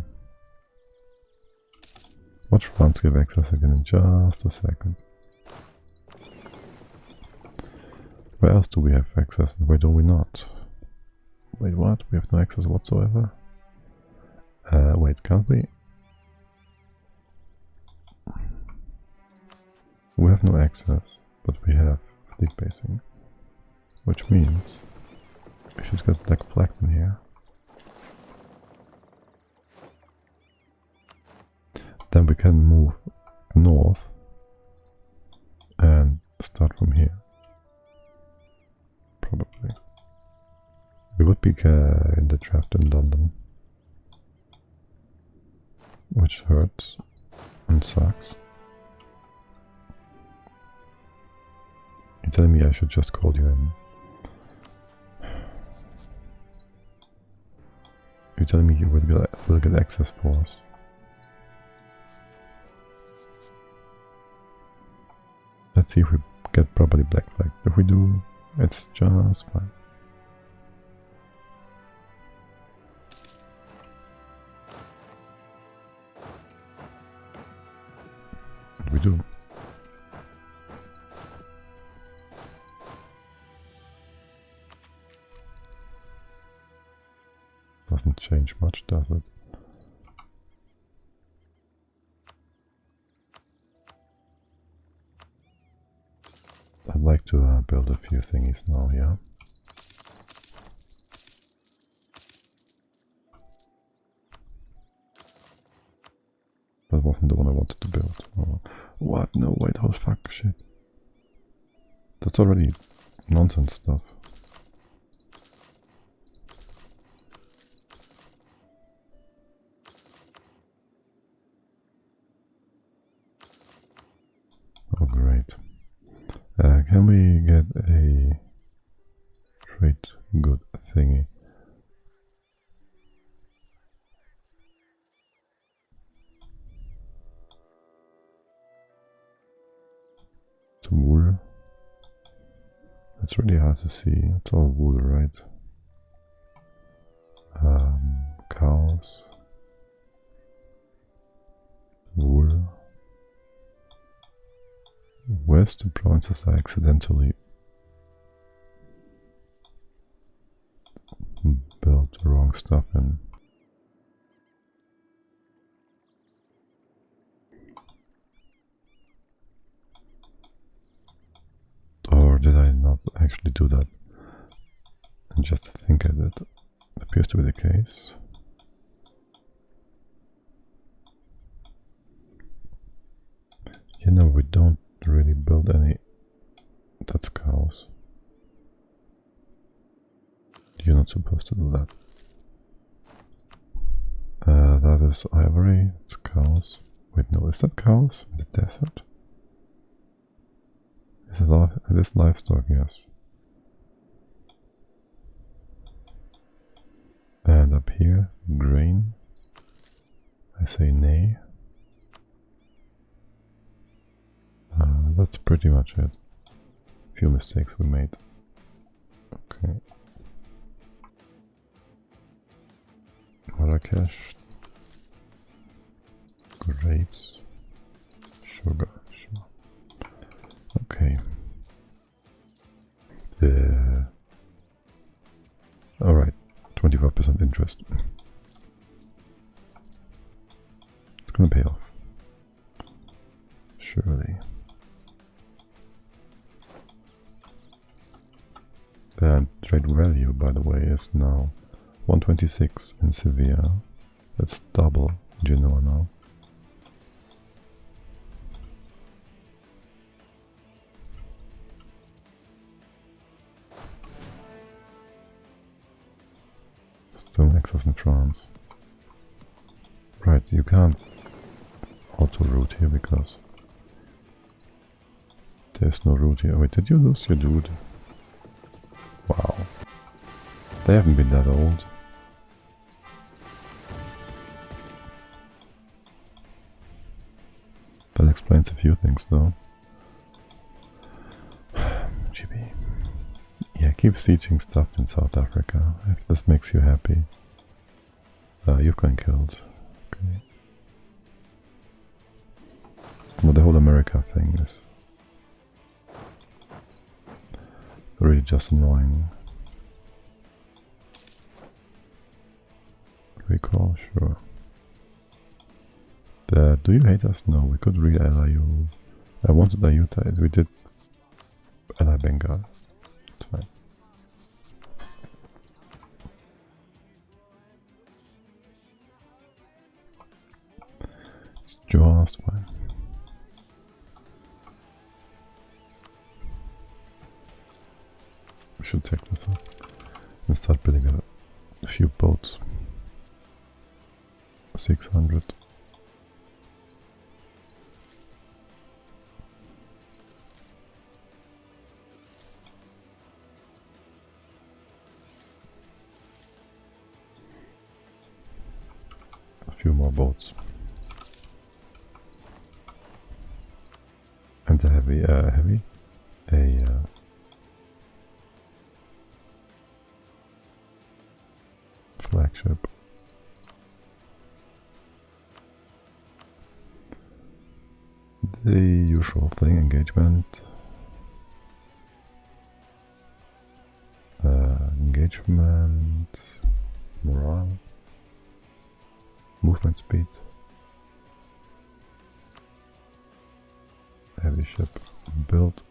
Watch France give access again in just a second. Where else do we have access and where do we not? Wait, what? We have no access whatsoever? Wait, can't we? We have no access, but we have fleet basing. Which means we should get black flagged in here. Then we can move north and start from here. Probably. We would be in the draft in London, which hurts and sucks. You're telling me I should just call you in? You're telling me you will get access for us? Let's see if we get properly black flagged. If we do, it's just fine. And we do. Doesn't change much, does it? I'd like to build a few thingies now, yeah? That wasn't the one I wanted to build. Oh, what? No, wait, oh fuck, shit. That's already nonsense stuff. Oh, great. can we get a trade good thingy? Some wool. It's really hard to see. It's all wool, right? Cows. Wool. Where's the provinces I accidentally built the wrong stuff in? Or did I not actually do that? And just think I did. It appears to be the case. You know, we don't really build any. That's cows. You're not supposed to do that. That is ivory. It's cows. Wait, no, is that cows in the desert? It is livestock, yes. And up here, grain. I say nay. That's pretty much it. Few mistakes we made. Okay. Marrakesh. Grapes. Sugar. Sure. Okay. Alright. 25% interest. It's gonna pay off. Surely. The trade value, by the way, is now 126 in Sevilla. That's double Genoa now. Still Nexus in France. Right, you can't auto-route here because there's no route here. Wait, did you lose your dude? Wow. They haven't been that old. That explains a few things though. GB. Yeah, keep sieging stuff in South Africa, if this makes you happy. You've gone killed. Okay. Well, the whole America thing is really just annoying. Recall, sure. Do you hate us? No, we could re-ally you. I wanted Ayutthaya, we did ally Bengal. It's fine. It's just fine. We should take this up and start building a few boats. 600. A few more boats. And a heavy, flagship. The usual thing, engagement. Engagement, morale, movement speed, heavy ship built.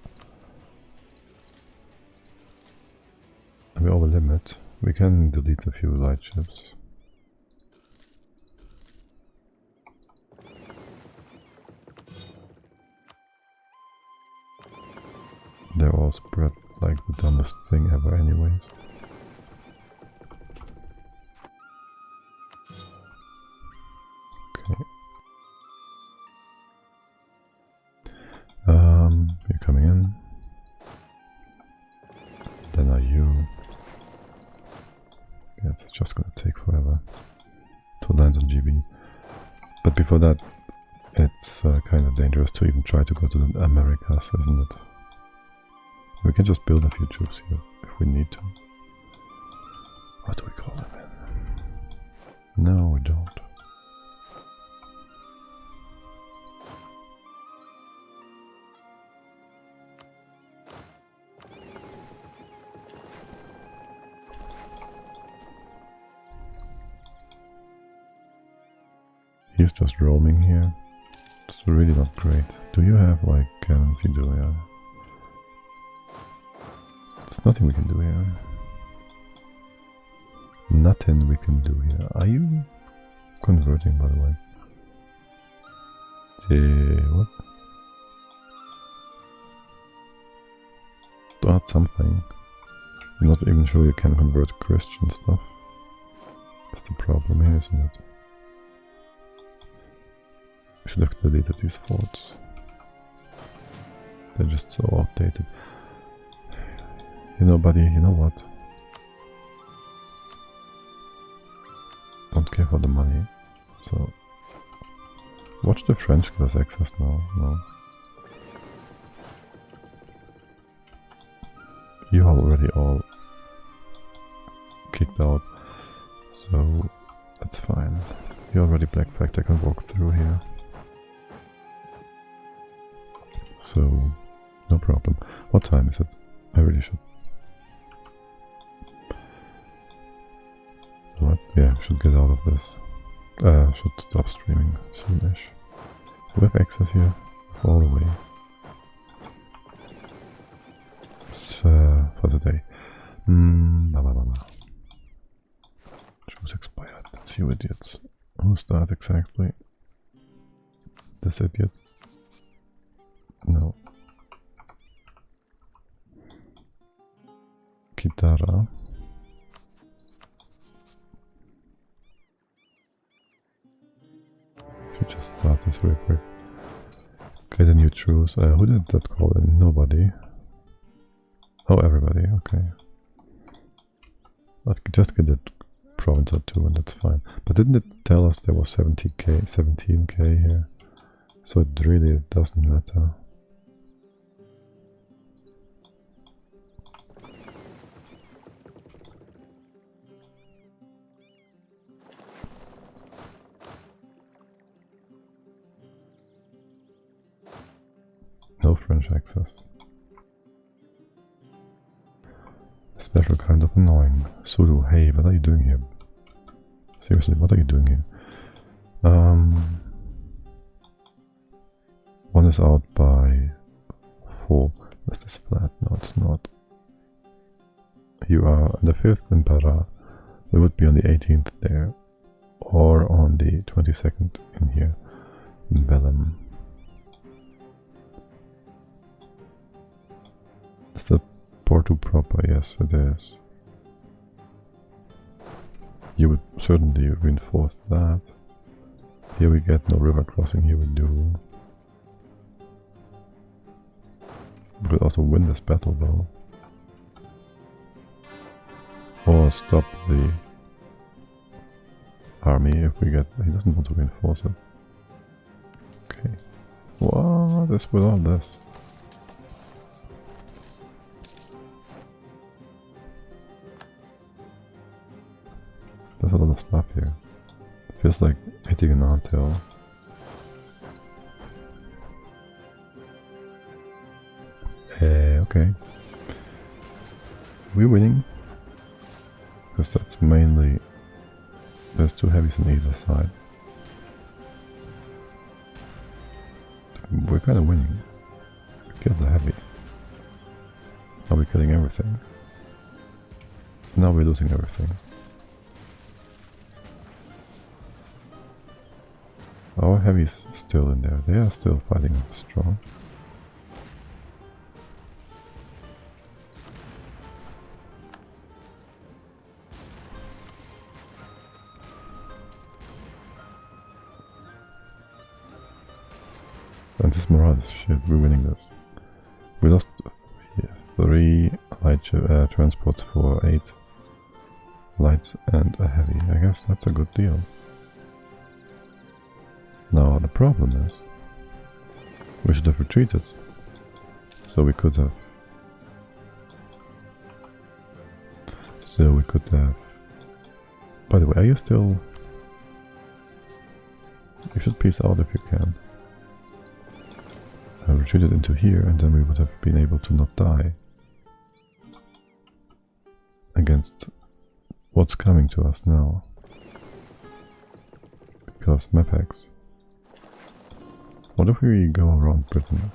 We're over limit. We can delete a few light ships. They're all spread like the dumbest thing ever anyways. Okay. You're coming in. it's just gonna take forever. 2 lines on GB. But before that, it's kind of dangerous to even try to go to the Americas, isn't it? We can just build a few troops here if we need to. What do we call them in? No, we don't. He's just roaming here. It's really not great. Do you have like cannons? You do, yeah. There's nothing we can do here. Nothing we can do here. Are you converting, by the way? What? That's something. I'm not even sure you can convert Christian stuff. That's the problem here, isn't it? We should have deleted these forts. They're just so outdated. You know, buddy, you know what? Don't care for the money. So, watch the French class access now. No. You already all kicked out. So, that's fine. You already black flagged, I can walk through here. So, no problem. What time is it? I really should. What? Yeah, should get out of this. Should stop streaming soonish. We have access here all the way. For the day. Choose expired. Let's see, you idiots. Who's that exactly? This idiot? No. Kitara. Should just start this real quick. Get a new truce. Who did that call in? Nobody. Oh, everybody. Okay. I could just get that province or two and that's fine. But didn't it tell us there was 17k here? So it really doesn't matter. No French access. Special kind of annoying. Sulu, hey, what are you doing here? Seriously, what are you doing here? One is out by 4. Is this flat? No, it's not. You are on the 5th in Para. We would be on the 18th there. Or on the 22nd in here. In Bellum. Is that Porto proper? Yes, it is. You would certainly reinforce that. Here we get no river crossing, here we do. We could also win this battle though. Or stop the army if we get... He doesn't want to reinforce it. Okay. What is with all this? There's a lot of stuff here. It feels like hitting an anthill. Okay. We're winning. Because that's mainly... There's 2 heavies on either side. We're kind of winning. We killed the heavy. Now we're killing everything. Now we're losing everything. Our heavy's still in there. They are still fighting strong. And this morale is shit. We're winning this. We lost 3 light transports for 8. light and a heavy. I guess that's a good deal. Now the problem is, we should have retreated. So we could have... By the way, are you still... You should peace out if you can. I retreated into here and then we would have been able to not die against what's coming to us now. Because map hacks. What if we go around Britain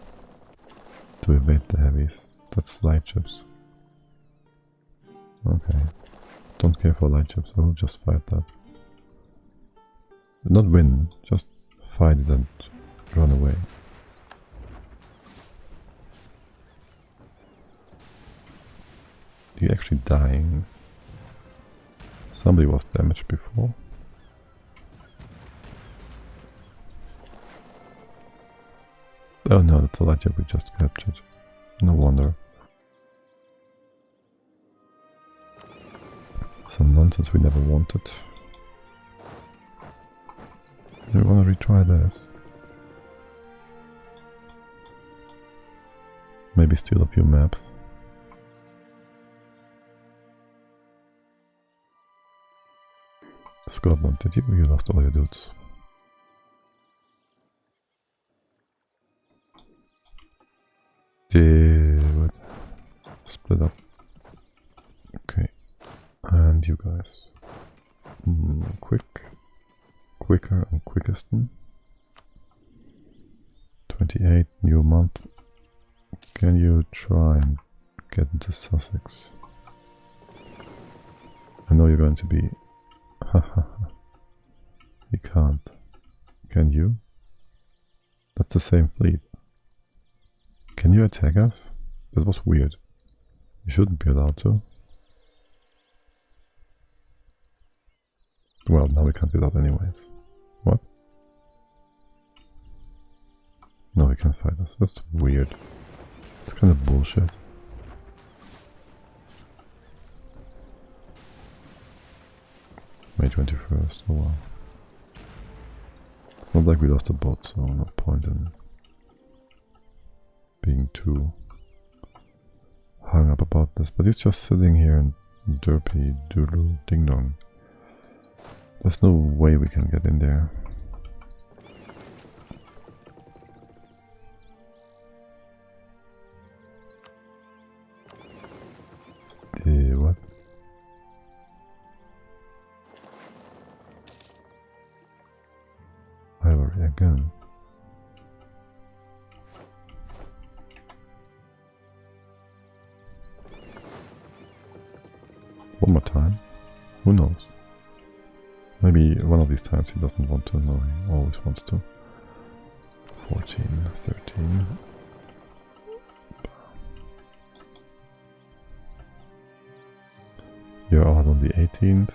to evade the heavies? That's light ships. Okay. Don't care for light ships, I will just fight that. Not win, just fight it and run away. You're actually dying. Somebody was damaged before. Oh no, that's a light ship we just captured. No wonder. Some nonsense we never wanted. We want to retry this. Maybe steal a few maps. Scotland, did you lost all your dudes? What? Split up. Okay. And you guys. Quicker and quickest. 28, new month. Can you try and get into Sussex? I know you're going to be... You can't. Can you? That's the same fleet. Can you attack us? That was weird. You shouldn't be allowed to. Well, now we can't get out anyways. What? No, we can't fight us. That's weird. It's kind of bullshit. May 21st, oh wow. It's not like we lost a boat, so no point in being too hung up about this. But he's just sitting here and derpy doodle ding dong. There's no way we can get in there. What? Ivory again. One more time. Who knows? Maybe one of these times he doesn't want to. No, he always wants to. 14, 13. You're out on the 18th.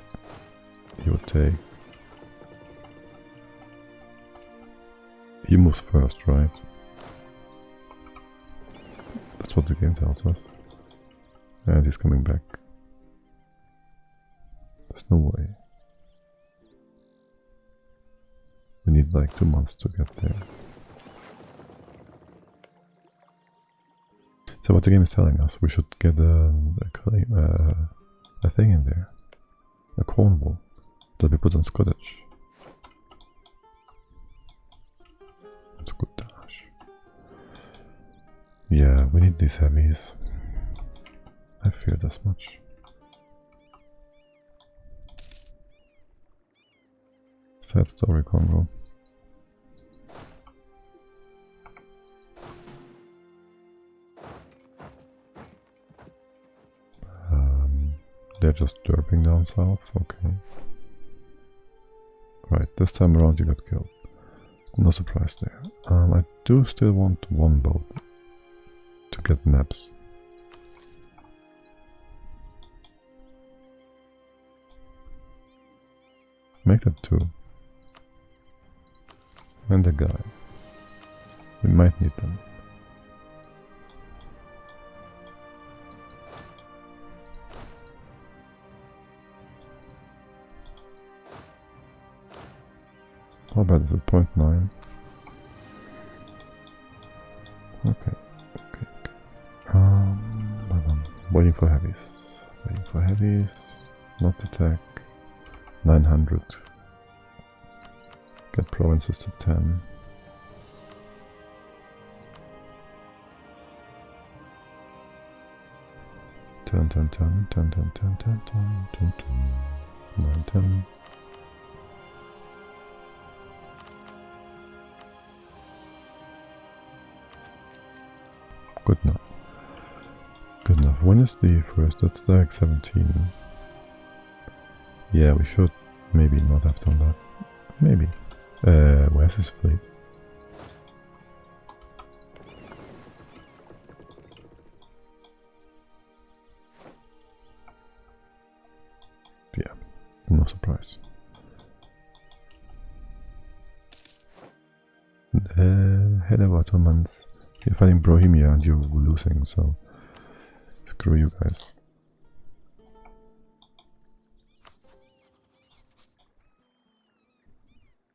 You would take... He moves first, right? That's what the game tells us. And he's coming back. There's no way. We need like 2 months to get there. So what the game is telling us, we should get a thing in there. A Cornwall that we put on Scottish. That's a good dash. Yeah, we need these heavies. I feared as much. Sad story, Congo. They're just derping down south, okay. Right, this time around you got killed. No surprise there. I do still want one boat to get maps. Make that 2. And a guy. We might need them. How bad is it? 0.9? Okay. Waiting for heavies. Waiting for heavies. Not attack. 900. Get provinces to 10. Turn. 9, 10. Good enough. Good enough. When is the first? That's like 17. Yeah, we should maybe not have done that. Maybe. Where's his fleet? Yeah, no surprise. Head of Ottomans. You're fighting Bohemia and you're losing, so screw you guys.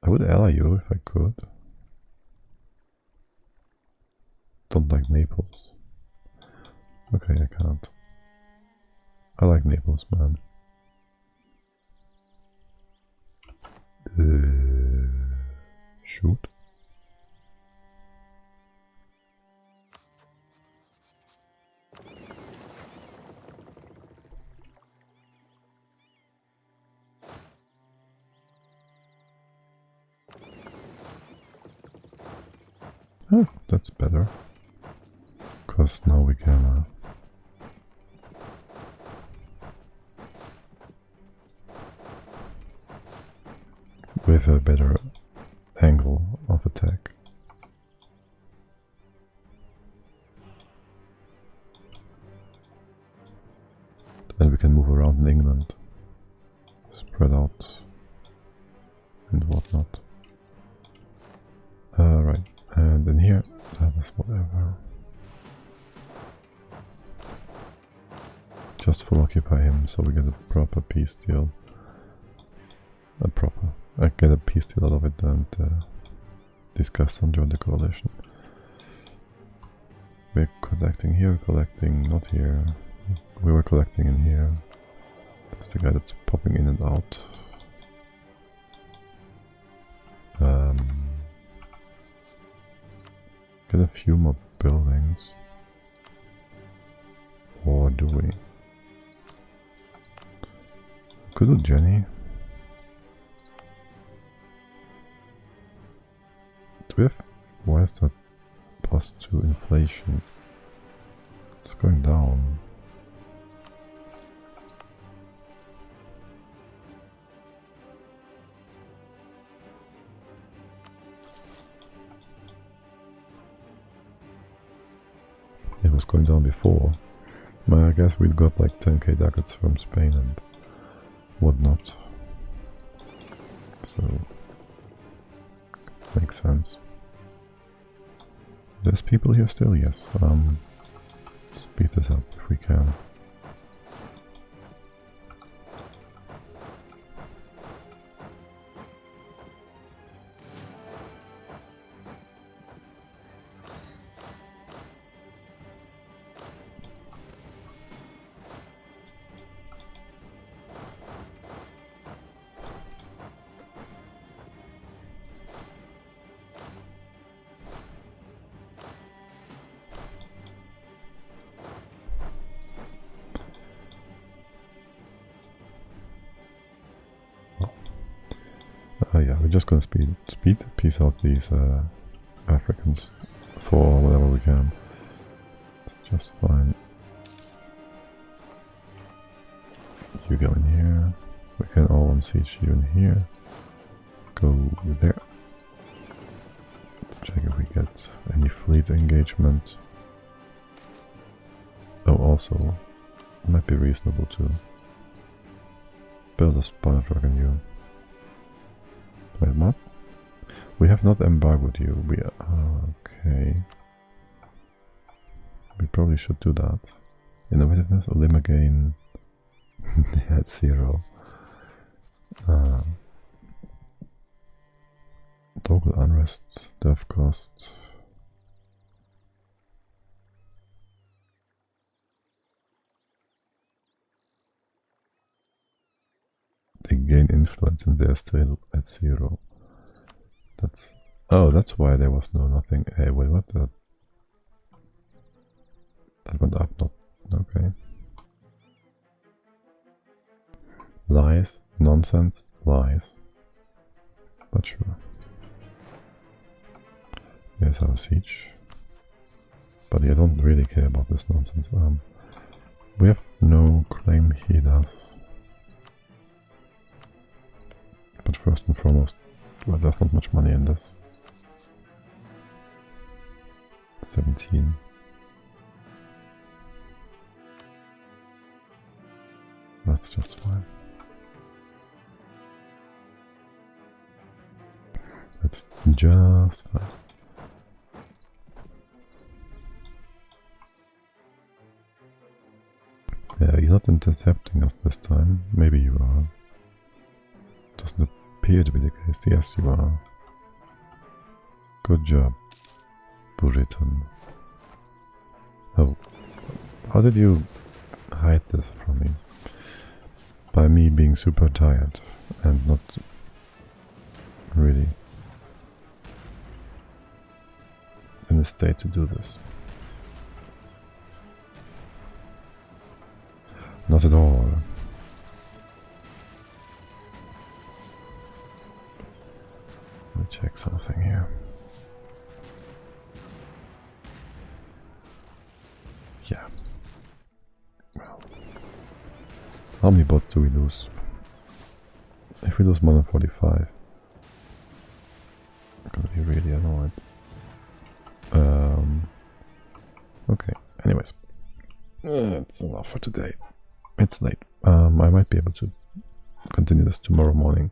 I would ally you if I could. Don't like Naples. Okay, I can't. I like Naples, man. Shoot. Oh, that's better. Because now we can with a better angle of attack. Then we can move around in England, spread out and whatnot. Right, and in here, that is whatever. Just full occupy him, so we get a proper peace deal. I get a peace deal out of it and discuss and join the coalition. We're collecting here, collecting not here. We were collecting in here. That's the guy that's popping in and out. Get a few more buildings. Or do we? Could do Jenny. Do we have... Why is that +2 inflation? It's going down. It was going down before. But I guess we'd got like 10k ducats from Spain and whatnot. So makes sense. There's people here still, yes. Speed this up if we can. Yeah, we're just gonna piece out these Africans for whatever we can. It's just fine. You go in here. We can all unsiege you in here. Go there. Let's check if we get any fleet engagement. Oh, also, it might be reasonable to build a spawner truck on you. Wait, what? We have not embargoed you. We okay. We probably should do that. Innovativeness or limb again. They had 0. local unrest, death cost. They gain influence and they're still at 0. That's... oh, that's why there was nothing. Hey, wait, what? That went up, not... okay. Lies, nonsense, lies. But sure. Here's our siege. But I don't really care about this nonsense. We have no claim, he does. But first and foremost, well, there's not much money in this. 17. That's just fine. That's just fine. Yeah, he's not intercepting us this time. Maybe you are. Doesn't appear to be the case. Yes, you are. Good job, Buriton. Oh, how did you hide this from me? By me being super tired and not really in a state to do this. Not at all. Let me check something here. Yeah. Well. How many bots do we lose? If we lose more than 45, I'm gonna be really annoyed. Okay, anyways. That's enough for today. It's late. I might be able to continue this tomorrow morning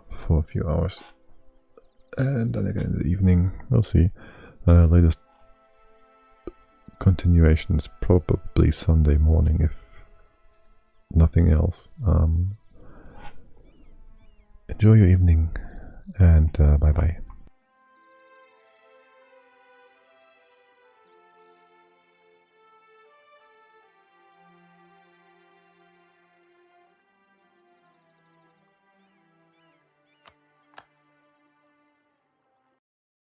for a few hours. And then again in the evening, we'll see. Latest continuation is probably Sunday morning, if nothing else. Enjoy your evening, and bye bye.